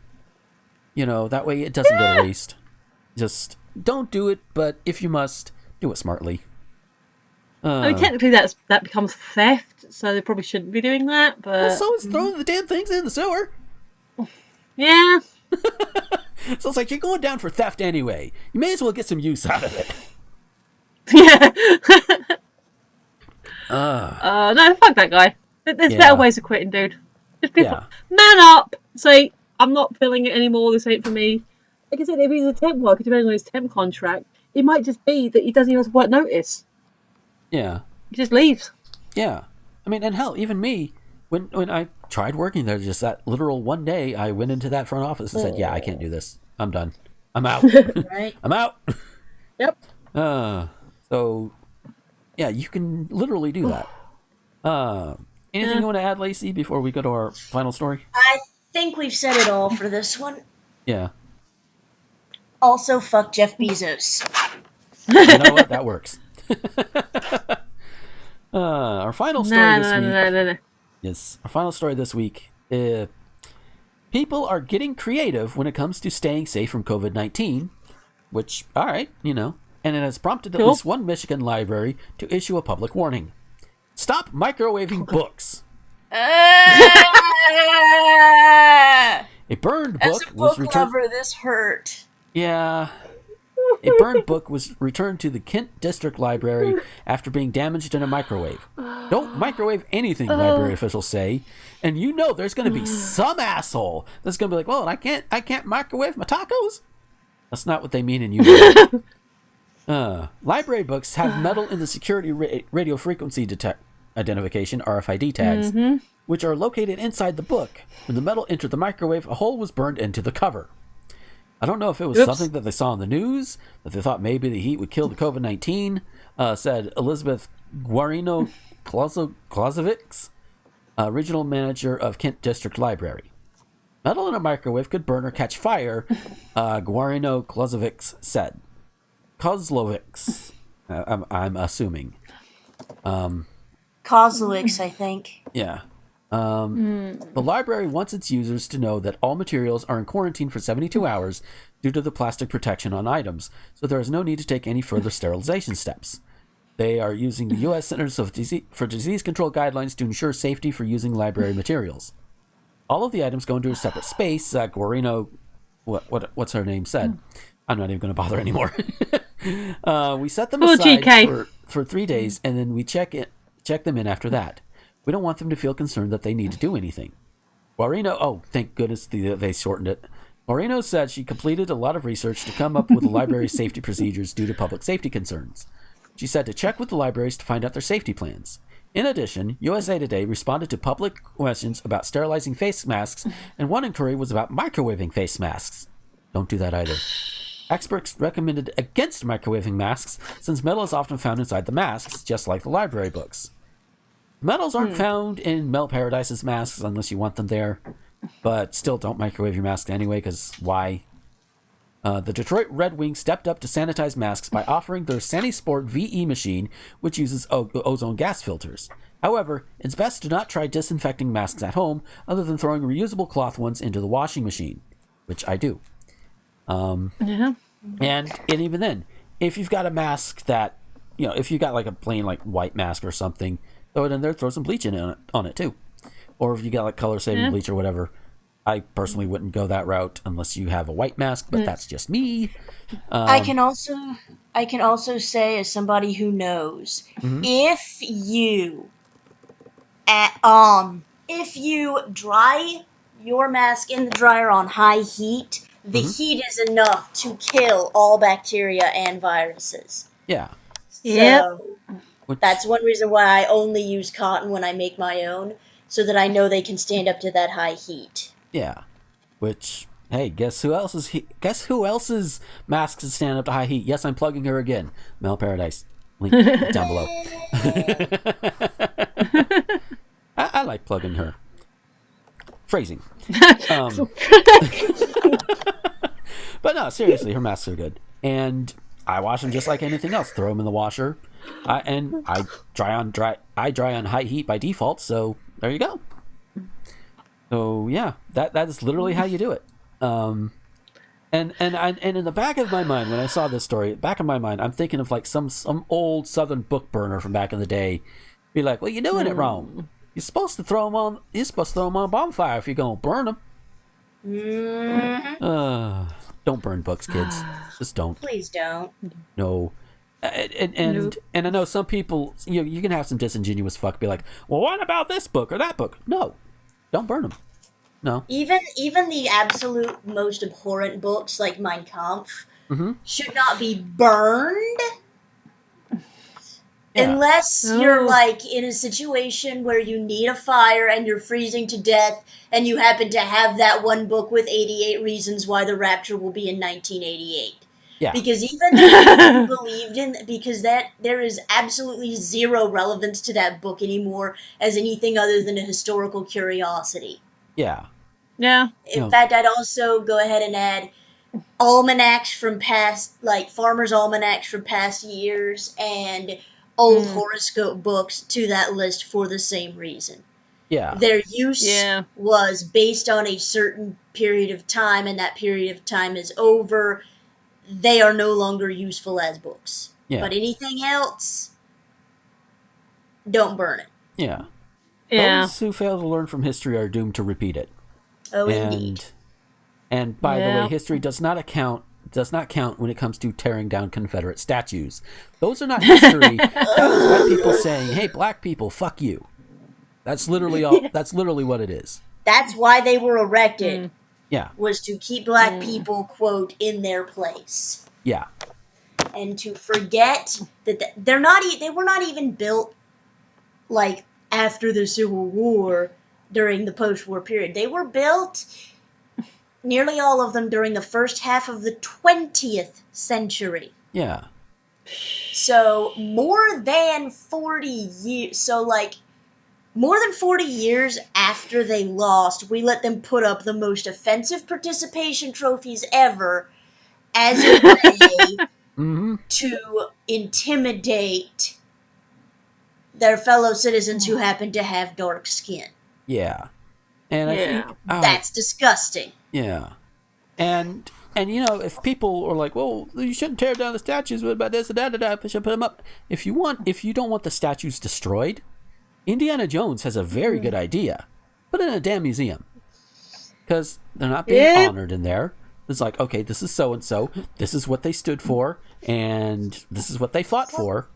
That way it doesn't go to waste. Just don't do it, but if you must, do it smartly. I mean, technically that becomes theft, so they probably shouldn't be doing that, but... Well, so is throwing the damn things in the sewer. Yeah. So it's like, you're going down for theft anyway. You may as well get some use out of it. Yeah. No, fuck that guy. There's better ways of quitting, dude. Just people, man up, say, I'm not feeling it anymore, this ain't for me. Like I said, if he's a temp worker, depending on his temp contract, it might just be that he doesn't even have to work notice. Yeah. He just leaves. Yeah. I mean, and hell, even me, when I tried working there, just that literal one day, I went into that front office and said, yeah, I can't do this. I'm done. I'm out. Right. I'm out. Yep. So, yeah, you can literally do that. Anything you want to add, Lacey, before we go to our final story? I think we've said it all for this one. Yeah. Also, fuck Jeff Bezos. You know what? That works. Our final story this week. No. Yes, our final story this week. People are getting creative when it comes to staying safe from COVID-19, which, all right, and it has prompted at least one Michigan library to issue a public warning. Stop microwaving books. A burned book was returned. This hurt. Yeah. A burned book was returned to the Kent District Library after being damaged in a microwave. Don't microwave anything, library officials say. And there's going to be some asshole that's going to be like, well, I can't microwave my tacos. That's not what they mean in Utah. Library books have metal in the security radio frequency identification, RFID tags, which are located inside the book. When the metal entered the microwave, a hole was burned into the cover. I don't know if it was something that they saw on the news, that they thought maybe the heat would kill the COVID-19, said Elizabeth Guarino Klozovics, regional manager of Kent District Library. Metal in a microwave could burn or catch fire, Guarino Klozovics said. Kozlovics, I'm assuming. Kozlovics, I think. Yeah. The library wants its users to know that all materials are in quarantine for 72 hours due to the plastic protection on items, so there is no need to take any further sterilization steps. They are using the U.S. Centers for Disease Control guidelines to ensure safety for using library materials. All of the items go into a separate space. Guarino, what's her name, said. I'm not even going to bother anymore. We set them aside for 3 days, and then we check them in after that. We don't want them to feel concerned that they need to do anything. Guarino, thank goodness they shortened it. Guarino said she completed a lot of research to come up with the library's safety procedures due to public safety concerns. She said to check with the libraries to find out their safety plans. In addition, USA Today responded to public questions about sterilizing face masks, and one inquiry was about microwaving face masks. Don't do that either. Experts recommended against microwaving masks, since metal is often found inside the masks, just like the library books. Metals aren't found in Mel Paradise's masks unless you want them there, but still don't microwave your mask anyway, because why? The Detroit Red Wings stepped up to sanitize masks by offering their SaniSport VE machine, which uses ozone gas filters. However, it's best to not try disinfecting masks at home, other than throwing reusable cloth ones into the washing machine, which I do. And even then, if you've got a mask that, if you've got like a plain like white mask or something, throw it in there, throw some bleach on it too. Or if you got like color saving bleach or whatever. I personally wouldn't go that route unless you have a white mask, but that's just me. I can also say, as somebody who knows, if you dry your mask in the dryer on high heat, the heat is enough to kill all bacteria and viruses. Yeah. So that's one reason why I only use cotton when I make my own, so that I know they can stand up to that high heat. Yeah. Which, hey, guess who else's masks can stand up to high heat? Yes, I'm plugging her again. Mel Paradise. Link down below. I like plugging her. Phrasing. But no, seriously, her masks are good. And I wash them just like anything else. Throw them in the washer. And I dry on high heat by default, so there you go. So yeah, that is literally how you do it. And in the back of my mind, when I saw this story, I'm thinking of like some old Southern book burner from back in the day. Be like, well, you're doing it wrong. You're supposed to throw them on a bonfire if you're gonna burn them. Don't burn books, kids. Just don't. Please don't. No. And I know some people, you can have some disingenuous fuck be like, well, what about this book or that book? No, don't burn them. No. Even the absolute most abhorrent books like Mein Kampf should not be burned. Yeah. Unless you're like in a situation where you need a fire and you're freezing to death and you happen to have that one book with 88 reasons why the rapture will be in 1988. Yeah. Because even if you believed in, because there is absolutely zero relevance to that book anymore as anything other than a historical curiosity. Yeah. Yeah. In fact, I'd also go ahead and add almanacs from past, like farmers' almanacs from past years and old horoscope books to that list for the same reason. Yeah. Their use was based on a certain period of time, and that period of time is over. They are no longer useful as books. Yeah. But anything else, don't burn it. Yeah. Those who fail to learn from history are doomed to repeat it. Oh, indeed. And by the way, history does not count when it comes to tearing down Confederate statues. Those are not history. That is white people saying, "Hey, black people, fuck you." That's literally all. That's literally what it is. That's why they were erected. Yeah. Was to keep black people, quote, in their place. Yeah. And to forget that they were not even built like after the Civil War during the post-war period. They were built nearly all of them during the first half of the 20th century. Yeah. So more than 40 years. So like more than 40 years after they lost, we let them put up the most offensive participation trophies ever as a way Mm-hmm. to intimidate their fellow citizens who happen to have dark skin. Yeah. And I think that's disgusting. Yeah. And you know, if people are like, well, you shouldn't tear down the statues, what about this and that, I should put them up. If you don't want the statues destroyed, Indiana Jones has a very good idea. Put it in a damn museum. Because they're not being honored in there. It's like, okay, this is so-and-so, this is what they stood for, and this is what they fought for.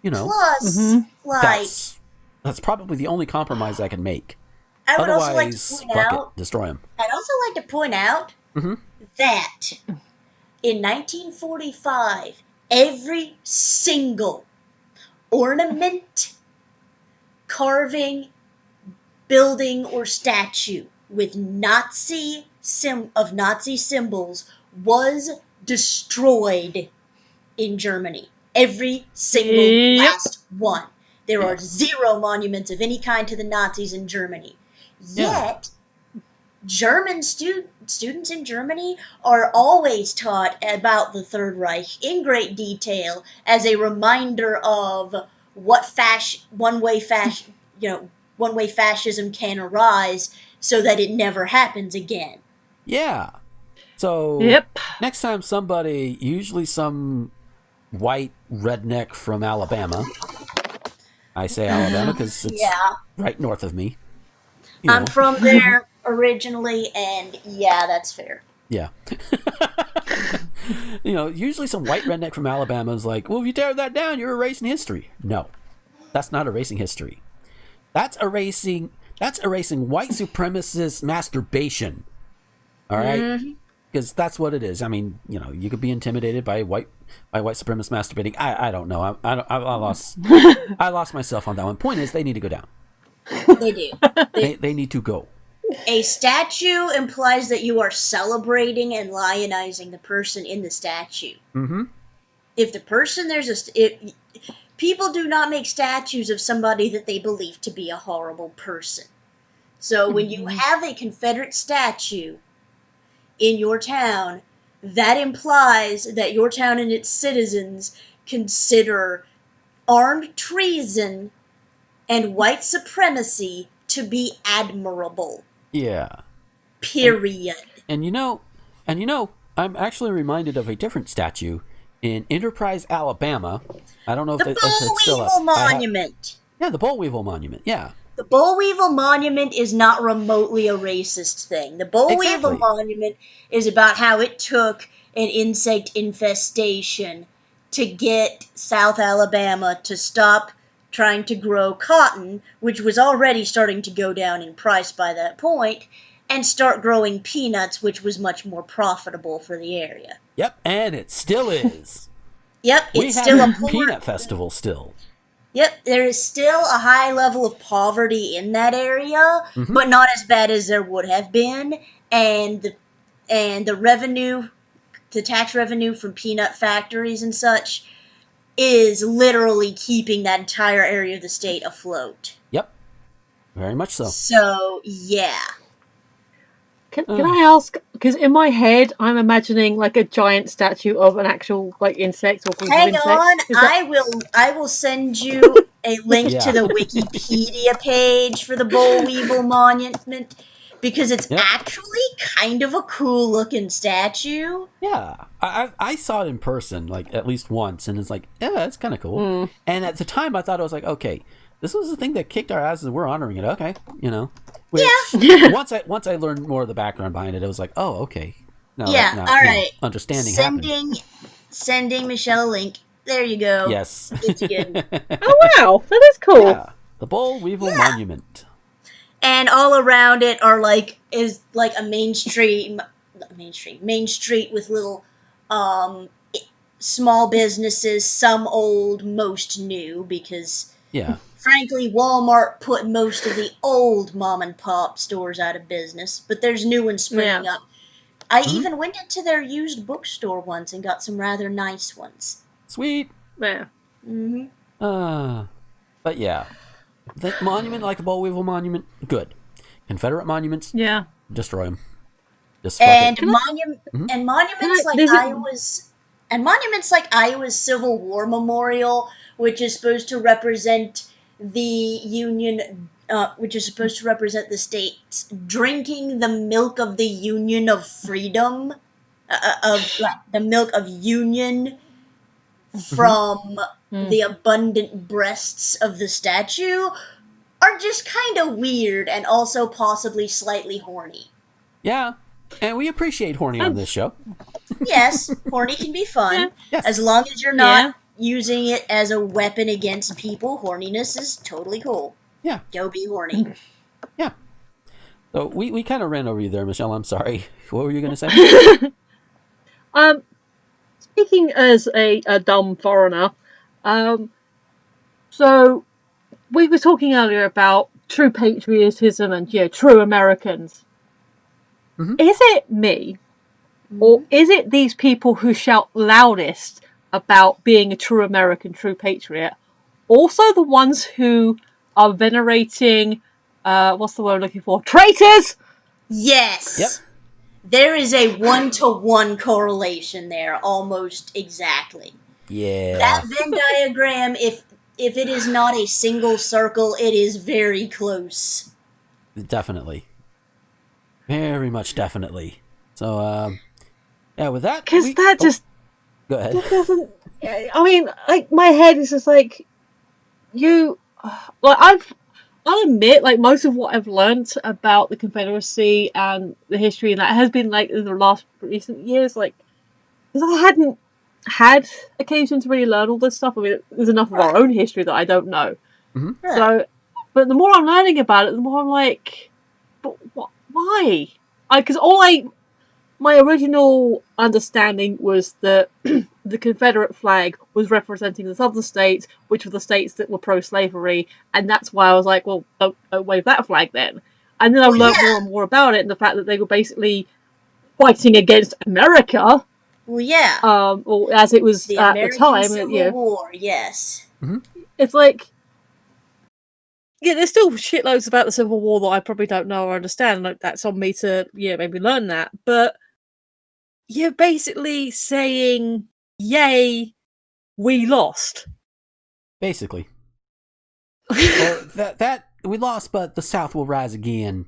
You know. Plus, like... That's probably the only compromise I can make. I would Otherwise, also like to point out... destroy them. I'd also like to point out that in 1945, every single ornament, carving, building, or statue with Nazi symbols was destroyed in Germany. Every single last one. There are 0 monuments of any kind to the Nazis in Germany. Yet, German students in Germany are always taught about the Third Reich in great detail as a reminder of what one-way fascism can arise, so that it never happens again. Yeah. So next time somebody, usually some white redneck from Alabama, I say Alabama because it's right north of me. I'm from there originally, and that's fair. Yeah. You know, usually some white redneck from Alabama is like, well, if you tear that down, you're erasing history. No, that's not erasing history. That's erasing white supremacist masturbation. All right? Because that's what it is. I mean, you know, you could be intimidated by white supremacists masturbating. I don't know. I lost myself on that one. Point is, they need to go down. They do. They need to go. A statue implies that you are celebrating and lionizing the person in the statue. Mm-hmm. If the person people do not make statues of somebody that they believe to be a horrible person. So when you have a Confederate statue in your town, that implies that your town and its citizens consider armed treason and white supremacy to be admirable. Yeah. Period. And you know, I'm actually reminded of a different statue in Enterprise, Alabama. I don't know if it's still up. The Boll Weevil Monument. The Boll Weevil Monument. Yeah. The Boll Weevil Monument is not remotely a racist thing. The Boll Weevil Monument is about how it took an insect infestation to get South Alabama to stop trying to grow cotton, which was already starting to go down in price by that point, and start growing peanuts, which was much more profitable for the area. Yep, and it still is. Yep, it's still a peanut festival still. Yep, there is still a high level of poverty in that area, but not as bad as there would have been, and the revenue, the tax revenue from peanut factories and such, is literally keeping that entire area of the state afloat. Yep, very much so. So, yeah. Can I ask, because in my head I'm imagining like a giant statue of an actual like insect or group of insects. Hang on, I will send you a link to the Wikipedia page for the Boll Weevil Monument, because it's actually kind of a cool looking statue. Yeah, I saw it in person like at least once, and it's like, yeah, it's kind of cool. And at the time I thought it was like, okay, this was the thing that kicked our asses, we're honoring it, okay, you know. Which, once I learned more of the background behind it, it was like, oh, okay. All right. Understanding Sending Michelle a link. There you go. Yes. It's good. Oh, wow. That is cool. Yeah. The Boll Weevil Monument. And all around it are is a main street with little small businesses, some old, most new, because frankly, Walmart put most of the old mom and pop stores out of business, but there's new ones springing up. I even went into their used bookstore once and got some rather nice ones. Sweet. Yeah. Mm-hmm. But yeah. The monument, like a boll weevil monument, good. Confederate monuments, Yeah. destroy them. Just And Mm-hmm. monuments like Iowa's Civil War Memorial, which is supposed to represent the Union, which is supposed to represent the states drinking the milk of the Union of Freedom, the milk of Union from the abundant breasts of the statue, are just kind of weird and also possibly slightly horny. Yeah, and we appreciate horny on this show. Yes, horny can be fun. Yes. As long as you're not using it as a weapon against people, horniness is totally cool. Yeah. Go be horny. Yeah. So we kind of ran over you there, Michelle. I'm sorry. What were you going to say? Speaking as a dumb foreigner, so we were talking earlier about true patriotism and true Americans. Mm-hmm. Is it me, or is it these people who shout loudest about being a true American, true patriot, also the ones who are venerating, what's the word I'm looking for? Traitors! Yes. Yep. There is a 1-to-1 correlation there, almost exactly. Yeah. That Venn diagram, if it is not a single circle, it is very close. Definitely. Very much definitely. So, yeah, with that... Because Go ahead. That doesn't... I mean, like, my head is just like... I'll admit, like, most of what I've learnt about the Confederacy and the history and that has been, like, in the last recent years, like... Because I hadn't had occasion to really learn all this stuff. I mean, there's enough of our own history that I don't know. Mm-hmm. So, but the more I'm learning about it, the more I'm like... But why? Because my original understanding was that the Confederate flag was representing the southern states, which were the states that were pro-slavery, and that's why I was like, well, don't wave that flag then. And then I learned more and more about it, and the fact that they were basically fighting against America. Well, yeah. Or as it was at the time. Civil War, yes. Mm-hmm. It's like... Yeah, there's still shitloads about the Civil War that I probably don't know or understand. Like, that's on me to, maybe learn that. But you're basically saying, yay, we lost. Basically. Or that we lost, but the South will rise again.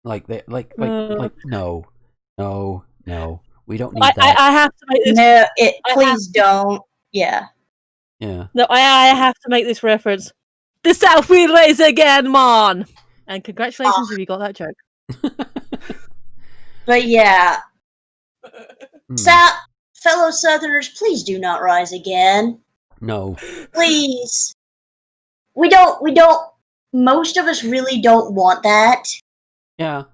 Like no. We don't need that. I have to make this. No, please don't. Yeah. Yeah. No, I have to make this reference. The South will rise again, man. And congratulations if you got that joke. But yeah. Fellow Southerners, please do not rise again. No. Please. We don't, most of us really don't want that. Yeah.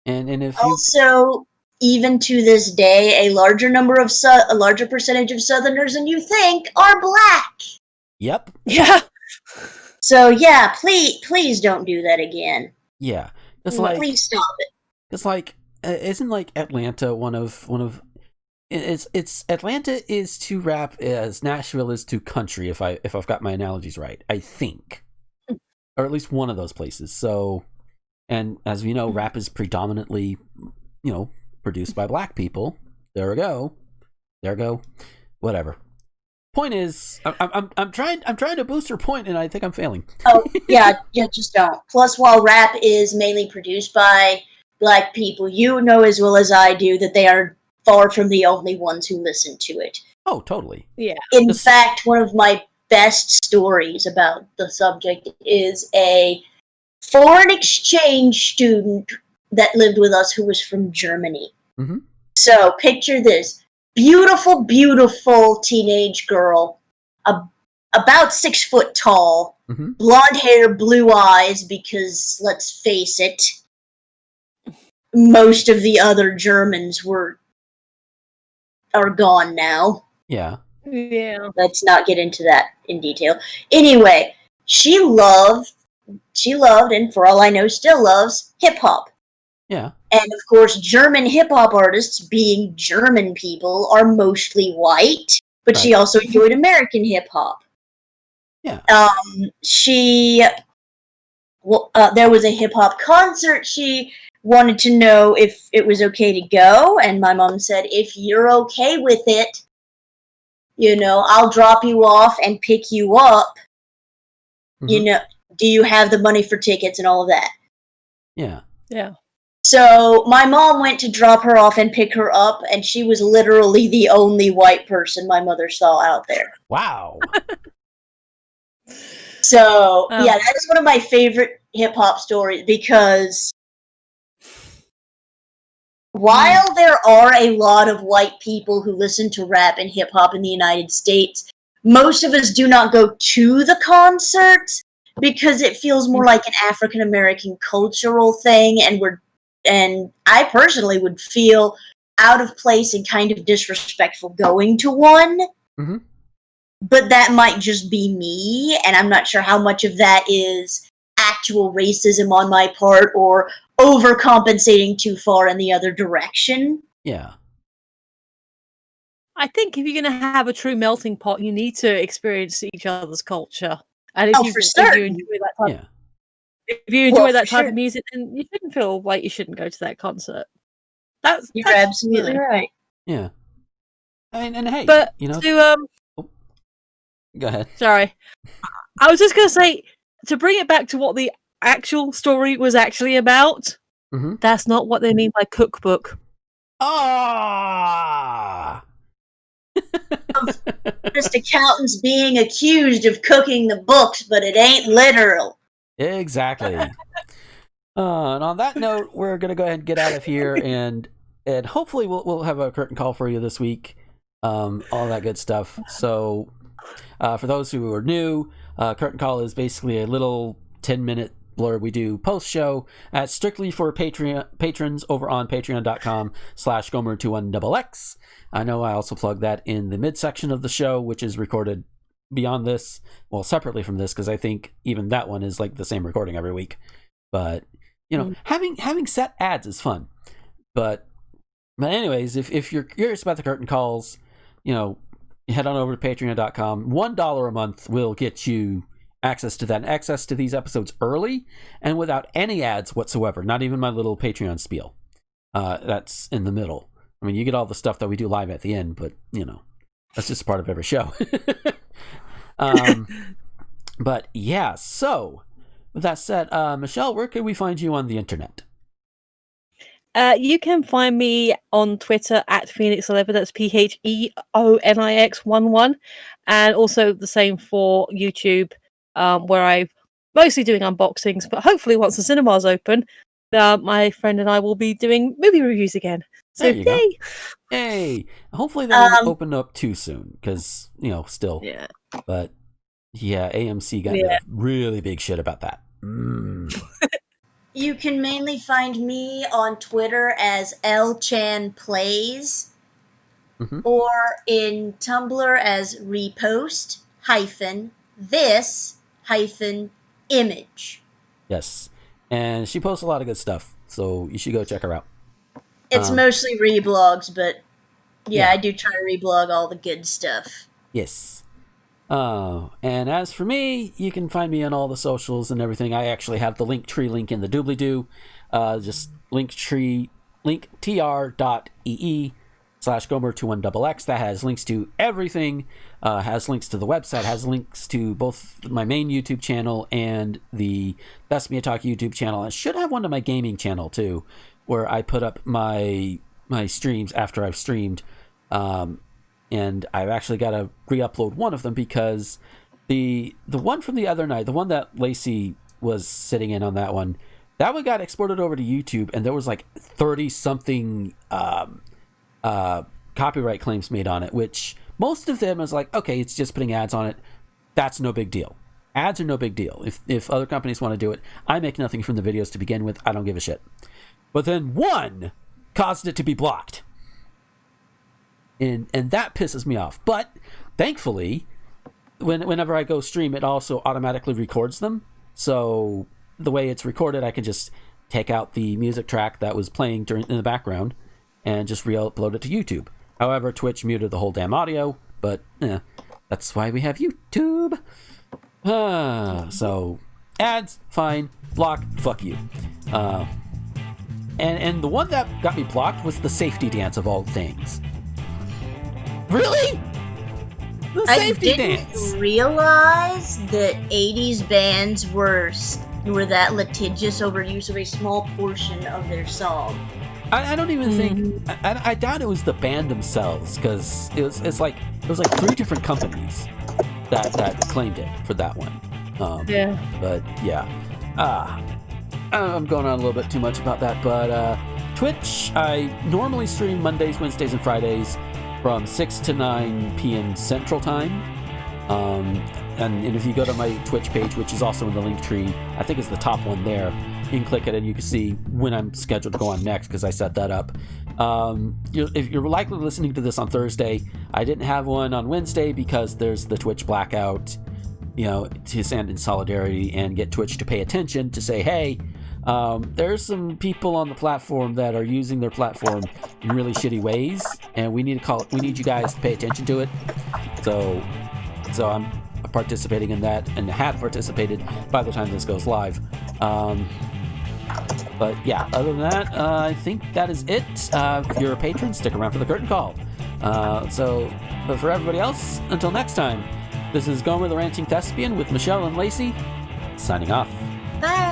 And if also, even to this day, a larger percentage of Southerners than you think are black. Yep. Yeah. So yeah, please don't do that again. Yeah. Please stop it. It's like, isn't like Atlanta one of it's Atlanta is to rap as Nashville is to country, if I've got my analogies right, I think, or at least one of those places. So, and as we know, rap is predominantly, produced by black people. There we go. Whatever. Point is, I'm trying to boost her point, and I think I'm failing. Oh yeah, just don't. Plus, while rap is mainly produced by black people, you know as well as I do that they are far from the only ones who listen to it. Oh, totally. Yeah. In fact, one of my best stories about the subject is a foreign exchange student that lived with us who was from Germany. Mm-hmm. So picture this. Beautiful, beautiful teenage girl, about 6 foot tall, mm-hmm. blonde hair, blue eyes, because let's face it, most of the other Germans are gone now. Yeah. Yeah. Let's not get into that in detail. Anyway, she loved, and for all I know still loves, hip-hop. Yeah. And of course, German hip hop artists, being German people, are mostly white, but she also enjoyed American hip hop. Yeah. There was a hip hop concert. She wanted to know if it was okay to go, and my mom said, if you're okay with it, I'll drop you off and pick you up. Mm-hmm. Do you have the money for tickets and all of that? Yeah. Yeah. So my mom went to drop her off and pick her up, and she was literally the only white person my mother saw out there. Wow. So, yeah, that is one of my favorite hip-hop stories, because while there are a lot of white people who listen to rap and hip-hop in the United States, most of us do not go to the concerts because it feels more like an African-American cultural thing, and I personally would feel out of place and kind of disrespectful going to one. Mm-hmm. But that might just be me, and I'm not sure how much of that is actual racism on my part or overcompensating too far in the other direction. Yeah. I think if you're going to have a true melting pot, you need to experience each other's culture. And if you enjoy that type, if you enjoy that type of music, then you shouldn't feel like you shouldn't go to that concert. You're absolutely right. Yeah. I mean, and hey, but go ahead. Sorry. I was just going to say, to bring it back to what the actual story was actually about, that's not what they mean by cookbook. Ah! Just accountants being accused of cooking the books, but it ain't literal. Exactly. And on that note, we're going to go ahead and get out of here, and hopefully we'll have a curtain call for you this week. All that good stuff. So... for those who are new, Curtain Call is basically a little 10-minute blurb we do post-show strictly for patrons over on patreon.com/Gomer21XX. I know I also plug that in the midsection of the show, which is recorded beyond this, well, separately from this, because I think even that one is like the same recording every week. But, having set ads is fun. But anyways, if you're curious about the Curtain Calls, head on over to patreon.com. $1 a month will get you access to that, and access to these episodes early and without any ads whatsoever. Not even my little Patreon spiel. That's in the middle. I mean, you get all the stuff that we do live at the end, but, that's just part of every show. But yeah, so with that said, Michelle, where can we find you on the internet? You can find me on Twitter at Phoenix11. That's PHEONIX11, and also the same for YouTube, where I'm mostly doing unboxings. But hopefully, once the cinemas open, my friend and I will be doing movie reviews again. So there you go. Hey, hopefully they don't open up too soon, because still. Yeah. But yeah, AMC got really big shit about that. You can mainly find me on Twitter as LChanPlays, or in Tumblr as repost-this-image. Yes, and she posts a lot of good stuff, so you should go check her out. It's mostly reblogs, but I do try to reblog all the good stuff. Yes. And as for me, you can find me on all the socials and everything. I actually have the Linktree link in the doobly-doo. Just linktr.ee/Gomer21XX. That has links to everything. Has links to the website. Has links to both my main YouTube channel and the ThespianTalk YouTube channel. It should have one to my gaming channel too, where I put up my streams after I've streamed. And I've actually got to re-upload one of them because the one from the other night, the one that Lacey was sitting in on, that one got exported over to YouTube, and there was like 30-something copyright claims made on it, which most of them is like, okay, it's just putting ads on it. That's no big deal. Ads are no big deal. If other companies want to do it, I make nothing from the videos to begin with. I don't give a shit. But then one caused it to be blocked. And that pisses me off. But thankfully, whenever I go stream, it also automatically records them. So the way it's recorded, I can just take out the music track that was playing in the background and just re-upload it to YouTube. However, Twitch muted the whole damn audio, but that's why we have YouTube. So, ads, fine. Block, fuck you. And the one that got me blocked was the safety dance of all things. Really? The safety dance. I didn't realize that 80s bands were that litigious over use of a small portion of their song. I don't even think I doubt it was the band themselves, because it was like 3 different companies that claimed it for that one. But yeah, I'm going on a little bit too much about that. But Twitch, I normally stream Mondays, Wednesdays, and Fridays from 6 to 9 p.m. Central Time. And if you go to my Twitch page, which is also in the link tree, I think it's the top one there. You can click it and you can see when I'm scheduled to go on next, because I set that up. If you're likely listening to this on Thursday, I didn't have one on Wednesday because there's the Twitch blackout, to stand in solidarity and get Twitch to pay attention to say, hey, there's some people on the platform that are using their platform in really shitty ways, and we need you guys to pay attention to it. So I'm participating in that, and have participated by the time this goes live. But yeah, other than that, I think that is it. If you're a patron, stick around for the curtain call. But for everybody else, until next time, this is Gomer the Ranting Thespian with Michelle and Lacey, signing off. Bye!